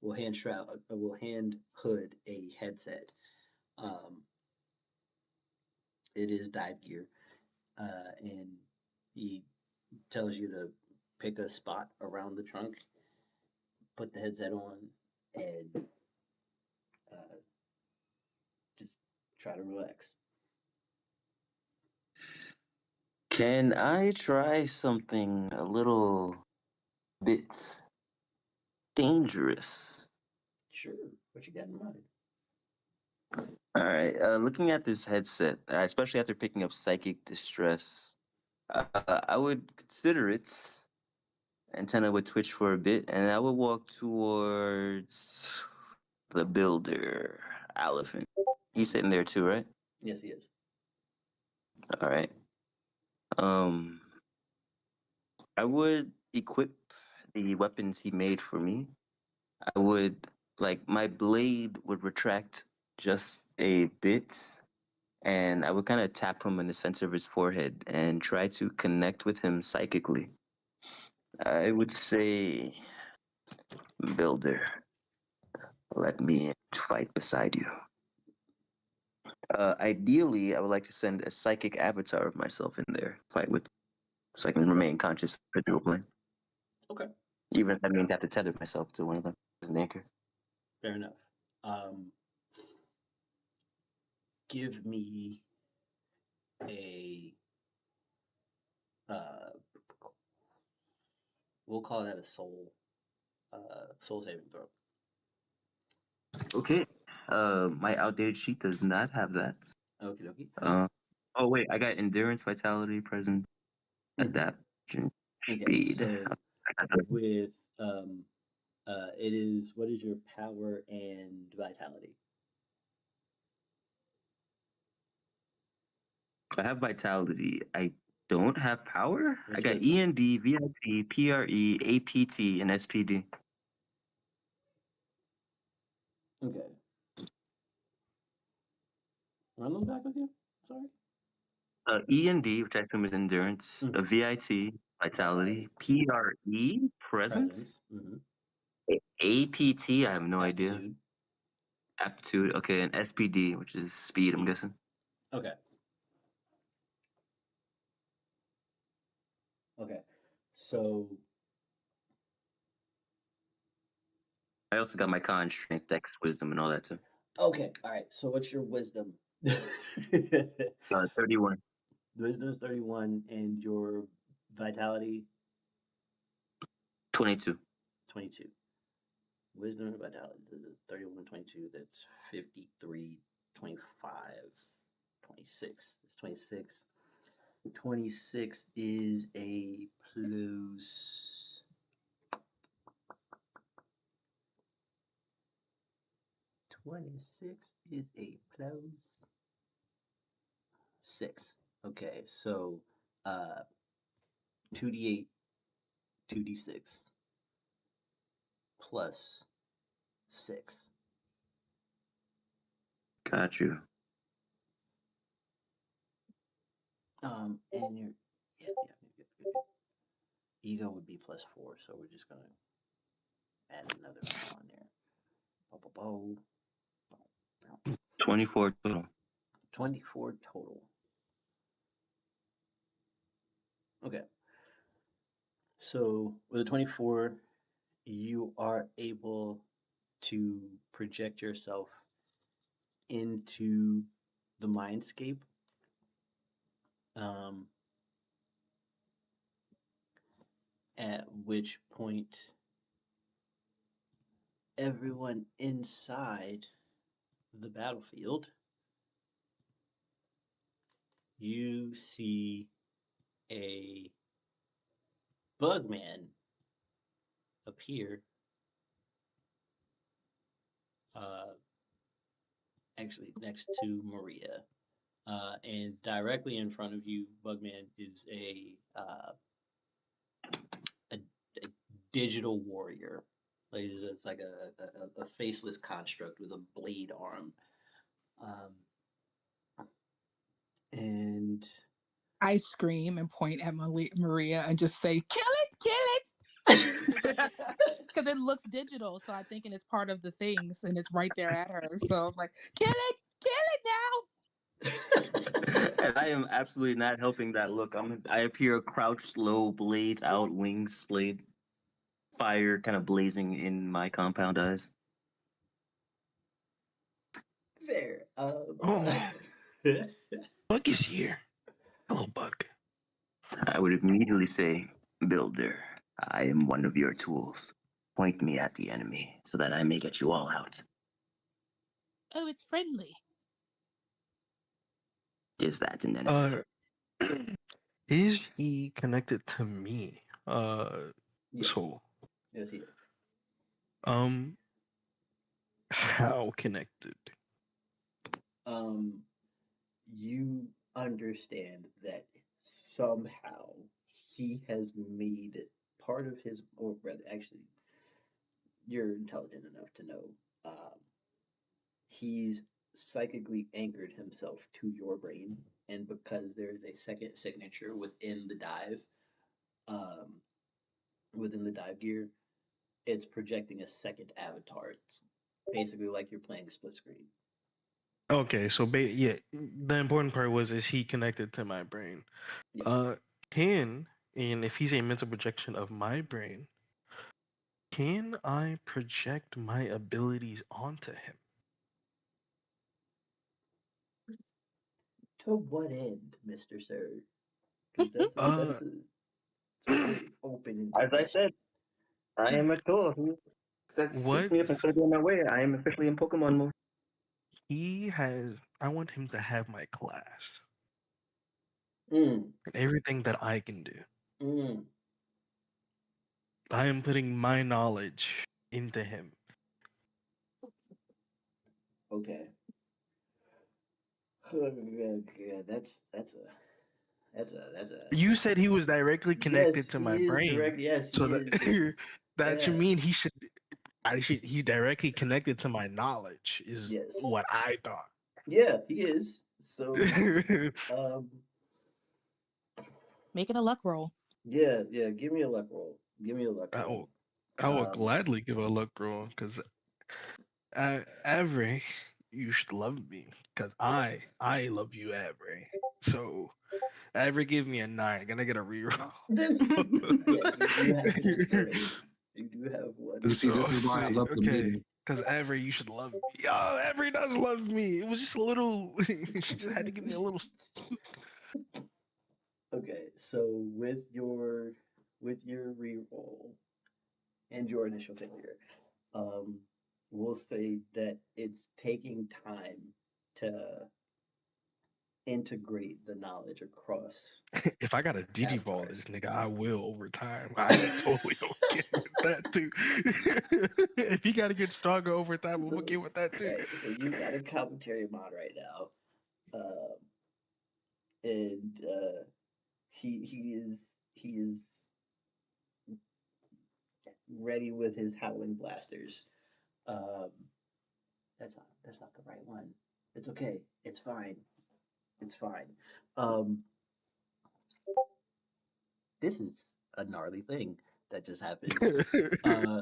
will hand Hood a headset. Um, it is dive gear, and he tells you to pick a spot around the trunk, put the headset on, and uh, just try to relax. Can I try something a little bit dangerous? Sure. What you got in mind? All right. Looking at this headset, especially after picking up psychic distress, I would consider it. Antenna would twitch for a bit, and I would walk towards the builder, Aliphen. He's sitting there too, right? Yes, he is. All right. Um, I would equip the weapons he made for me. I would my blade would retract just a bit, and I would kind of tap him in the center of his forehead and try to connect with him psychically. I would say, Builder, let me fight beside you. Ideally, I would like to send a psychic avatar of myself in there, fight with, so I can remain conscious for the plane. Okay. Even if that means I have to tether myself to one of them as an anchor. Fair enough. Give me a uh, we'll call that a soul saving throw. Okay. My outdated sheet does not have that. Okie dokie. Oh wait, I got endurance, vitality, present, adaptation, Okay, speed. so with it is, what is your power and vitality? I have vitality. I don't have power. What's I got wisdom? END, VIP, PRE, APT, and SPD. Okay. Run those back with you. Sorry. END, which I assume is endurance, Mhm. VIT, vitality, PRE, presence, Mm-hmm. APT, I have no idea. Aptitude. Aptitude, okay, and SPD, which is speed, I'm guessing. Okay. Okay. So I also got my con, strength, dex, wisdom, and all that too. okay. All right. So what's your wisdom? 31. Wisdom is 31, and your vitality 22. 22. Wisdom and vitality is 31, 22. That's 53, 25, 26. It's 26. 26 is a plus. 26 is a plus 6. Okay, so 2d8, 2d6 plus 6. Got you. And your yeah. Ego would be plus 4, so we're just gonna add another one on there. 24 total. 24 total. Okay. So with a 24, you are able to project yourself into the mindscape. Um, at which point everyone inside the battlefield, you see a bugman appear, actually next to Maria. And directly in front of you, Bugman is a digital warrior. Like it's like a faceless construct with a blade arm. And I scream and point at Maria and just say, "Kill it! Because it looks digital, so I'm thinking it's part of the things, and it's right there at her. So I'm like, kill it now! And I am absolutely not helping that look. I appear crouched low, blades out, wings splayed, fire kind of blazing in my compound eyes. Fair. Bug is here. Hello, Bug. I would immediately say, Builder, I am one of your tools. Point me at the enemy so that I may get you all out. Oh, it's friendly. Is that an enemy? Is he connected to me? Yes. Soul. Yes, he is. How connected? You understand that somehow he has made part of his, or rather, actually, you're intelligent enough to know he's psychically anchored himself to your brain, and because there is a second signature um, within the dive gear, it's projecting a second avatar. It's basically like you're playing split screen. Okay, so yeah, the important part was, is he connected to my brain? Yes. And if he's a mental projection of my brain, can I project my abilities onto him? To what end, Mister Sir? Because that's a very open As I invitation. said, I am a tool. Who says What me up instead of going my way? I am officially in Pokemon mode. he has, I want him to have my class Mm, and everything that I can do. mm. I am putting my knowledge into him. Okay. Yeah, that's a. You said he was directly connected Yes, to my he is brain, direct. Yes, so he is. that should Yeah. mean he's directly connected to my knowledge, is Yes. what I thought. Yeah, he is. So, um, Make it a luck roll. yeah. Give me a luck roll. Give me a luck I roll. will gladly give a luck roll, because Avery, you should love me, because I love you, Avery. So Avery gave me a 9. Gonna get a reroll. This. Yes, you do have an inspiration. You do have one. You see, this is why I Sweet. love the Okay. meeting. Because Avery, you should love me. Yo, Avery does love me. It was just a little. She just had to give me a little. Okay, so with your reroll and your initial failure, um, we'll say that it's taking time to integrate the knowledge across If I got a Digivolve avatars. this nigga, I will over time. I am totally okay with that too. If he got to get stronger over time, I'm So, okay with that too. right, so you've got a commentary mod right now, and he is ready with his howling blasters. Um, that's not the right one. It's okay. It's fine. It's fine. Um, this is a gnarly thing that just happened.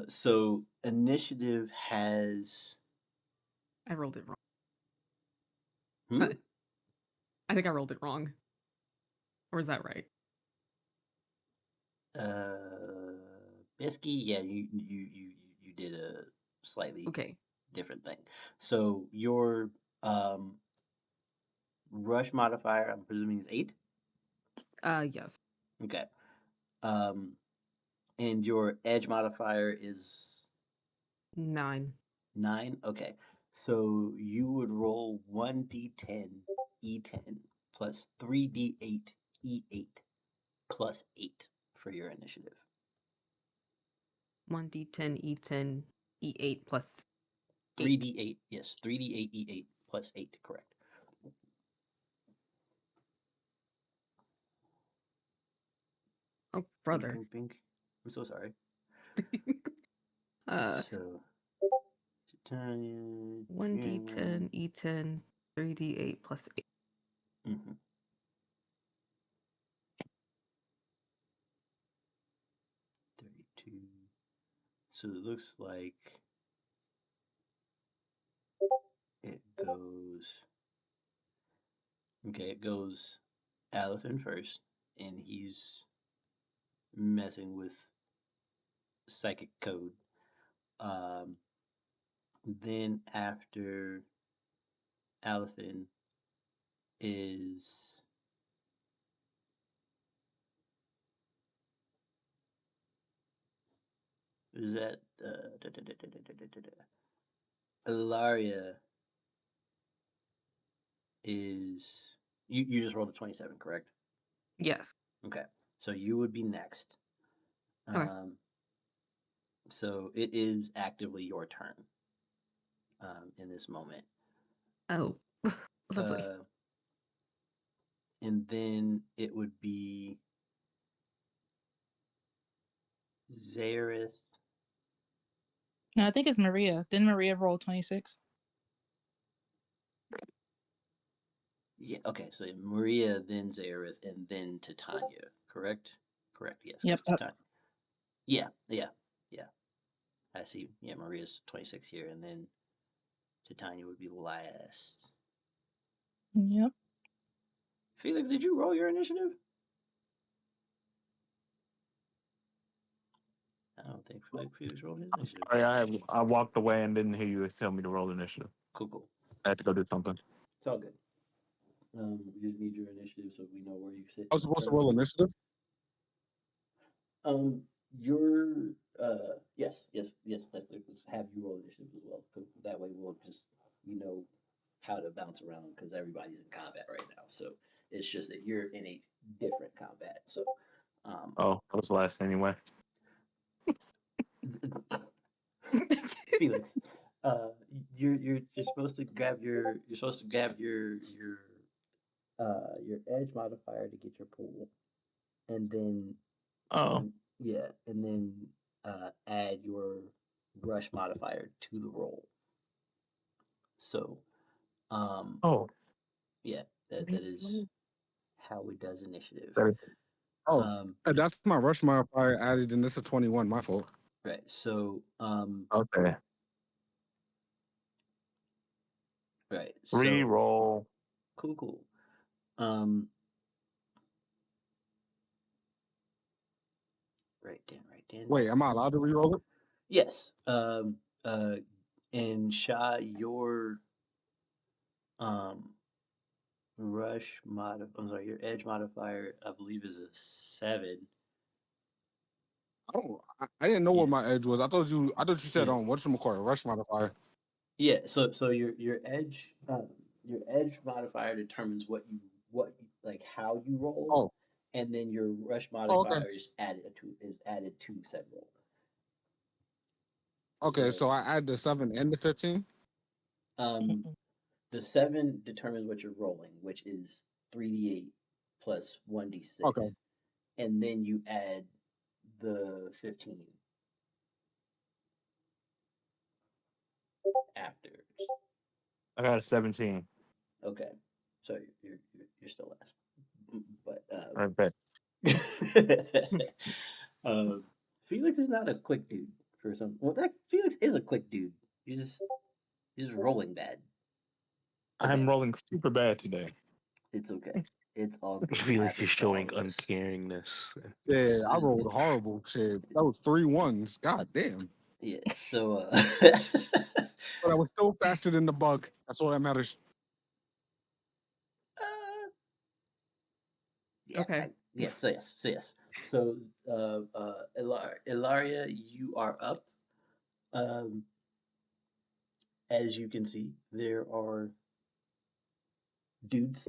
So initiative has. I rolled it wrong. Hmm? I think I rolled it wrong. Or is that right? Bisky, yeah, you did a slightly Okay. different thing. So your rush modifier, I'm presuming, is 8. Yes. Okay. Um, and your edge modifier is 9. 9. Okay. So you would roll 1d10 e10 plus 3d8 e8 plus 8 for your initiative. 1d10 e10 e8 plus 8. 3d8, yes, 3d8 e8 plus 8, correct. Oh, brother. Bink, bink, bink. I'm so sorry. So, Titania. 1d10 e10 3d8 plus 8. Mm-hmm. 32. So it looks like it goes. Okay, it goes Aliphen first, and he's messing with psychic code. Then after Aliphen is that Ilaria is you just rolled a 27, correct? Yes. Okay, so you would be next. Okay. So it is actively your turn in this moment. Oh, lovely. And then it would be Zareth. No, I think it's Maria. Didn't Maria roll 26? Yeah, okay, so Maria, then Zareth, and then Titania, correct? Correct, yes. Yep. Yeah. I see. Yeah, Maria's 26 here, and then Titania would be last. Yep. Felix, did you roll your initiative? I don't think Felix rolled his I'm initiative. sorry, I walked away and didn't hear you tell me to roll initiative. Cool. I had to go do something. It's all good. We just need your initiative so we know where you sit. I was supposed to roll initiative. Your yes. Let's have you roll initiative as well. That way we'll just know how to bounce around because everybody's in combat right now. So it's just that you're in a different combat. So Oh, that was last anyway. Felix, you're supposed to grab your your edge modifier to get your pull, and then Oh. and then add your rush modifier to the roll. So, Oh. yeah, that is how it does initiative. Oh, that's my rush modifier added, and this is 21. My fault. Right. So, Okay. right. So, Reroll. Cool. Right then. Wait, am I allowed to reroll it? Yes. And Sha, your your edge modifier, I believe, is a 7. Oh, I didn't know what my edge was. I thought you said Yeah. whatchamacallit, rush modifier. Yeah. So your edge modifier determines like how you roll. Oh. And then your rush Oh, modifier okay. is added to said roll. Okay, so I add the 7 and the 15. The 7 determines what you're rolling, which is 3d8 plus 1d6. Okay. And then you add the 15 after. I got a 17. Okay, so you're still last, but I bet. Felix is not a quick dude for some. Well, Felix is a quick dude. He's rolling bad. Okay. I'm rolling super bad today. It's okay. It's all good. I feel like he's showing uncaringness. Yeah, I rolled horrible. Shit, that was 3 1s. God damn. Yeah. So. But I was still faster than the bug. That's all that matters. Yeah. Okay. Yes. So yes. So yes. So, Ilaria, you are up. Um, as you can see, there are dudes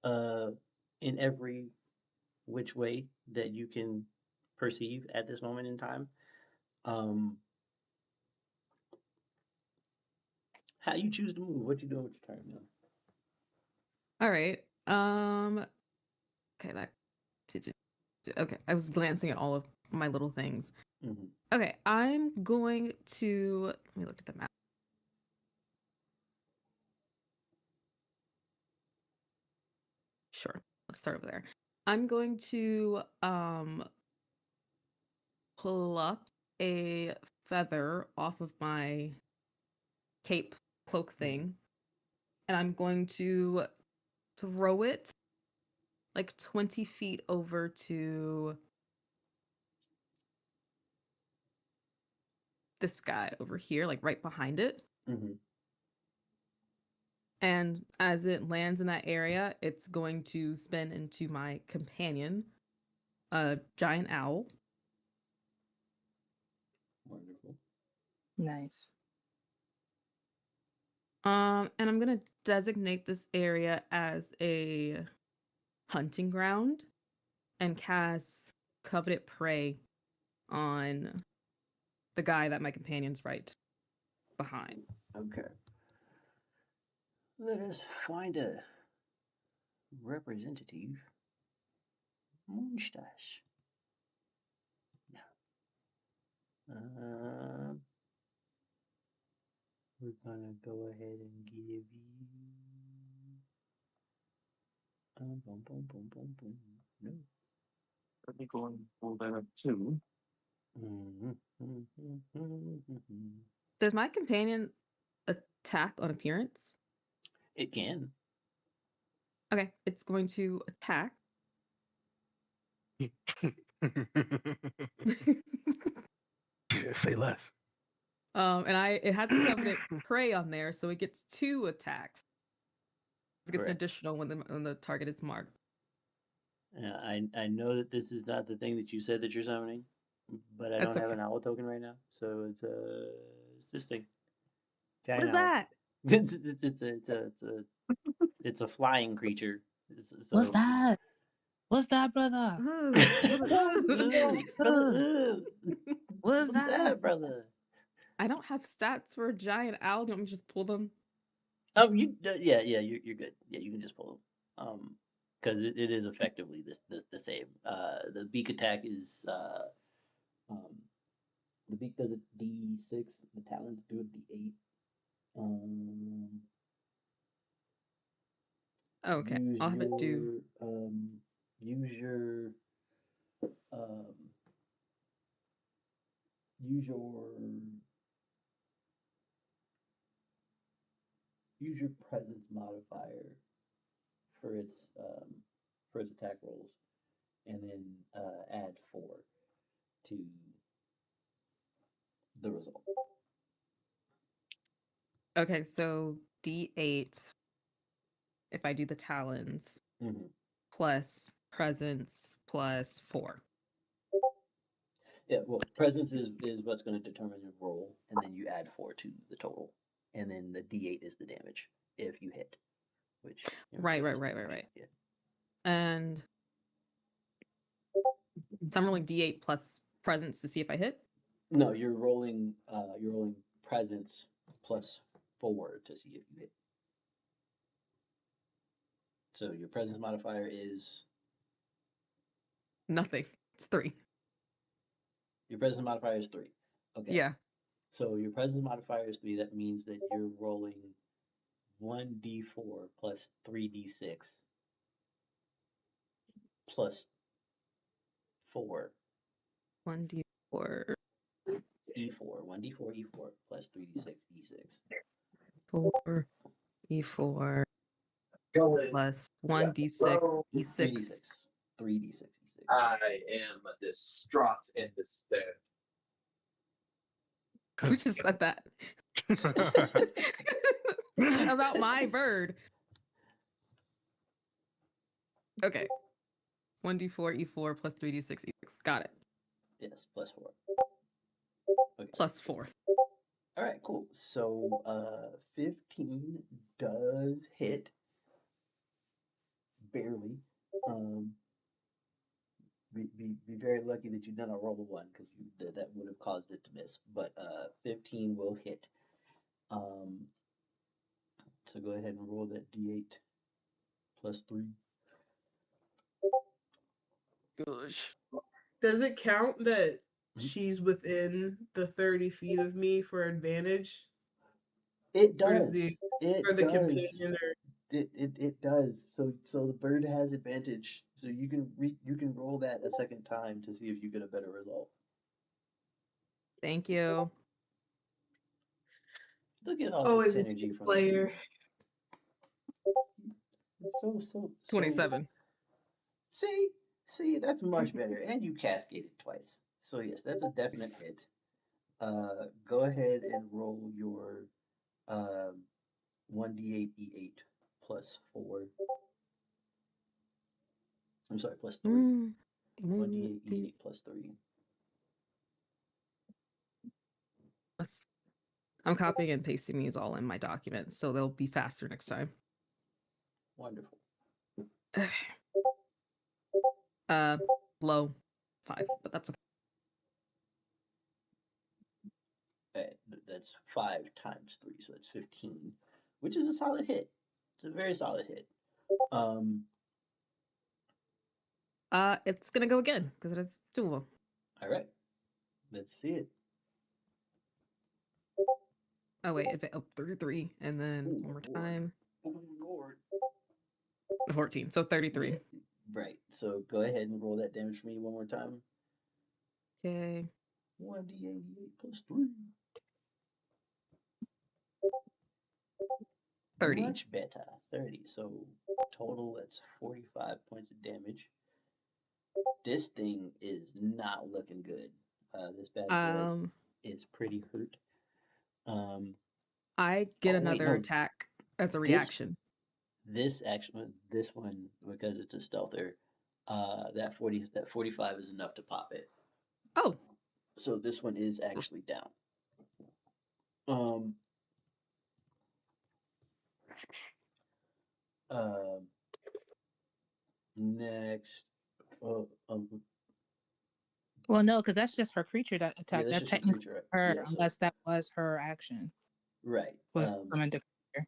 in every which way that you can perceive at this moment in time. Um, how you choose to move? What you doing with your turn, man? All right. Okay, okay. I was glancing at all of my little things. Mm-hmm. Okay, I'm going to let me look at the map. Sure. Let's start over there. I'm going to pluck a feather off of my cape cloak thing, and I'm going to throw it like 20 feet over to this guy over here, like right behind it. Mm-hmm. And as it lands in that area, it's going to spin into my companion, a giant owl. Wonderful. Nice. And I'm gonna designate this area as a hunting ground and cast Coveted Prey on the guy that my companion's right behind. Okay. Let us find a representative mustache. Now, we're gonna go ahead and give you. Boom, boom, boom, boom, boom. No. Let me go and pull that up too. Does my companion attack on appearance? It can. Okay, it's going to attack. Say less. And it has a Coveted Prey on there, so it gets 2 attacks. It gets an Correct. additional when the target is marked. I know that this is not the thing that you said that you're summoning, but I That's don't have okay. an owl token right now, so it's this thing. What Giant is owl. that? It's a flying creature. What's So. that? What's that, brother? Brother, What's what's that? that, brother? I don't have stats for a giant owl. Do you want me to just pull them? Yeah, you're good. Yeah, you can just pull them. Because it is effectively the same. The beak attack is the beak does a D6. The talons do a D8. Okay, I'll have it do. Use your um use your use your presence modifier for its attack rolls, and then add 4 to the result. Okay, so D8 if I do the talons Mm-hmm. plus presence plus 4. Yeah, well, presence is what's going to determine your roll, and then you add 4 to the total, and then the D8 is the damage if you hit, which Right. Yeah. And so I'm rolling D8 plus presence to see if I hit. No, you're rolling presence plus 4 to see if you hit. So your presence modifier is Nothing. It's 3. your presence modifier is 3. Okay. Yeah. So your presence modifier is 3. That means that you're rolling 1d4 plus 3d6 plus 4 1d4 e4. 1d4 e4 plus 3d6 e6. 4 e4 plus 1d6 e6. 3d6. 3d6 e6. I am distraught in despair. We just said that about my bird. Okay. 1d4 e4 plus 3d6 e6. Got it. Yes, +4. Okay. +4. All right, cool. So 15 does hit. Barely. Be very lucky that you did not roll a 1 because that would have caused it to miss. But 15 will hit. So go ahead and roll that d8 +3. Gosh. Does it count that Mhm. she's within the 30 feet of me for advantage? It Or does does. the It does. companion or It does. So the bird has advantage. So you can roll that a second time to see if you get a better result. Thank you. Look at all oh, that is it synergy from the player? bird. It's so 27. See, that's much better. And you cascaded twice. So yes, that's a definite hit. Go ahead and roll your 1d8 e8 +4. I'm sorry, +3. 1d8 e8 +3. I'm copying and pasting these all in my documents, so they'll be faster next time. Wonderful. Low 5, but that's okay. That's 5 times 3, so that's 15, which is a solid hit. It's a very solid hit. It's gonna go again because it has 2 of them. All right, let's see it. Oh wait, 33, and then Ooh, one more Lord. time. Oh Lord. 14, so 33. Yeah, right. So go ahead and roll that damage for me one more time. Okay. 1d8 +3. 30. Much better. 30. So total, that's 45 points of damage. This thing is not looking good. This bad boy is pretty hurt. I get wait, another no. attack as a reaction. This one, because it's a stealther, that 45 is enough to pop it. Oh. So this one is actually down. Next. Well, no, because that's just her creature that attacked. that's That's just her technically creature. her, Yeah, so- unless that was her action. Right. Was summoned to creature.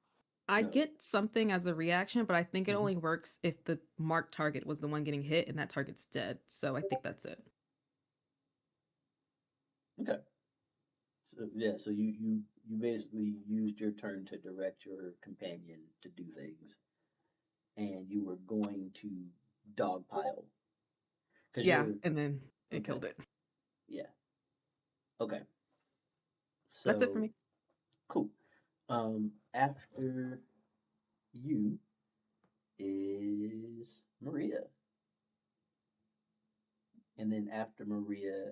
I No. get something as a reaction, but I think it Mhm. only works if the marked target was the one getting hit and that target's dead. So I think that's it. Okay. So yeah, so you basically used your turn to direct your companion to do things, and you were going to dogpile. Yeah, and then it killed it. Yeah. Okay. So That's it for me. Cool. After you is Maria, and then after Maria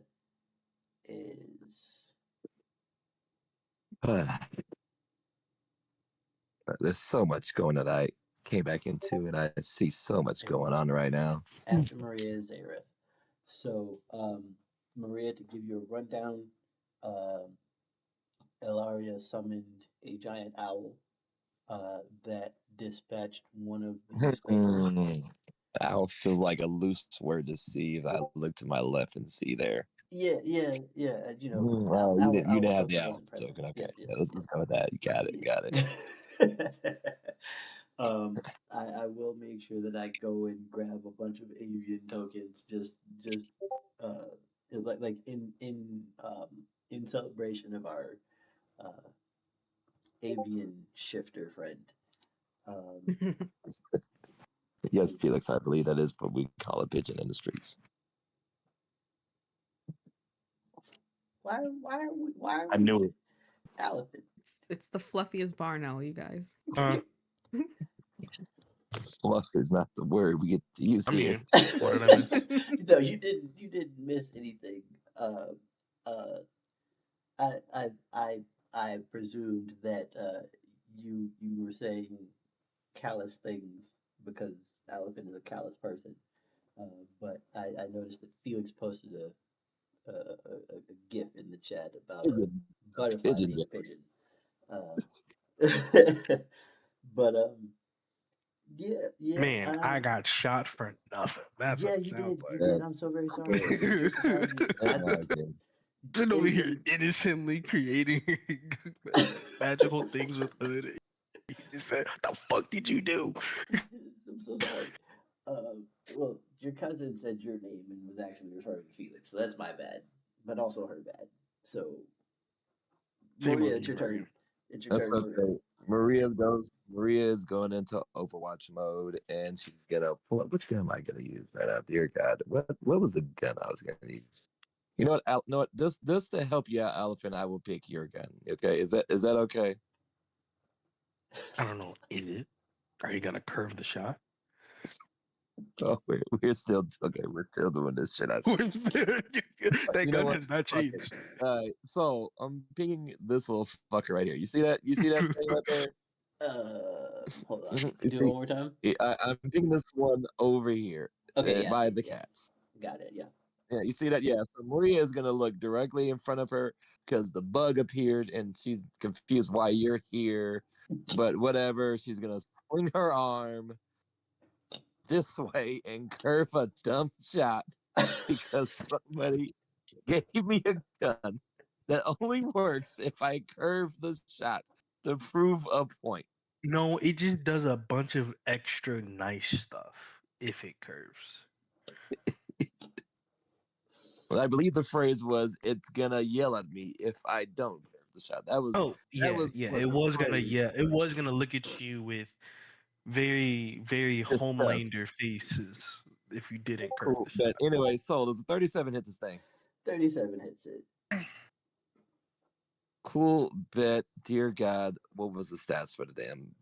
is There's so much going on. I came back into and I see so much going on right now. after Maria is Aerith. So Maria, to give you a rundown, Elaria summoned a giant owl that dispatched one of the skulls. Owl feels like a loose word to see if I look to my left and see there. Yeah. You know, Oh, you didn't have the token owl wasn't present. token. Okay, Yes, let's go with that. You got it. Got it. I will make sure that I go and grab a bunch of avian tokens, just like in celebration of our avian shifter friend. Yes, Felix, I believe that is what we call a pigeon in the streets. Why are we? I knew it. Aliphen. It's the fluffiest barn owl, you guys. Fluff is not the word we get to use I'm here. here. What did I miss? No, you didn't miss anything. I presumed that you were saying callous things because Aliphen is a callous person. But I noticed that Felix posted a GIF in the chat about a Pigeon. butterfly Pigeon. being a pigeon. Uh, but yeah. Man, I got shot for nothing. That's Yeah, what it you sounds did. You like. did. I'm so very sorry. I'm so surprised. Oh my God. Sitting over here Anything. innocently creating magical things with hood. He just said, "The fuck did you do?" I'm so sorry. Well, your cousin said your name and was actually referring to Felix, so that's my bad, but also her bad. So, Shame Maria, on it's you, your Maria. turn. It's your That's turn, Maria. okay. Maria is going into Overwatch mode, and she's gonna pull up. Which gun am I gonna use right now? Dear God, what was the gun I was gonna use? You know what? No, what? Just to help you out, Elephant, I will pick your gun. Okay, is that okay? I don't know. Is it? Are you gonna curve the shot? Oh, we're still okay. We're still doing this shit. That You know gun what? has not Fuck it. changed. So I'm picking this little fucker right here. You see that? You see that thing right there? Hold on. You Do it see? one more time. I'm picking this one over here Okay, yeah, I by see. the Yeah, cats. got it. Yeah. Yeah, you see that? Yeah. So Maria is gonna look directly in front of her because the bug appeared and she's confused why you're here. But whatever, she's gonna swing her arm this way and curve a dumb shot because somebody gave me a gun that only works if I curve the shot to prove a point. No, it just does a bunch of extra nice stuff if it curves. Well, I believe the phrase was, "It's gonna yell at me if I don't curve the shot." That was Oh that yeah, was yeah. what the phrase It was gonna look at you with very, very discussed. Homelander faces if you didn't curve Cool. the But anyway, so does a 37 hit this thing? 37 hits it. Cool bet. Dear God, what was the stats for the damn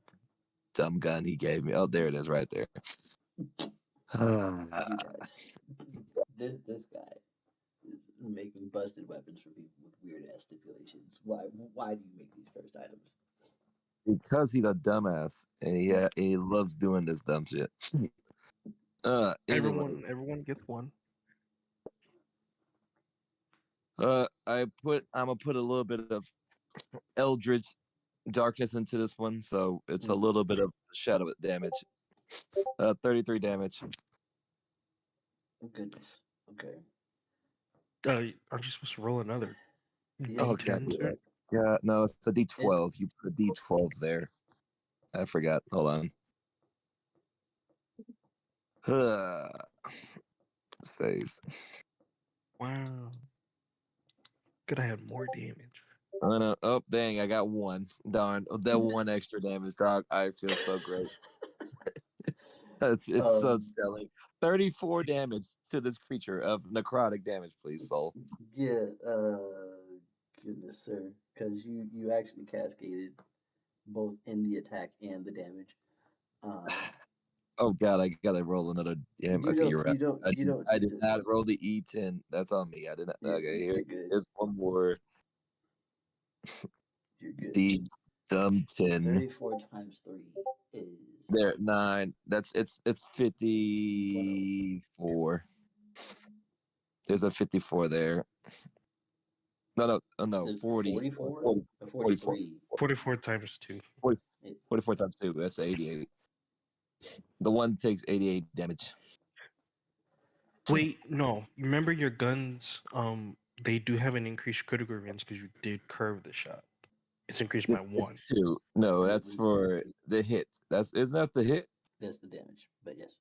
dumb gun he gave me? Oh, there it is, right there. You guys, this guy is making busted weapons for people with weird ass stipulations. Why do you make these cursed items? Because he's a dumbass and he loves doing this dumb shit. Anyway, Everyone gets one. I'm gonna put a little bit of Eldritch darkness into this one, so it's a little bit of shadow damage. 33 damage. Goodness. Okay. Aren't you supposed to roll another Yeah. Oh God, D10, sir? yeah, no, it's a D12. It's You put a D12 there. I forgot. Hold on. Space. Wow. Could have had more damage. Oh no! Oh dang! I got one. Darn! Oh, that one extra damage, dog. I feel so great. It's so telling. 34 damage to this creature of necrotic damage, please, soul. yeah. Goodness, sir, because you actually cascaded both in the attack and the damage. Oh God, I gotta roll another damn. You Okay, don't you're right. you don't you don't I did not roll the E10. That's on me. I did not. Yeah, Okay, you're good. here's one more. You're good. The dumb 10. 34 times 3 is There, 9. It's 54. There's a 54 there. No, no, 40. 44 40 or 44. 43. 44 times 2. 44 times 2. That's 88. The one takes 88 damage. Wait, no. Remember your guns, they do have an increased critical events because you did curve the shot. It's increased by It's 1. 2. No, Let that's me for see. the hit. Isn't that the hit? That's the damage. But yes.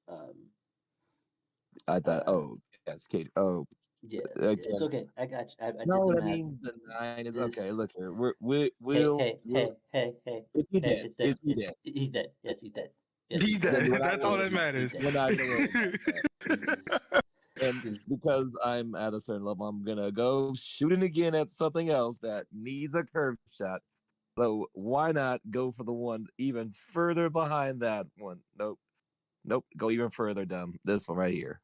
I thought. Oh, yes, Kate. Oh, Yeah, again. it's okay. I got you. I did No, the that math. means the 9 is okay. This. Look here. Hey, We'll. hey. Is he Hey, dead? it's dead. Is he dead? He's dead. Yes, he's dead. Yes, He's he's dead. Then dead. we're not That's all rolling that He's that. matters. dead. We're not gonna roll that. And Because because I'm at a certain level, I'm gonna go shooting again at something else that needs a curve shot. So why not go for the one even further behind that one? Nope. Go even further, dumb. This one right here.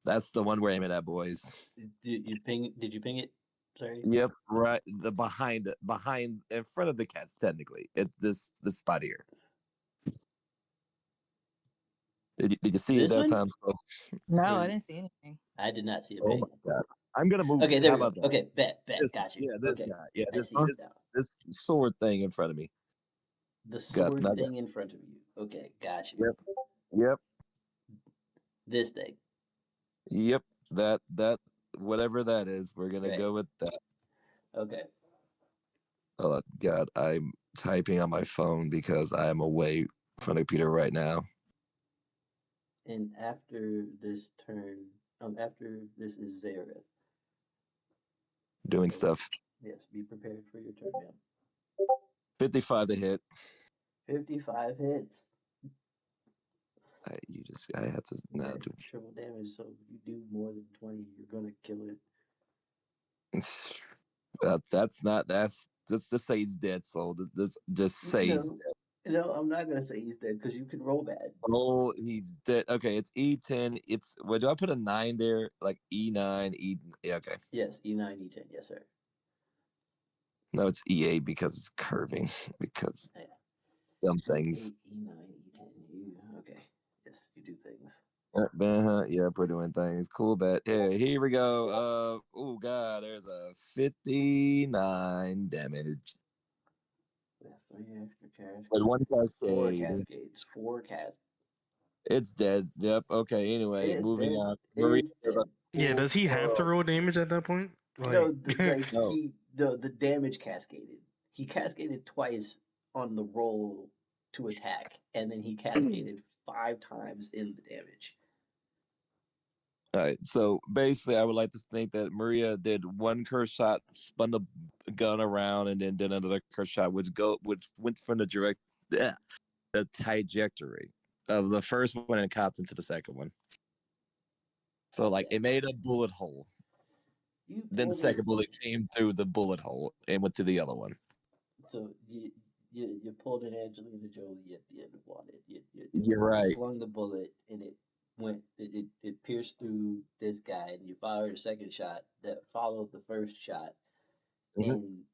That's the one we're aiming at, boys. did you ping it? Sorry. Yep, right. The behind, in front of the cats. Technically, it's this spot here. Did you see it This that one? time? So, No, Or I didn't see anything. I did not see a oh pig. my god, I'm gonna move Okay, it. there How we go. about that? Okay, bet, This, got you. yeah, this Okay, guy, yeah, I this see it this now. this sword thing in front of me. The Got sword my bad. thing in front of you. Okay, got you. Yep, yep, This thing. yep. That whatever that is, we're gonna Okay. go with that. Okay. Oh God, I'm typing on my phone because I am away from the computer right now, And after this turn, after this is Zareth. doing So stuff. yes, be prepared for your turn, man. 55 to hit. 55 hits. I had to now Yeah, do. triple damage. So if you do more than 20, you're gonna kill it. That's just say he's dead. So just say he's No, no, I'm not gonna say he's dead because you can roll bad. oh he's dead. Okay, it's E10. It's what do I put a 9 there? Like E9, yeah, okay. Yes, E9, E10. Yes, sir. No, it's E8 because it's curving. Because Yeah. some things. E9, E10. Okay? Yes, you do things. Yeah, we're doing things. Cool bet. Here we go. Oh god, there's a 59 damage. We have 3 extra cascades. But one 4 cascade. cascades. 4 cascades. It's dead. Yep. Okay. Anyway, It's moving dead. on. Maria, It's dead. Yeah, does he have to roll damage at that point? No, Like, like No. the damage cascaded. He cascaded twice on the roll to attack, and then he cascaded 5 times in the damage. All right. So basically, I would like to think that Maria did one curse shot, spun the gun around, and then did another curse shot, which went from the the trajectory of the first one and copped into the second one. So like Yeah. it made a bullet hole. You Then the pulled it. second bullet came through the bullet hole and went to the other one. So you pulled an Angelina Jolie at the end of Wanted. You're right. Flung the bullet and it pierced through this guy, and you fired a second shot that followed the first shot Mhm. and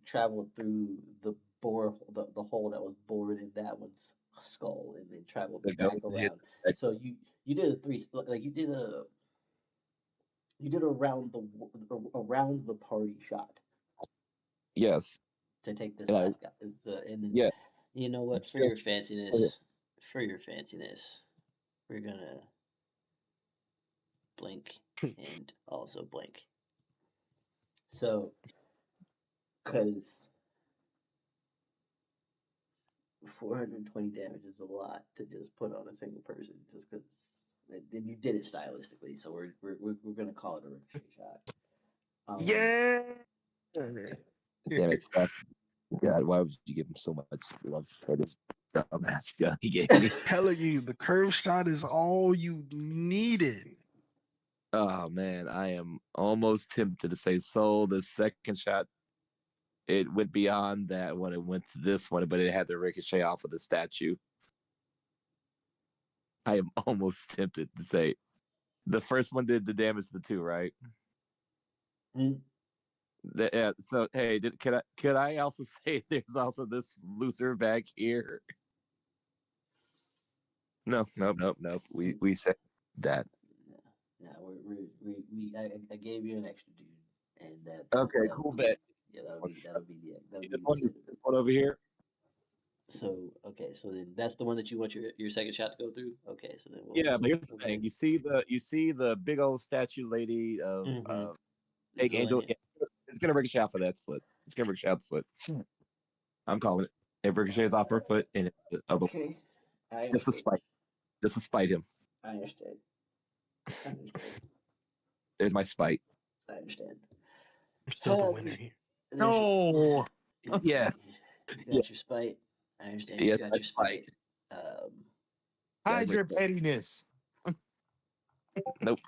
traveled through the the hole that was bored in that one's skull, and then traveled There back goes hit. around. So you did a three, like you did around the party shot Yes. to take this And last guy. And yeah. you know what? For Just your fanciness, we're gonna blink and also blink. So, because 420 damage is a lot to just put on a single person, just because. Then you did it stylistically, so we're gonna call it a ricochet shot. yeah. damn it, Steph. God, why would you give him so much love for this dumbass gun he gave me? Telling you, the curve shot is all you needed. Oh man, I am almost tempted to say Soul. The second shot, it went beyond that one. It went to this one, but it had the ricochet off of the statue. I am almost tempted to say the first one did the damage to the two, right? Mm. Yeah. So hey, could I also say there's also this loser back here? No. We said that. Yeah, I gave you an extra dude, and Okay, that'll cool be bet. yeah that'll be This the one, end of it. this one over here. So okay, so then that's the one that you want your second shot to go through. Okay, so then Yeah, but here's the we'll thing. go. You see the big old statue lady of Mhm. Big Angel. Zelena. Yeah, it's gonna ricochet off of that foot. It's gonna ricochet off the foot. I'm calling it. It ricochets off her foot and Okay, I just to understand. spite. Just to spite him. I understand. I understand. There's my spite. I understand. I'm still the winner here. There's No. Yes. you Yeah. got your spite. I understand Yes, you got my your spite. Um, Hide your pettiness. Nope.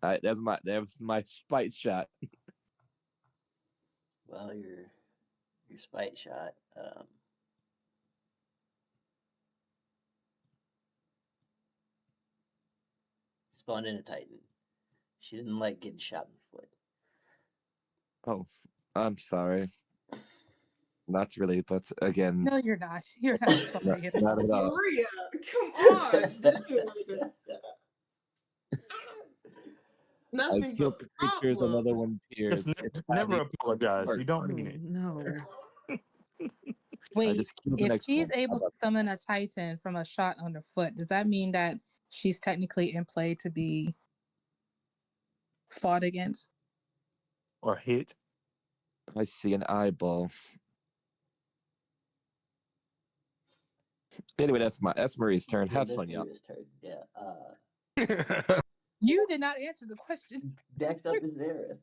That's my spite shot. well, your spite shot. Spawned in a Titan. She didn't like getting shot in the foot. Oh, I'm sorry. Not really, but again, No, you're not. You're not not, sorry at not all. at all. Maria, come on, dude. I Nothing killed but the creatures, another problems. one Just appears. It's never highly apologize. You don't Oh mean it. no. I Wait, just killed the if next she's one. How able to about summon a Titan from a shot on the foot, does that mean that she's technically in play to be fought against? Or hit. that? I see an eyeball. Anyway, that's Marie's turn. Yeah, Have that's fun, y'all. Maria's turn. Yeah. You did not answer the question. Next up is Zareth.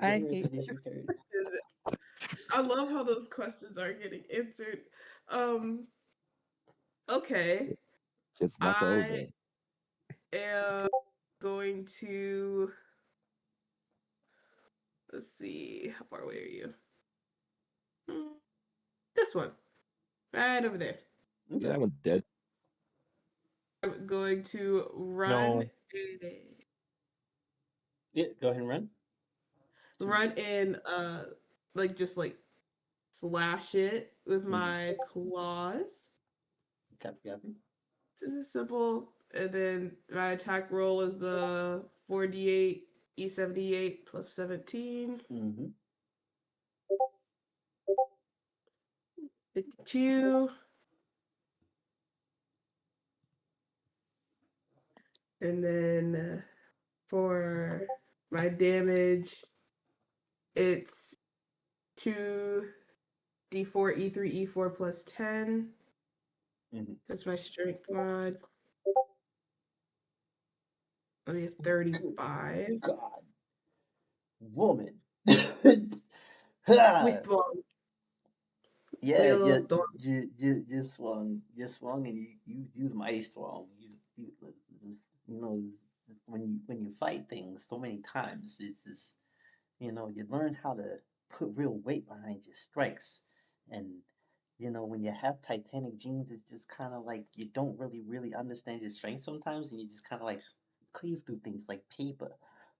I Zareth, hate it is your turn. I love how those questions are getting answered. Okay. Just not over. I am going to let's see, how far away are you? This one. Right over there. That one's dead. I'm going to run No. Yeah, go ahead and run. and just like slash it with my claws. Copy. This is simple. And then my attack roll is the 4d8 E78 plus 17. Mm-hmm. 52. And then for my damage, it's 2d4 E3 E4 plus 10. Mm-hmm. That's my strength mod. That'll be a 35. God. Woman. We storm. Yeah, A little storm. you swung, and you use mighty strong. When you fight things so many times, it's just you learn how to put real weight behind your strikes, and when you have Titanic genes, it's just kind of like you don't really understand your strength sometimes, and you just kind of like cleave through things like paper. Yo,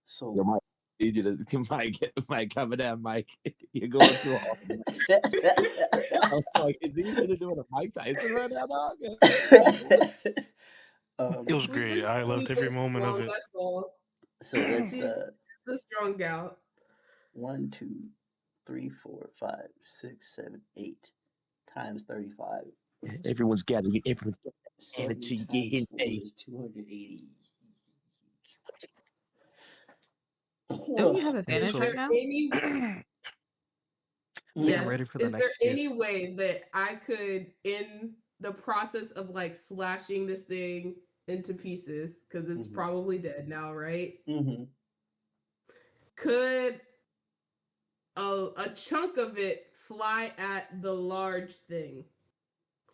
So Mike, need you to Mike, coming down, Mike. You're going too hard. I'm like, is he gonna do it a Mike Tyson right now, dog? It was We great. just I we loved every just moment of strong, it. that's all. so that's She's a strong gal. 1, 2, 3, 4, 5, 6, 7, 8 times 35. Everyone's got it. Everyone's got it 70 to you times in 4 face. is 280. Don't you have Is advantage So right there now? any I think I'm yes? ready for the Is there next any gift. way that I could, in the process of like slashing this thing into pieces, because it's Mm-hmm. probably dead now, right? Mm-hmm. Could a chunk of it fly at the large thing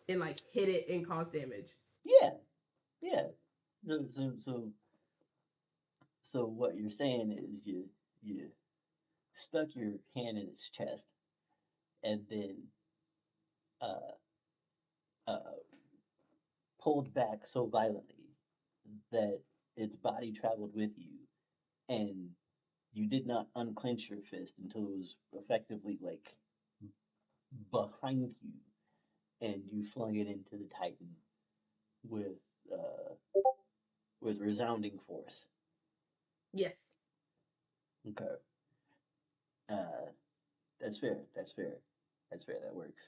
and like hit it and cause damage? Yeah. So what you're saying is you stuck your hand in its chest and then uh, uh, pulled back so violently that its body traveled with you, and you did not unclench your fist until it was effectively like behind you, and you flung it into the Titan with uh, with resounding force. Yes. Okay, uh, that's fair. That works.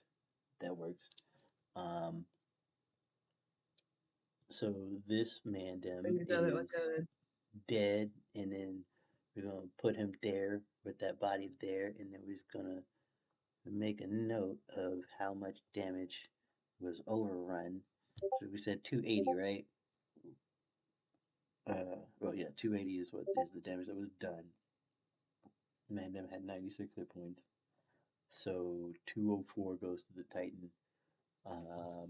That works. Um, so this mandem You've done it like is a dead, and then we're gonna put him there with that body there, and then we're just gonna make a note of how much damage was overrun. So we said 280, right? Well, yeah, 280 is what is the damage that was done. Mandem had 96 hit points, so 204 goes to the Titan. Um,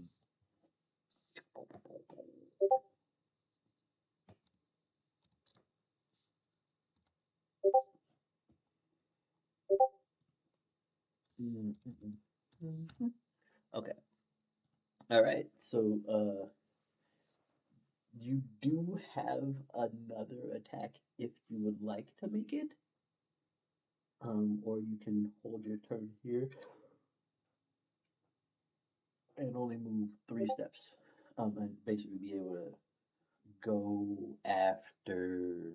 okay. All right. So you do have another attack if you would like to make it. or you can hold your turn here and only move 3 steps. And basically be able to go after,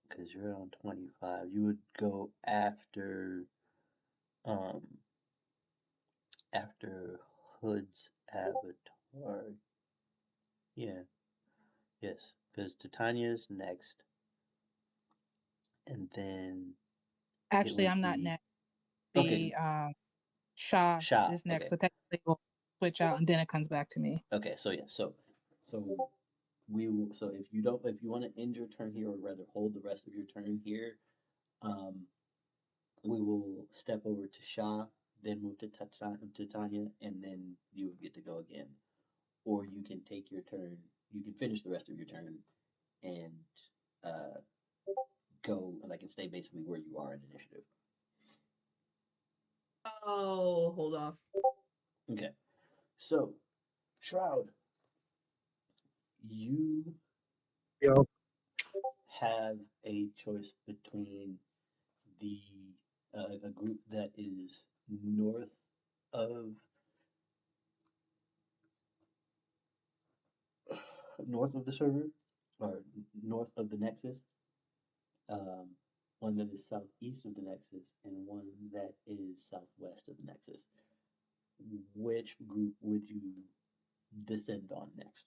because you're on 25. You would go um after Hood's avatar. Yeah, yes, because Titania's next, and then it Actually, would I'm not be next. okay. The Shah Sha. is next. Okay. So technically we'll switch out and then it comes back to me. Okay. So yeah. So we will. So if you want to end your turn here, or rather hold the rest of your turn here, um, we will step over to Sha, then move to Tanya, and then you would get to go again. Or you can take your turn. You can finish the rest of your turn and uh, go and stay basically where you are in initiative. Oh, hold off. Okay. So Shroud, you Yo. have a choice between the a group that is of north of the server, or north of the Nexus, um, one that is southeast of the Nexus, and one that is southwest of the Nexus. Which group would you descend on next?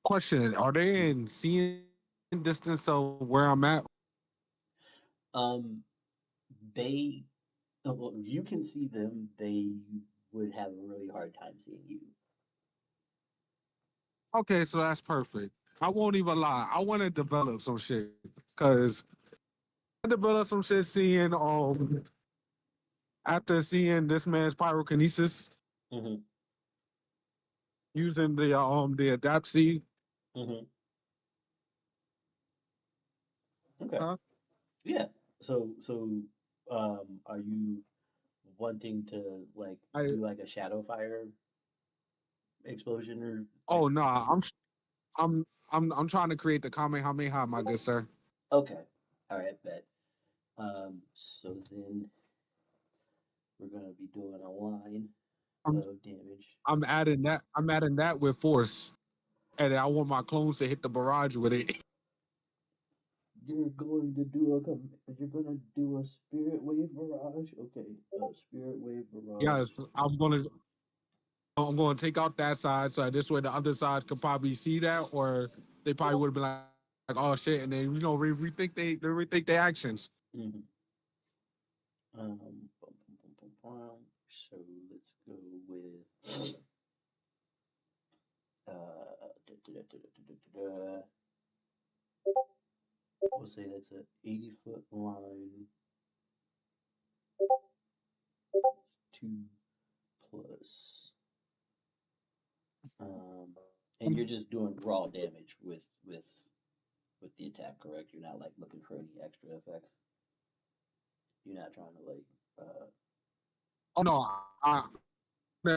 Question: are they in seeing distance of where I'm at? Um, they, well, you can see them. They would have a really hard time seeing you. Okay, so that's perfect. I won't even lie. I want to develop some shit because I developed some shit seeing after seeing this man's pyrokinesis Mm-hmm. using the adapt seed. Mm-hmm. Okay. Huh? Yeah. Are you wanting to I do a shadow fire explosion or oh no, I'm I'm trying to create the Kamehameha, my good sir. okay. All right, bet. So then we're gonna be doing a line I'm of damage. I'm adding that. I'm adding that with force, and I want my clones to hit the barrage with it. You're gonna do a spirit wave barrage. Okay, spirit wave barrage. Yes, I'm gonna take out that side so this way the other sides could probably see that, or they probably would have been like, oh shit, and then they rethink their actions. Mm-hmm. Bum, bum, bum, bum, bum. So let's go with da, da, da, da, da, da, da. We'll say that's a 80-foot line, 2 plus. Um, and you're just doing raw damage with the attack, correct? You're not looking for any extra effects. You're not trying to Oh no, I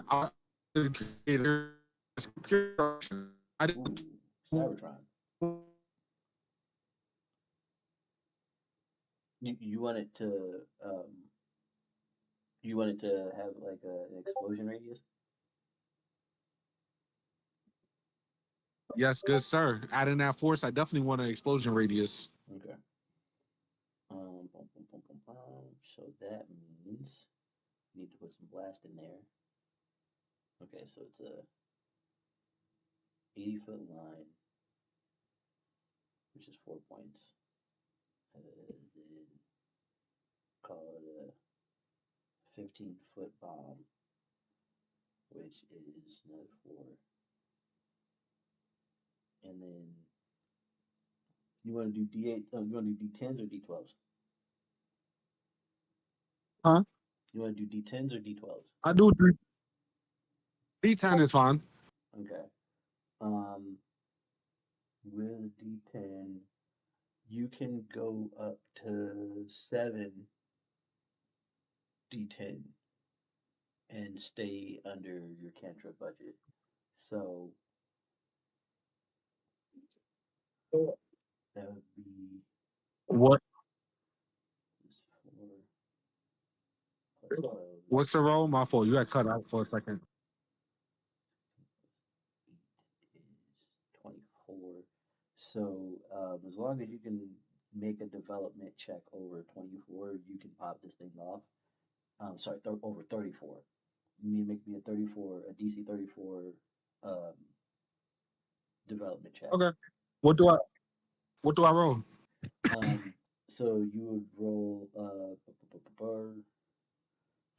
I ooh, Cybertron. You want it to you want it to have an explosion radius? yes, good sir. Adding that force, I definitely want an explosion radius. Okay. Boom, boom, boom, boom, boom. So that means you need to put some blast in there. Okay, so it's a 80-foot line, which is 4 points. Then call it a 15-foot bomb, which is another 4. And then you want to do D8? You want to do D10s or D12s? Huh? You want to do D10s or D12s? I do three. D10 is fine. Okay. Um, with D10, you can go up to 7 D10 and stay under your cantrip budget. So that would be What? Is 4 plus 12 What's the roll? My fault. You got cut out for a second. 8 is 24. So as long as you can make a development check over 24, you can pop this thing off. Sorry, over 34. You need to make me a DC 34 um, development check. Okay. What do I roll? So you would roll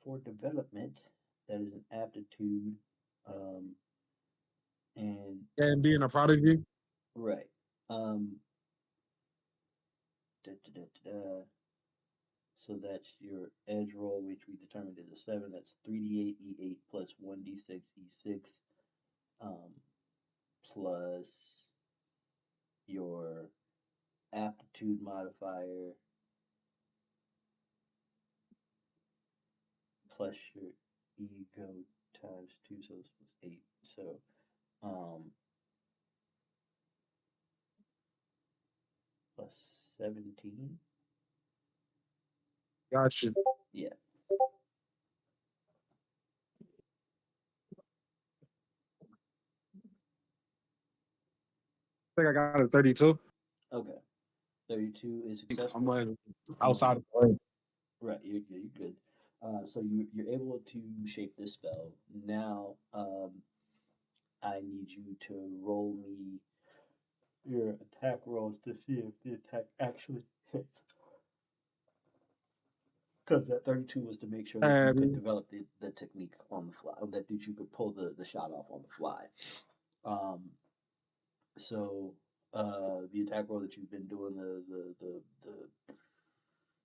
for development. That is an aptitude, and And being a prodigy. right. Da, da, da, da, da. So that's your edge roll, which we determined is a 7. That's 3d8 e8 plus 1d6 e6, plus your aptitude modifier, plus your ego times 2, so this was 8. So, plus 17. Gotcha. Yeah. I think I got a 32. Okay. 32 is successful. I'm like outside of the ring. Right, you're good. So you're able to shape this spell. Now, I need you to roll me your attack rolls to see if the attack actually hits. Because that 32 was to make sure that you could develop the technique on the fly, that you could pull the shot off on the fly. So the attack roll that you've been doing,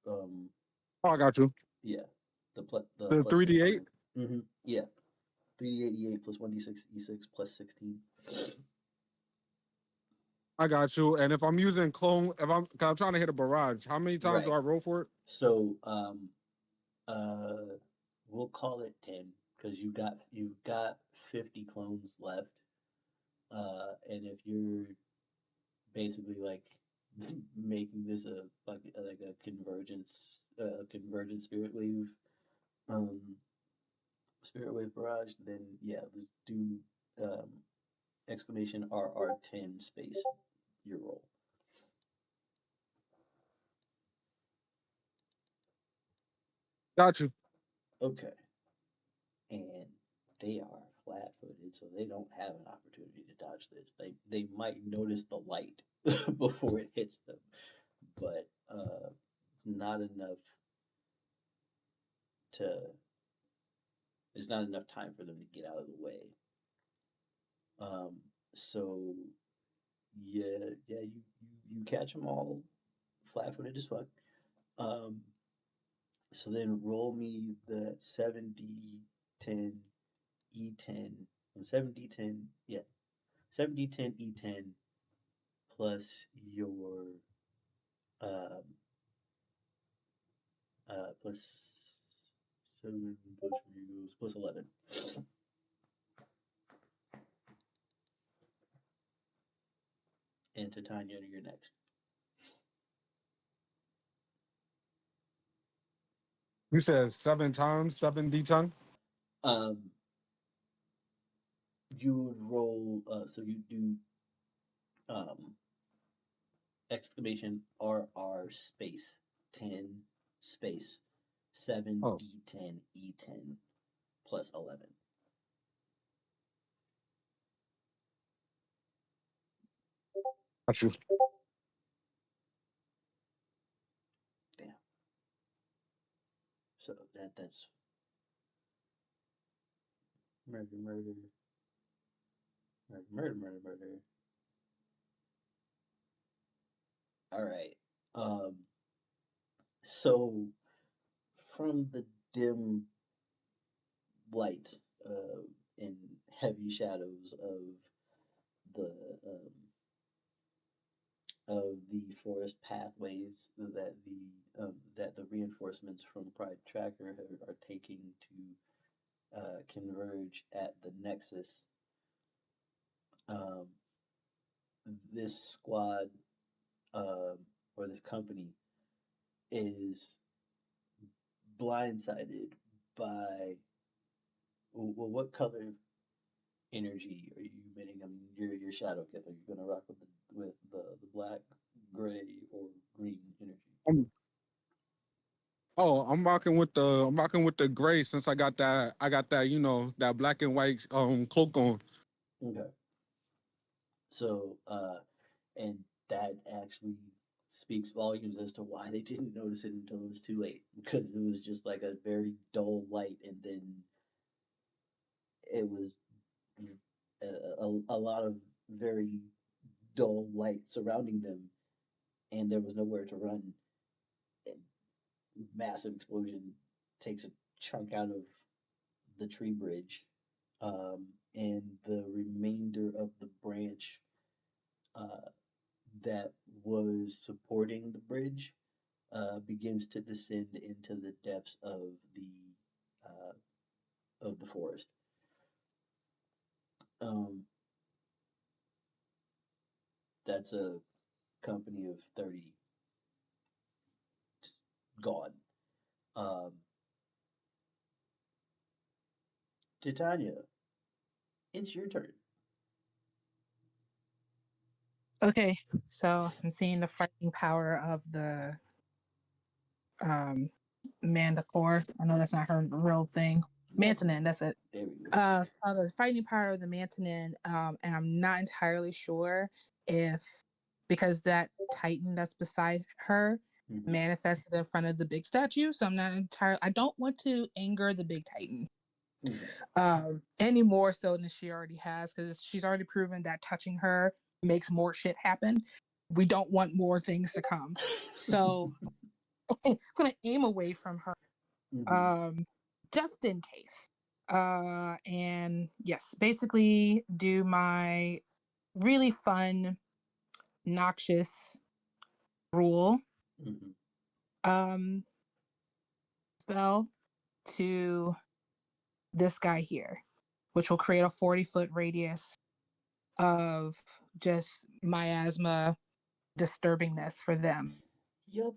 Oh, I got you. yeah, the 3d8. Mm-hmm. Yeah, 3d8 e8 plus 1d6 e6 plus 16. I got you. And if I'm using clone, cause I'm trying to hit a barrage, how many times do I roll for it? So we'll call it 10 because you've got 50 clones left. And if you're basically like making this like a convergent spirit wave barrage, then yeah, let's do exclamation RR10 space your roll. Got you. Okay. And they are flat-footed, so they don't have an opportunity to dodge this. They might notice the light before it hits them, but it's not enough to. There's not enough time for them to get out of the way. So yeah, you catch them all flat-footed as fuck. So then roll me the 7d10 e10 7d10, yeah, 7d10 e10 plus your um plus 7 plus Regals plus 11. And Titania, you're next. You said 7 times, 7d10? You would roll, so you do exclamation RR space 10 space 7d10 e10 plus 11. Got you. Damn. So that's murder. All right. So from the dim light and heavy shadows the um, of the forest pathways that the reinforcements from Pride Tracker are taking to converge at the Nexus. Um, this squad, or this company is blindsided by, well, what color energy are you emitting? I mean, you're Shadow Killer. You're gonna rock with the black, gray, or green energy. I'm rocking with the gray since I got that that black and white cloak on. Okay. So, and that actually speaks volumes as to why they didn't notice it until it was too late, because it was just like a very dull light, and then it was a lot of very dull light surrounding them, and there was nowhere to run. And massive explosion takes a chunk out of the tree bridge, and the remainder of the branch uh, that was supporting the bridge begins to descend into the depths uh, of the forest. Um, that's a company of 30 just gone. Um, Titania, it's your turn. Okay, so I'm seeing the fighting power of the Manticore. I know that's not her real thing. Mantanin, that's it. There we go. The fighting power of the Mantanin, and I'm not entirely sure if because that Titan that's beside her Mhm. manifested in front of the big statue, so I'm not entirely. I don't want to anger the big Titan any more so than she already has, because she's already proven that touching her makes more shit happen. We don't want more things to come, so I'm gonna aim away from her, just in case. And yes, basically do my really fun, noxious rule spell to this guy here, which will create a 40-foot radius of just miasma disturbingness for them. Yep.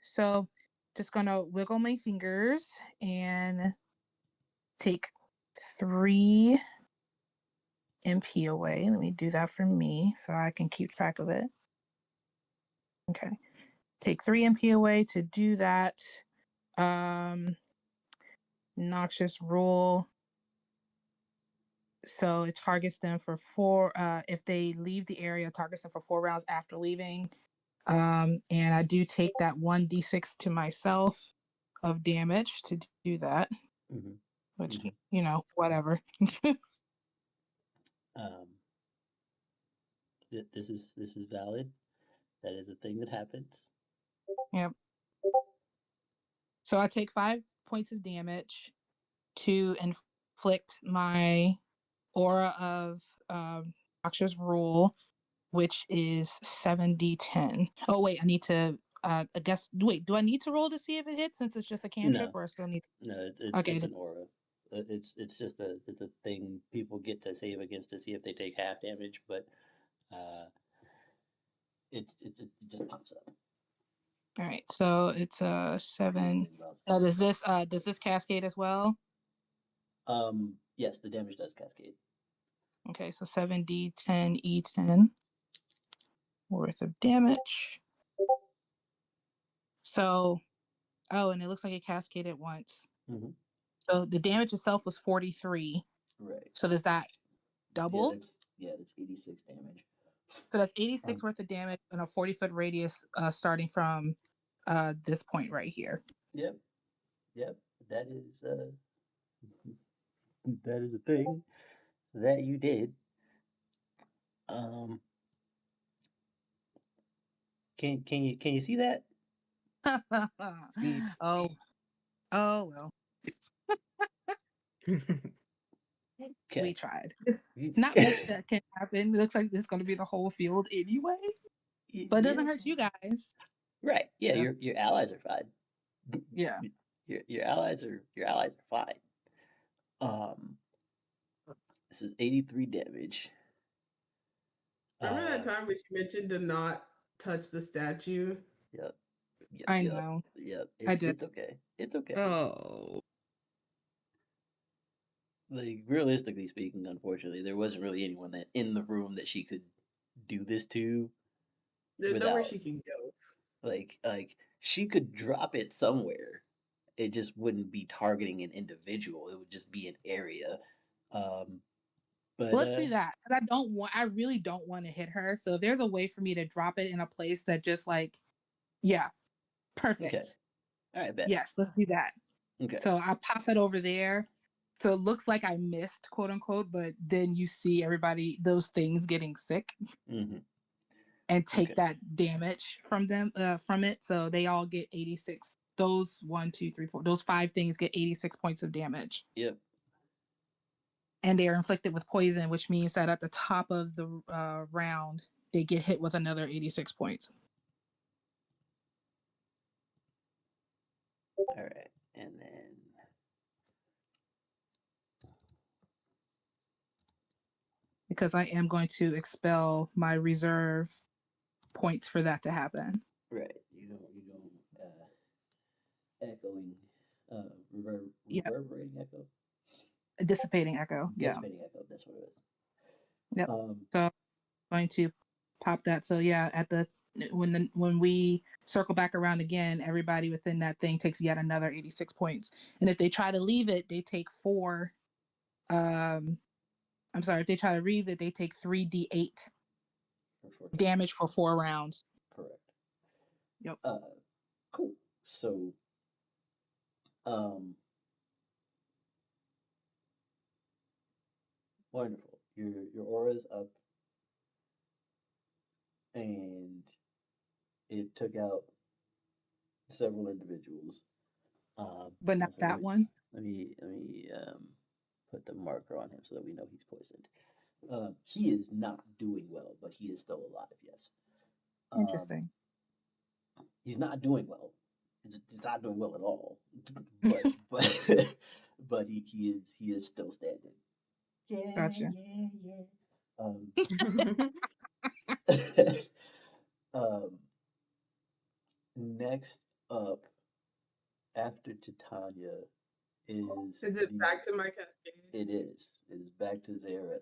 So just gonna wiggle my fingers and take 3 MP away. Let me do that for me so I can keep track of it. Okay. Take 3 MP away to do that. Noxious rule. So it targets them for 4. If they leave the area, targets them for 4 rounds after leaving. And I do take that 1d6 to myself of damage to do that. Which, whatever. This is valid. That is a thing that happens. Yep. So I take 5 points of damage to inflict my aura of noxious rule, which is 7d10. Oh wait, I need to. I guess. Wait, do I need to roll to see if it hits since it's just a cantrip, or I still need? No, Okay. it's an aura. It's just it's a thing people get to save against to see if they take half damage, but it just pops up. All right, so it's 7. Now, does this cascade as well? Yes, the damage does cascade. Okay, so 7d10 e10 worth of damage. So, and it looks like it cascaded once. So the damage itself was 43. Right. So does that double? Yeah, that's 86 damage. So that's 86 worth of damage in a 40-foot radius, starting from this point right here. Yep. That is that is a thing that you did. Can you see that? Sweet. Oh well. Okay. We tried. It's not much that can happen. It looks like this is going to be the whole field anyway. But it doesn't hurt you guys. Right. Yeah, your allies are fine. Yeah. Your allies are fine. This is 83 damage. Remember that time we mentioned to not touch the statue. Yep. Yep. I Yep. know. Yep. I did. It's okay. It's okay. Oh. Like, realistically speaking, unfortunately, there wasn't really anyone that in the room that she could do this to There's nowhere without, she can go. like she could drop it somewhere. It just wouldn't be targeting an individual. It would just be an area. But Let's do that. 'Cause I really don't want to hit her. So if there's a way for me to drop it in a place that just like, yeah, perfect. okay. All right, bet. Yes, let's do that. Okay. So I pop it over there. So it looks like I missed, quote unquote, but then you see everybody, those things getting sick Mm-hmm. and take Okay. that damage from them, from it. So they all get 86. Those 1, 2, 3, 4, those 5 things get 86 points of damage. Yep. And they are inflicted with poison, which means that at the top of the round, they get hit with another 86 points. All right, and then Because I am going to expel my reserve points for that to happen. right, you know, echoing, Yep. reverberating echo, Dissipating echo. Yeah. dissipating echo. That's what it is. Yep. So I'm going to pop that. So yeah, when we circle back around again, everybody within that thing takes yet another 86 points. And if they try to leave it, they take 4. I'm sorry, if they try to leave it, they take 3d8 damage for 4 rounds. Correct. Yep. Cool. So, wonderful. Your aura's up, and it took out several individuals. But not that one. Let me put the marker on him so that we know he's poisoned. He is not doing well, but he is still alive. Yes. Interesting. He's not doing well. He's not doing well at all. But but he is still standing. Yeah. Gotcha. Yeah. Next up after Titania Is it back to my cascade? It is. It is back to Xerath,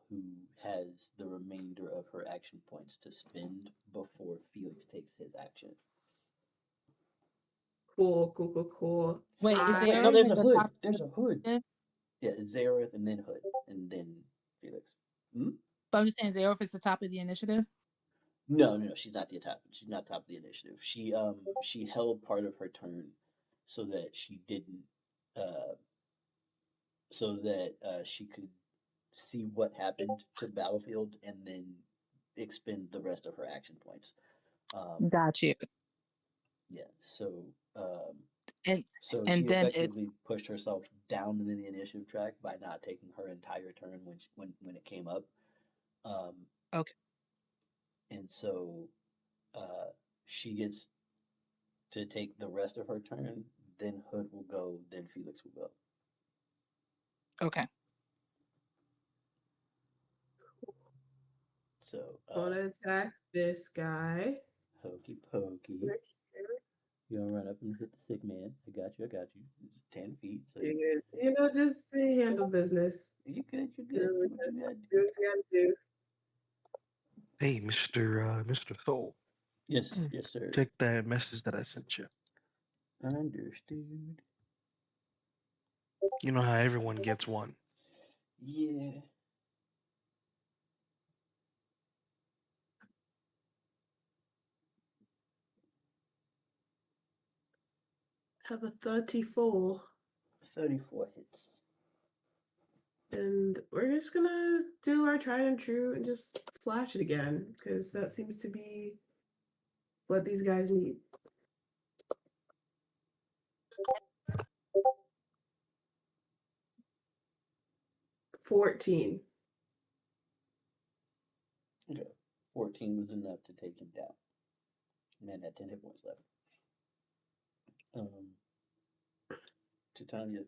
who has the remainder of her action points to spend before Felix takes his action. Cool. Wait, is there no, there's a the hood. top- There's a hood. Yeah, it's Xerath and then Hood and then Felix. But I'm just saying, Xerath is the top of the initiative. No, she's not the top. She's not top of the initiative. She held part of her turn so that she didn't, she could see what happened to the battlefield and then expend the rest of her action points. Got you. Yeah. So. And she then effectively pushed herself down in the initiative track by not taking her entire turn when it came up. Okay. And so she gets to take the rest of her turn, then Hood will go, then Felix will go. Okay. So gonna attack this guy. Hokey pokey. You gonna run up and hit the sick man. I got you. It's 10 feet. So just handle business. You good. Do what you gotta do. Do what you gotta do. Hey, Mr. Soul. Yes, sir. Check that message that I sent you. Understood. You know how everyone gets one. Yeah. Have a 34. 34 hits. And we're just gonna do our tried and true and just slash it again, because that seems to be what these guys need. $14. Okay. 14 was enough to take him down. Man had 10 hit points left. Titania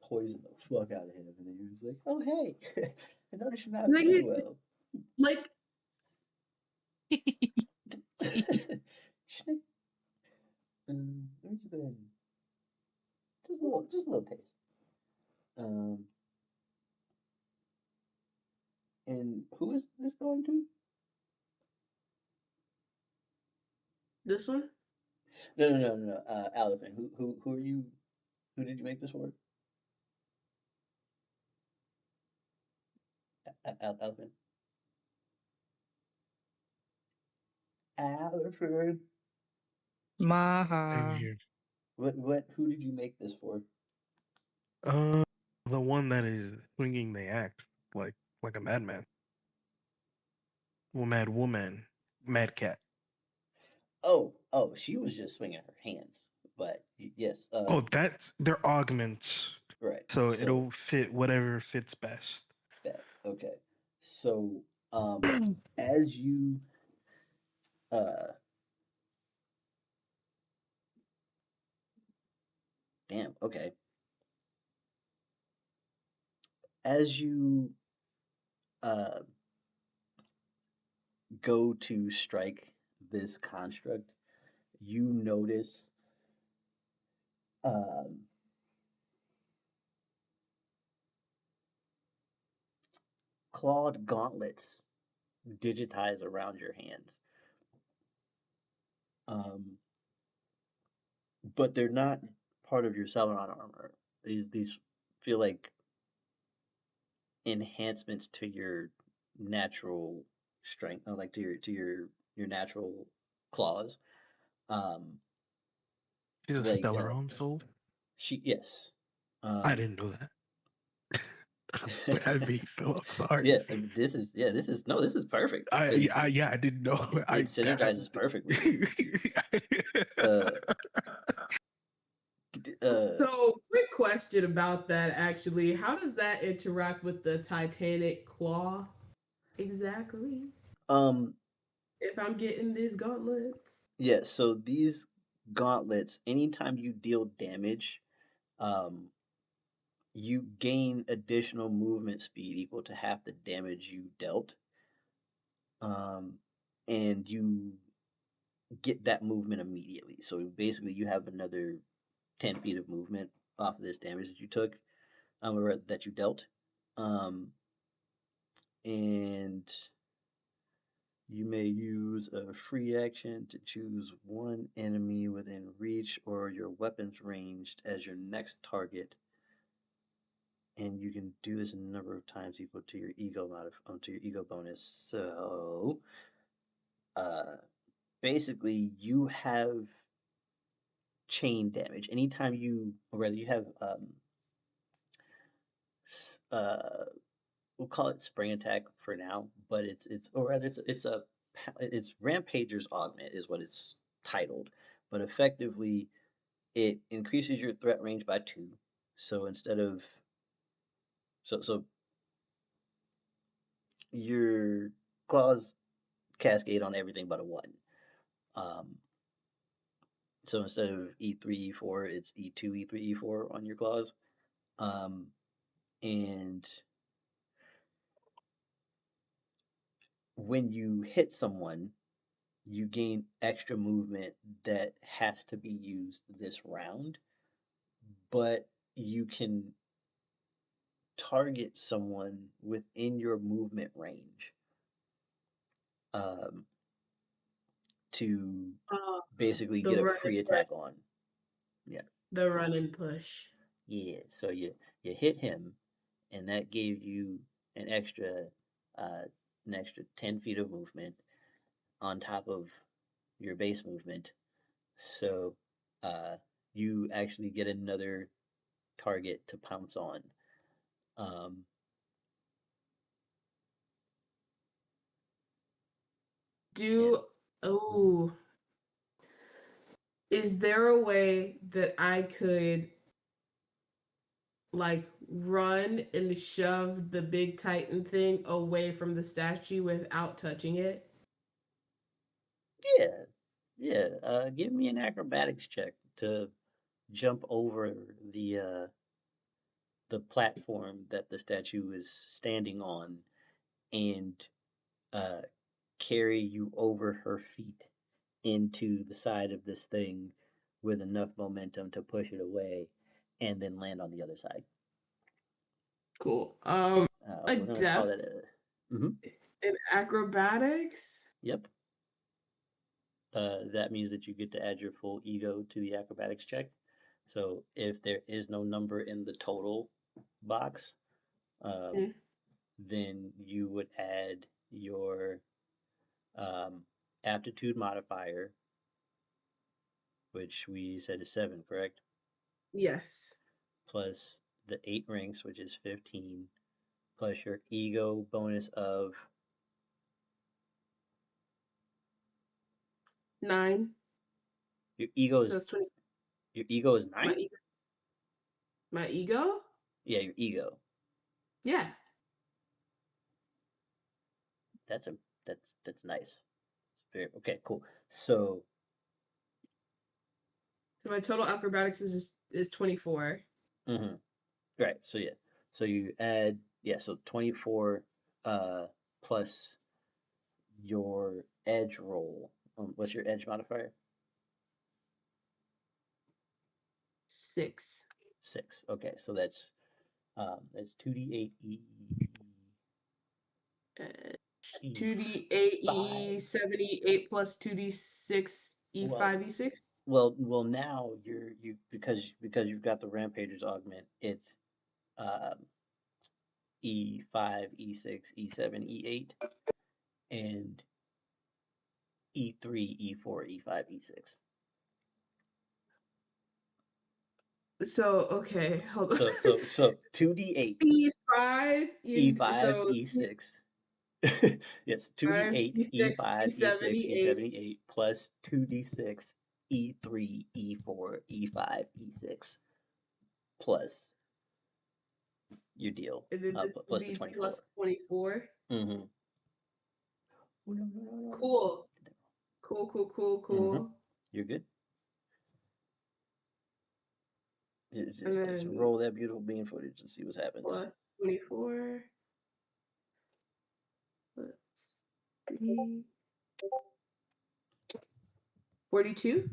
poisoned the fuck out of him, and then he was like, "Oh hey, I noticed you're not doing well." Like Let me just go ahead and just a little taste. Um, and who is this going to? This one? No. Aliphen. Who are you? Who did you make this for? Aliphen. Aliphen. I'm Maha. here. What? Who did you make this for? Uh, the one that is swinging the axe like a madman. Well, mad woman, mad cat. Oh, she was just swinging her hands. But yes, Oh, that's their augments, right. so So it'll fit whatever fits best. that okay. So as you uh, damn. Okay. As you uh go to strike this construct, you notice um clawed gauntlets digitize around your hands. Um, but they're not part of your Celeron armor. These feel like enhancements to your natural strength, like to your natural claws. Um, She's a like stellar own soul. she yes. I didn't know that. But I mean, Phil, I'm sorry. Yeah, this is no, this is perfect because I didn't know. it synergizes perfectly. Uh, uh, So, quick question about that actually. How does that interact with the Titanic claw? Exactly. um, If I'm getting these gauntlets. yeah. So these gauntlets, anytime you deal damage, um, you gain additional movement speed equal to half the damage you dealt. Um, and you get that movement immediately. So basically, you have another 10 feet of movement off of this damage that you took, or that you dealt. Um, and you may use a free action to choose one enemy within reach or your weapon's ranged as your next target, and you can do this a number of times equal to your to your ego bonus. So, uh, basically, you have chain damage anytime you, or rather, you have we'll call it spring attack for now, but or rather it's Rampager's Augment is what it's titled, but effectively it increases your threat range by 2. So instead of so your claws cascade on everything but a 1. Um, so instead of E3 E4, it's E2 E3 E4 on your claws. Um, and when you hit someone, you gain extra movement that has to be used this round, but you can target someone within your movement range, um, to basically The get a run free and attack push. on. Yeah, The run and push. yeah. So you hit him, and that gave you an extra uh, an extra 10 feet of movement on top of your base movement. So uh, you actually get another target to pounce on. Um, and Oh, is there a way that I could like run and shove the big Titan thing away from the statue without touching it? yeah, yeah. Give me an acrobatics check to jump over the platform that the statue is standing on and uh, carry you over her feet into the side of this thing with enough momentum to push it away and then land on the other side. Cool. We're going to call that Adept a. Mm-hmm. in acrobatics. Yep. That means that you get to add your full ego to the acrobatics check. So if there is no number in the total box, then you would add your aptitude modifier, which we said is 7, correct? Yes. Plus the 8 ranks, which is 15, plus your ego bonus of 9. your ego So is it's 20. your ego is 9. My ego? Yeah, your ego. Yeah. That's nice. It's very okay. Cool. So my total acrobatics is 24. Mm-hmm. Right. So yeah. So you add so 24 plus your edge roll. What's your edge modifier? 6. 6. Okay. So that's 2d8 e 2d8 e 78 plus 2d6 e5 e6. Well, now you because you've got the Rampagers augment, it's e5, e6, e7, e8, and e3, e4, e5, e6. So okay, hold on. So 2d8 e5 e5 so e6. Yes, 2d8 e6 e5 e7 e6 e8 e7 e8 plus 2d6 e3 e4 e5 e6 plus your deal. and then this will Plus the be 24. plus 24. Mm-hmm. Cool. Mm-hmm. You're good. Just roll that beautiful beam footage and see what happens. Plus 24. Let's see. 42.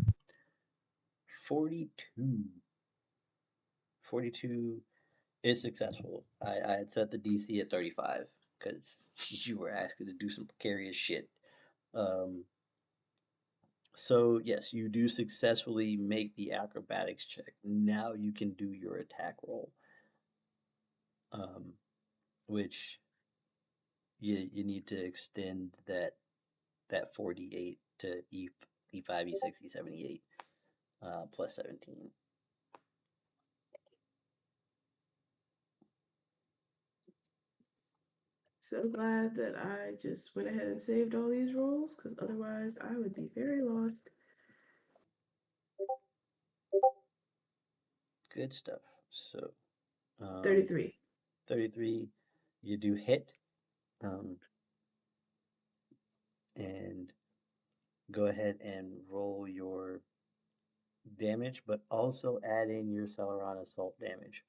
42 is successful. I had set the DC at 35 because you were asking to do some precarious shit. So yes, you do successfully make the acrobatics check. Now you can do your attack roll, which you need to extend that 4d8 to e5, e6, e7, e8 plus 17. So glad that I just went ahead and saved all these rolls, because otherwise I would be very lost. Good stuff. So 33. 33, you do hit. And go ahead and roll your damage, but also add in your Celeron assault damage,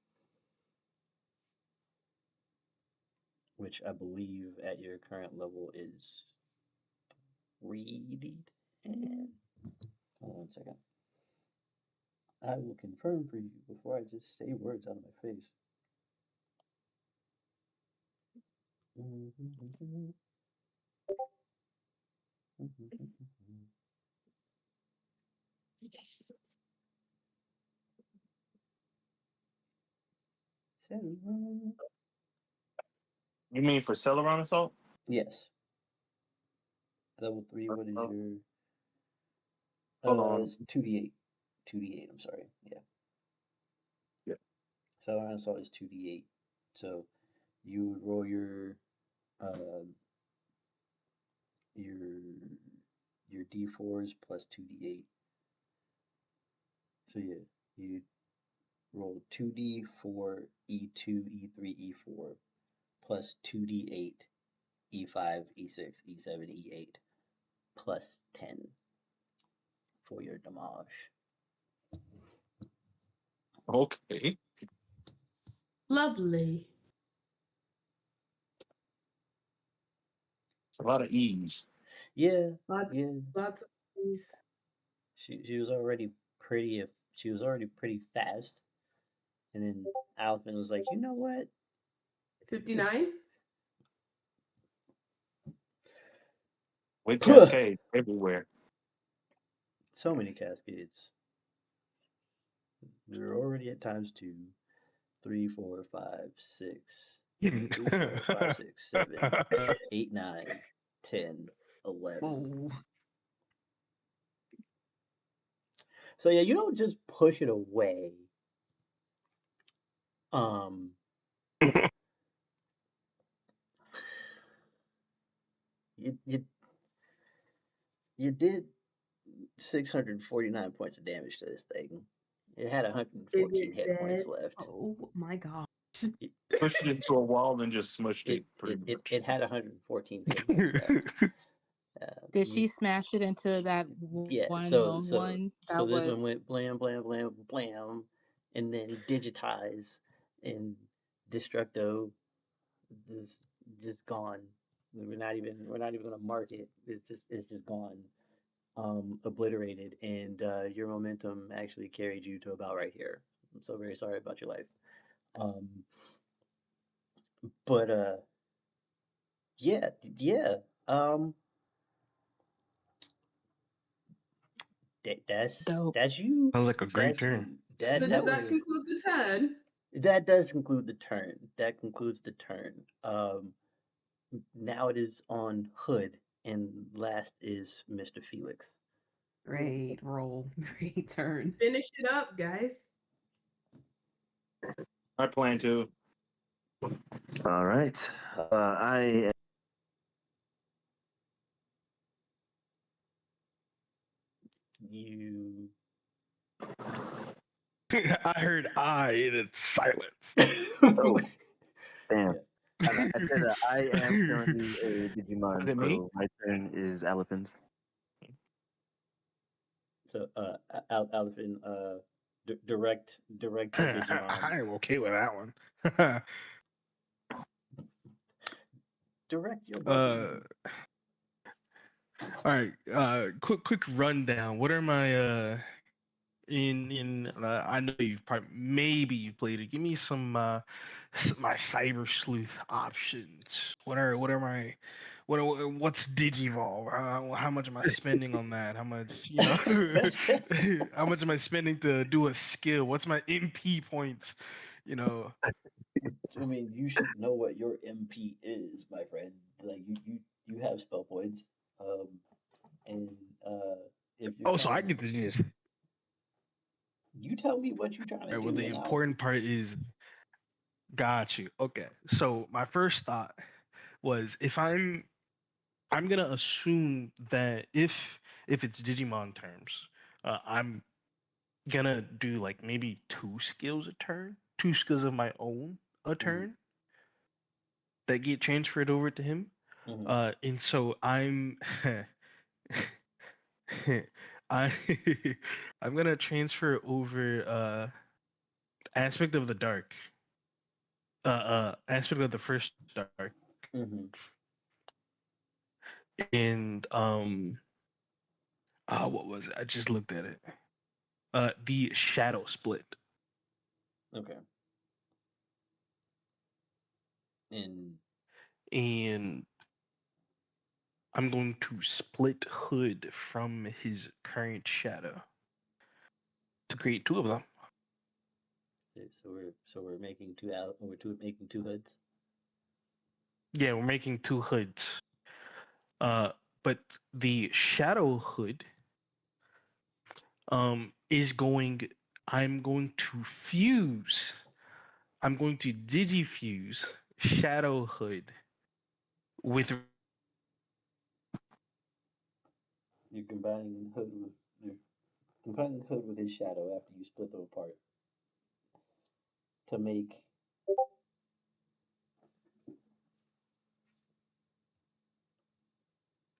which I believe at your current level is 3d10. Hold on a second. I will confirm for you before I just say words out of my face. Celeron. You mean for Celeron assault? Yes. Level 3, what is your... Hold on. It's 2d8. 2d8, I'm sorry. Yeah. Yeah. Celeron assault is 2d8. So you would roll your d4s plus 2d8. So yeah, you roll 2d4 e2 e3 e4 plus 2d8 e5 e6 e7 e8 plus 10 for your demolish. Okay. Lovely. It's a lot of ease. Yeah. Lots of ease. She was already pretty fast, and then Aliphen was like, you know what? 59? With cascades everywhere. So many cascades. We were already at times 2, 3, 4, 5, 6. 3, 4, 5, 6, 7, 8, 9, 10, 11. Whoa. So yeah, you don't just push it away. You you did 649 points of damage to this thing. It had Is 114 it hit dead? points left. Oh my god. Pushed it into a wall and just smushed it pretty much. It had 114 hit points left. Did she smash it into that Yeah, one so lone one? so That this was one went blam blam blam blam, and then digitize, and Destructo just gone. We're not even gonna mark it. It's just gone, obliterated, and your momentum actually carried you to about right here. I'm so very sorry about your life. Um, but yeah. Um, dope. that's you. Sounds like a great That's turn. you. So That does was that conclude the turn? that does conclude the turn. That concludes the turn. Now it is on Hood, and last is Mr. Felix. Great roll. Great turn. Finish it up, guys. I plan to. All right. I You. I heard I and it's silence. oh damn. Yeah. I said I am currently a Digimon, Is it me? so my turn is Aliphen's. So, Aliphen, direct your Digimon. I am okay with that one. Direct your uh, button. all right. Quick rundown. What are my in I know you've probably maybe you've played it. Give me some my cyber sleuth options. What's Digivolve? How much am I spending on that? How much how much am I spending to do a skill? What's my MP points? You know. I mean, you should know what your MP is, my friend. Like you have spell points, and if you're Oh, so I trying to, get to just. you tell me what you're trying All to right, well, do, the and I'll. important part is got you. Okay, so my first thought was if I'm gonna assume that if it's Digimon terms, I'm gonna do like maybe 2 skills a turn, 2 skills of my own a turn that get transferred over to him. And so I'm I I'm gonna transfer over aspect of the dark, aspect of the first dark, Mm-hmm. and what was it? I just looked at it. The shadow split. Okay. And And I'm going to split Hood from his current shadow to create 2 of them. so we're making making 2 hoods. Yeah, we're making 2 Hoods. But the shadow Hood is going. I'm going to fuse. I'm going to digifuse Shadow Hood with. You're combining Hood with his shadow after you split them apart to make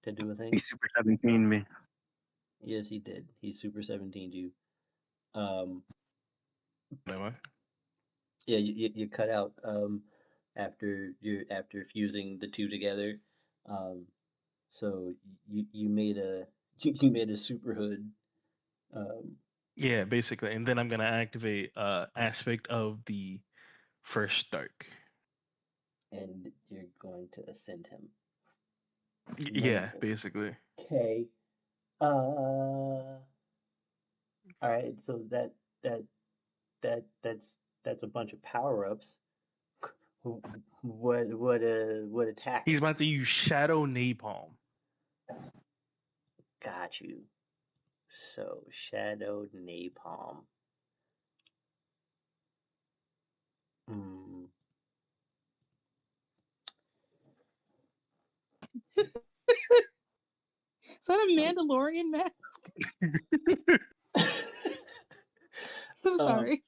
to do a thing. He Super 17 me. Yes, he did. He Super 17'd you. Um, Am I? yeah, you cut out after fusing the 2 together. So you made a you made a super hood. Um, Yeah, basically, and then I'm gonna activate aspect of the first dark. And you're going to ascend him. Yeah, Wonderful. basically. Okay. All right. So that's a bunch of power ups. What attacks? He's about to use Shadow Napalm. Got you. So Shadow Napalm. Hmm. Is that a Mandalorian mask? I'm sorry.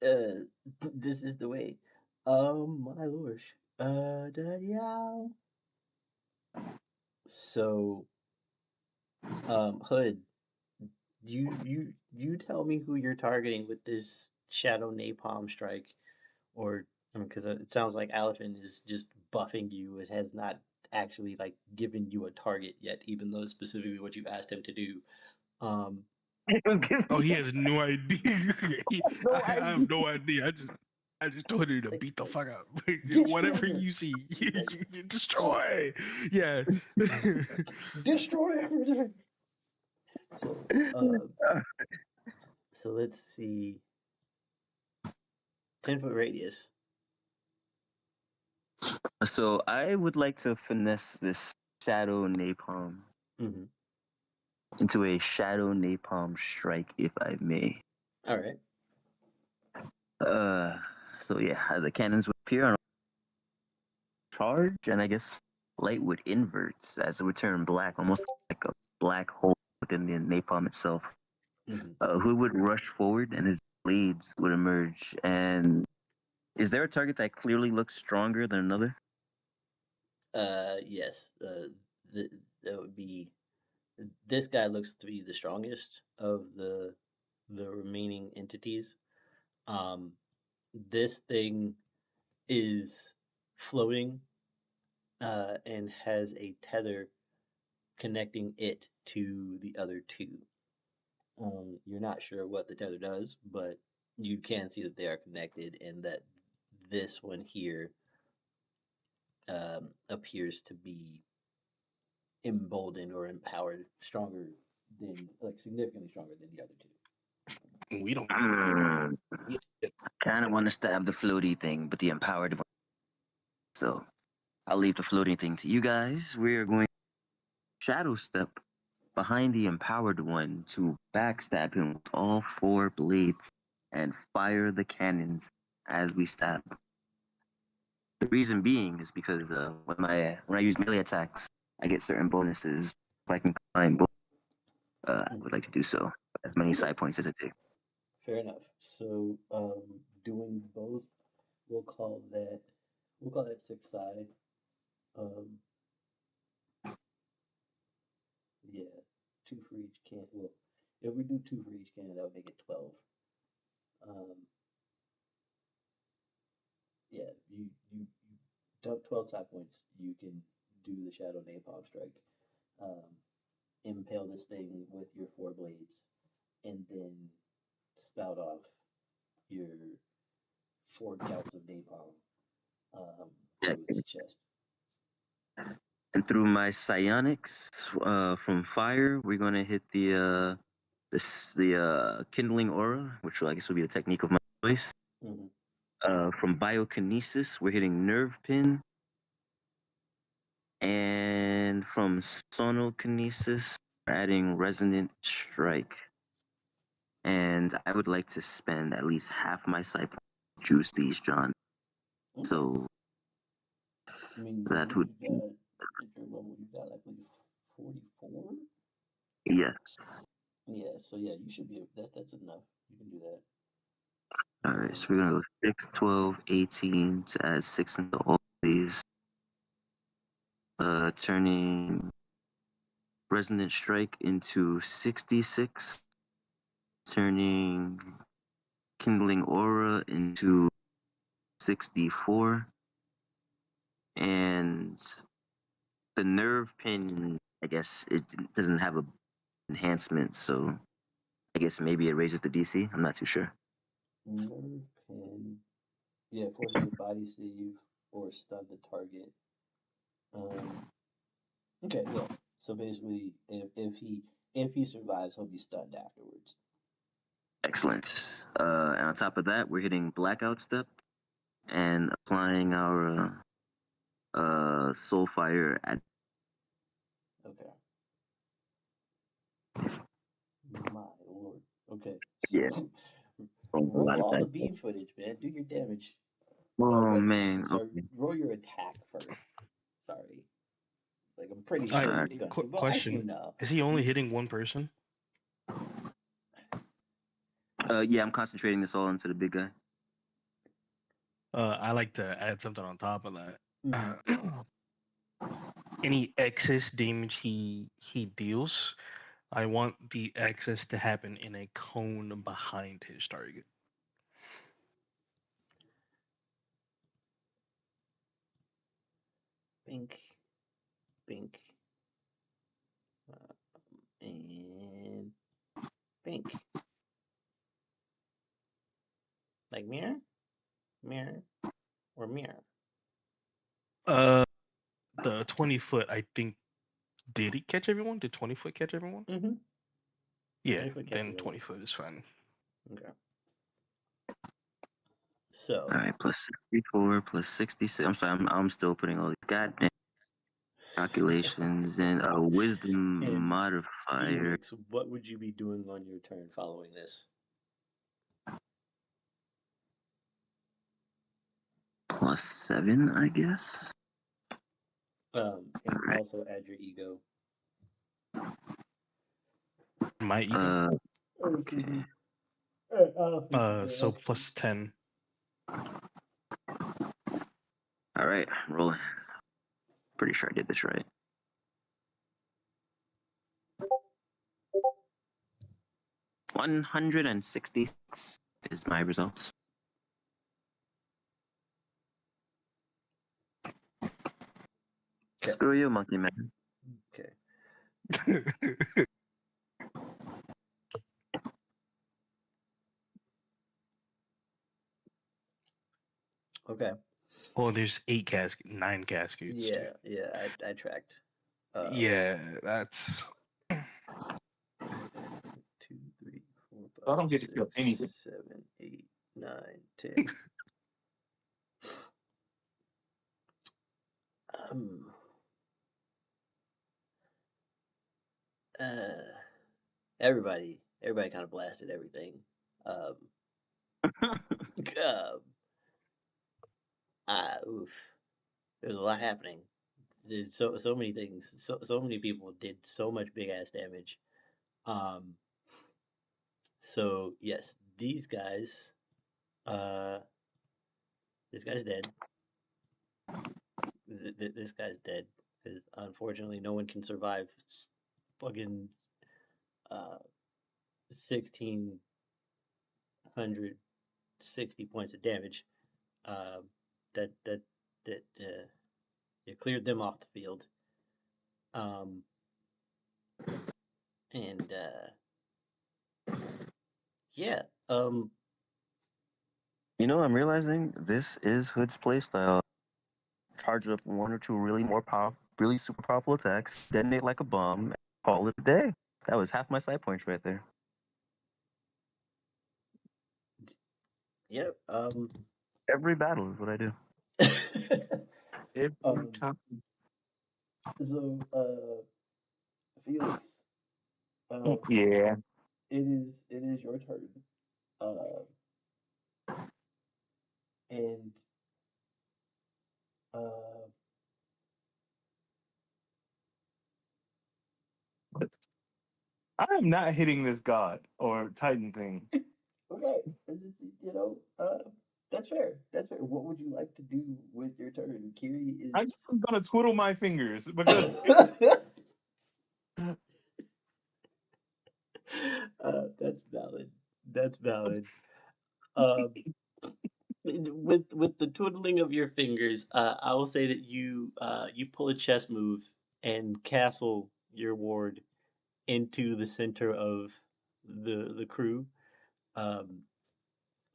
This is the way. My lord. Yeah. So, Hood, you tell me who you're targeting with this Shadow Napalm strike, or because it sounds like Aliphen is just buffing you. It has not actually like given you a target yet, even though it's specifically what you asked him to do. Oh, he has no idea. I have no idea. I just told you to Like, beat the fuck up. destroy Whatever her. you see, Like, you destroy. Yeah. destroy everything. So, so let's see. 10-foot radius. So I would like to finesse this shadow napalm Mm-hmm. into a shadow napalm strike, if I may. All right. So yeah, the cannons would appear on charge, and I guess light would inverts as it would turn black, almost like a black hole within the napalm itself. Mm-hmm. Who would rush forward, and his blades would emerge. And is there a target that clearly looks stronger than another? Yes. That would be. This guy looks to be the strongest of the remaining entities. Um, this thing is floating, and has a tether connecting it to the other two. You're not sure what the tether does, but you can see that they are connected, and that this one here appears to be emboldened or empowered, stronger than, like, significantly stronger than the other two. We don't. Kind of want to stab the floaty thing, but the empowered one. So I'll leave the floating thing to you guys. We're going to shadow step behind the empowered one to backstab him with all four blades and fire the cannons as we stab. The reason being is because when I use melee attacks, I get certain bonuses. If I can combine both, I would like to do so. As many side points as it takes. Fair enough. So, doing both, we'll call that six side. Um, yeah, two for each can. Well, if we do two for each can, that would make it 12. Um, yeah, you dump 12 side points. You can do the Shadow Napalm strike. Um, impale this thing with your four blades, and then spout off your four gouts of napalm through its chest. And through my psionics from fire, we're gonna hit the kindling aura, which I guess will be the technique of my choice. From biokinesis, we're hitting nerve pin, and from sonokinesis, we're adding resonant strike. And I would like to spend at least half my psi points to juice these, John. Okay. So I mean, that would you got, at your level, you got, I believe, 44. yes. Yeah, so yeah, you should be. That's enough. You can do that. All right, so we're gonna go 6, 12, 18 to add 6 into all these. Turning resonant strike into 66. Turning kindling aura into 64. And the nerve pin, I guess it doesn't have a enhancement, so I guess maybe it raises the DC. I'm not too sure. Nerve pen. Yeah, forces a body save or stun the target. Okay, yeah. So basically, if he survives, he'll be stunned afterwards. Excellent. And on top of that, we're hitting Blackout Step and applying our Soul Fire at. Okay. My lord. Okay. Yeah. Roll all the beam footage, man. Do your damage. Oh man. Sorry, Okay. roll your attack first. Sorry. Like I'm pretty All sure right. he's gonna. Quick Well, actually, question: no. Is he only hitting one person? Yeah, I'm concentrating this all into the big guy. I like to add something on top of that. Mm-hmm. Any excess damage he deals, I want the excess to happen in a cone behind his target. Bink. Bink. And bink. Like mirror? Mirror? Or mirror? The 20-foot, I think, did it catch everyone? Did 20-foot catch everyone? Mm-hmm. Yeah, then 20-foot is fine. Okay. So. All right, plus 64, plus 66. I'm sorry, I'm still putting all these goddamn calculations in. A wisdom And modifier. Felix, what would you be doing on your turn following this? +7, I guess. And also add your ego. My ego. Okay. So plus 10. All right, rolling. Pretty sure I did this right. $160 is my results. Screw you, monkey man. Okay. Okay. Oh, there's 9 cascades. Yeah, I tracked. Yeah, that's 2, 3, 4, 5, I don't get to feel 6, anything. 7, 8, 9, 10. Everybody kind of blasted everything. Oof. There's a lot happening. There's so many things. So many people did so much big ass damage. So yes, these guys. This guy's dead. This guy's dead because unfortunately no one can survive fucking 1,660 points of damage. That it cleared them off the field. And yeah. You know, I'm realizing this is Hood's playstyle. Charge up 1 or 2 really super powerful attacks, detonate like a bomb, and call it a day. That was half my side points right there. Yep. Every battle is what I do. Every time. So, Felix. Yeah. It is your turn. And I am not hitting this god or Titan thing. okay, you know, that's fair. That's fair. What would you like to do with your turn? Kiri is. I'm gonna twiddle my fingers because. That's valid. That's valid. With the twiddling of your fingers, I will say that you pull a chess move and castle your ward into the center of the crew, um,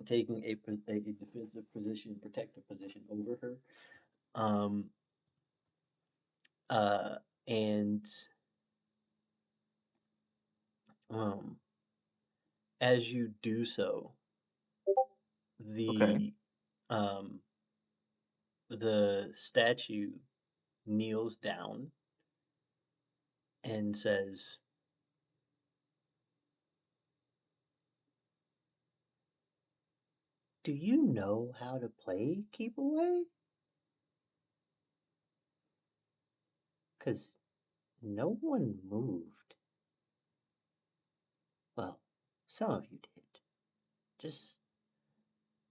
taking a defensive position, protective position over her. Um, uh, and um, as you do so, Okay. the um, the statue kneels down and says, "Do you know how to play keep away? 'Cause no one moved. Well, some of you did. Just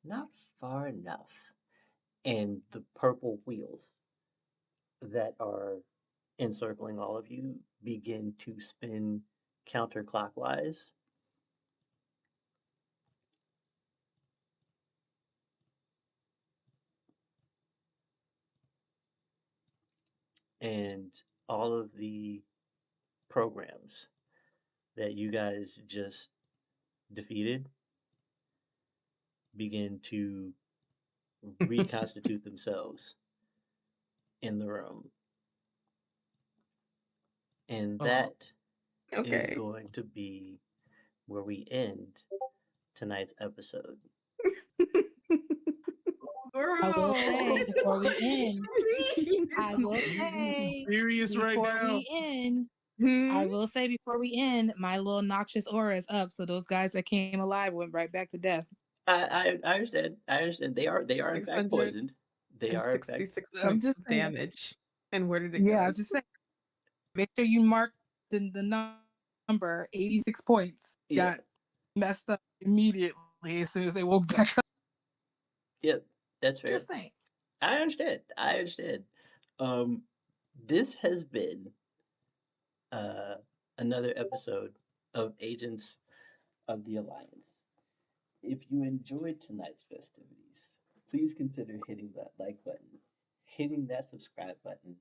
not far enough." And the purple wheels that are encircling all of you begin to spin counterclockwise. And all of the programs that you guys just defeated begin to reconstitute themselves in the room. And that is Okay. going to be where we end tonight's episode. I will say before we end, Please. I will You say serious right before now? we end, Hmm? I will say before we end, my little noxious aura is up. So those guys that came alive went right back to death. I understand. I understand. They are in fact poisoned. They are in fact 666 I'm points just of saying. damage. And where did it Yeah, go? I'm just saying. Make sure you mark the number 86 points. yeah. Got messed up immediately as soon as they woke back up. Yeah, that's fair. Just saying. I understand. I understand. Um, this has been uh another episode of Agents of the Alliance. If you enjoyed tonight's festivities, please consider hitting that like button, hitting that subscribe button,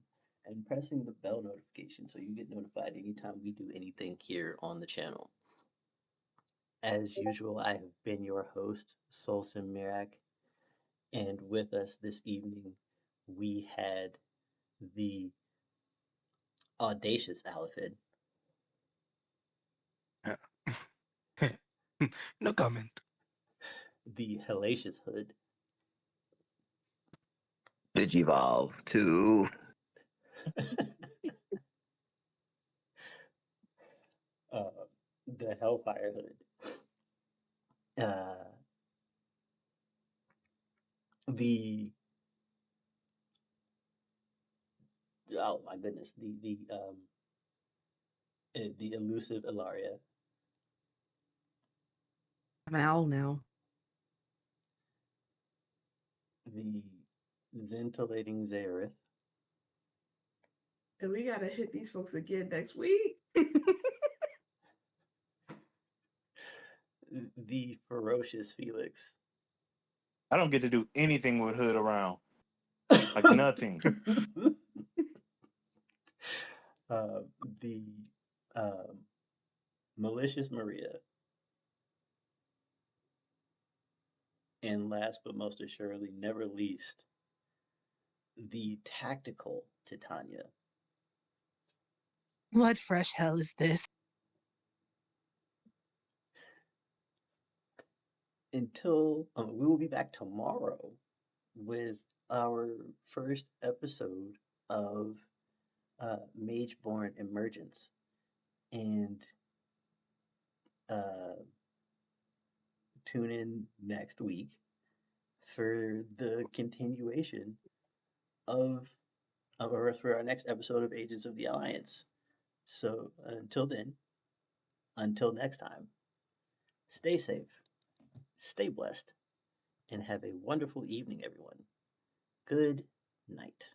and pressing the bell notification so you get notified anytime we do anything here on the channel. As usual, I have been your host, SoulSym Mirak, and with us this evening we had the audacious Aliphen, No comment. the hellacious Hood, Digivolve to uh, the Hellfire Hood, uh, the oh my goodness, the elusive Ilaria, I'm an owl now. the scintillating Zaerith, And we gotta hit these folks again next week. the ferocious Felix, I don't get to do anything with Hood around. Like nothing. uh, the um, malicious Maria, and last but most assuredly, never least, the tactical Titania. What fresh hell is this? Until we will be back tomorrow with our first episode of Mageborn Emergence, and uh, tune in next week for the continuation or for our next episode of Agents of the Alliance. So until then, until next time, stay safe, stay blessed, and have a wonderful evening, everyone. Good night.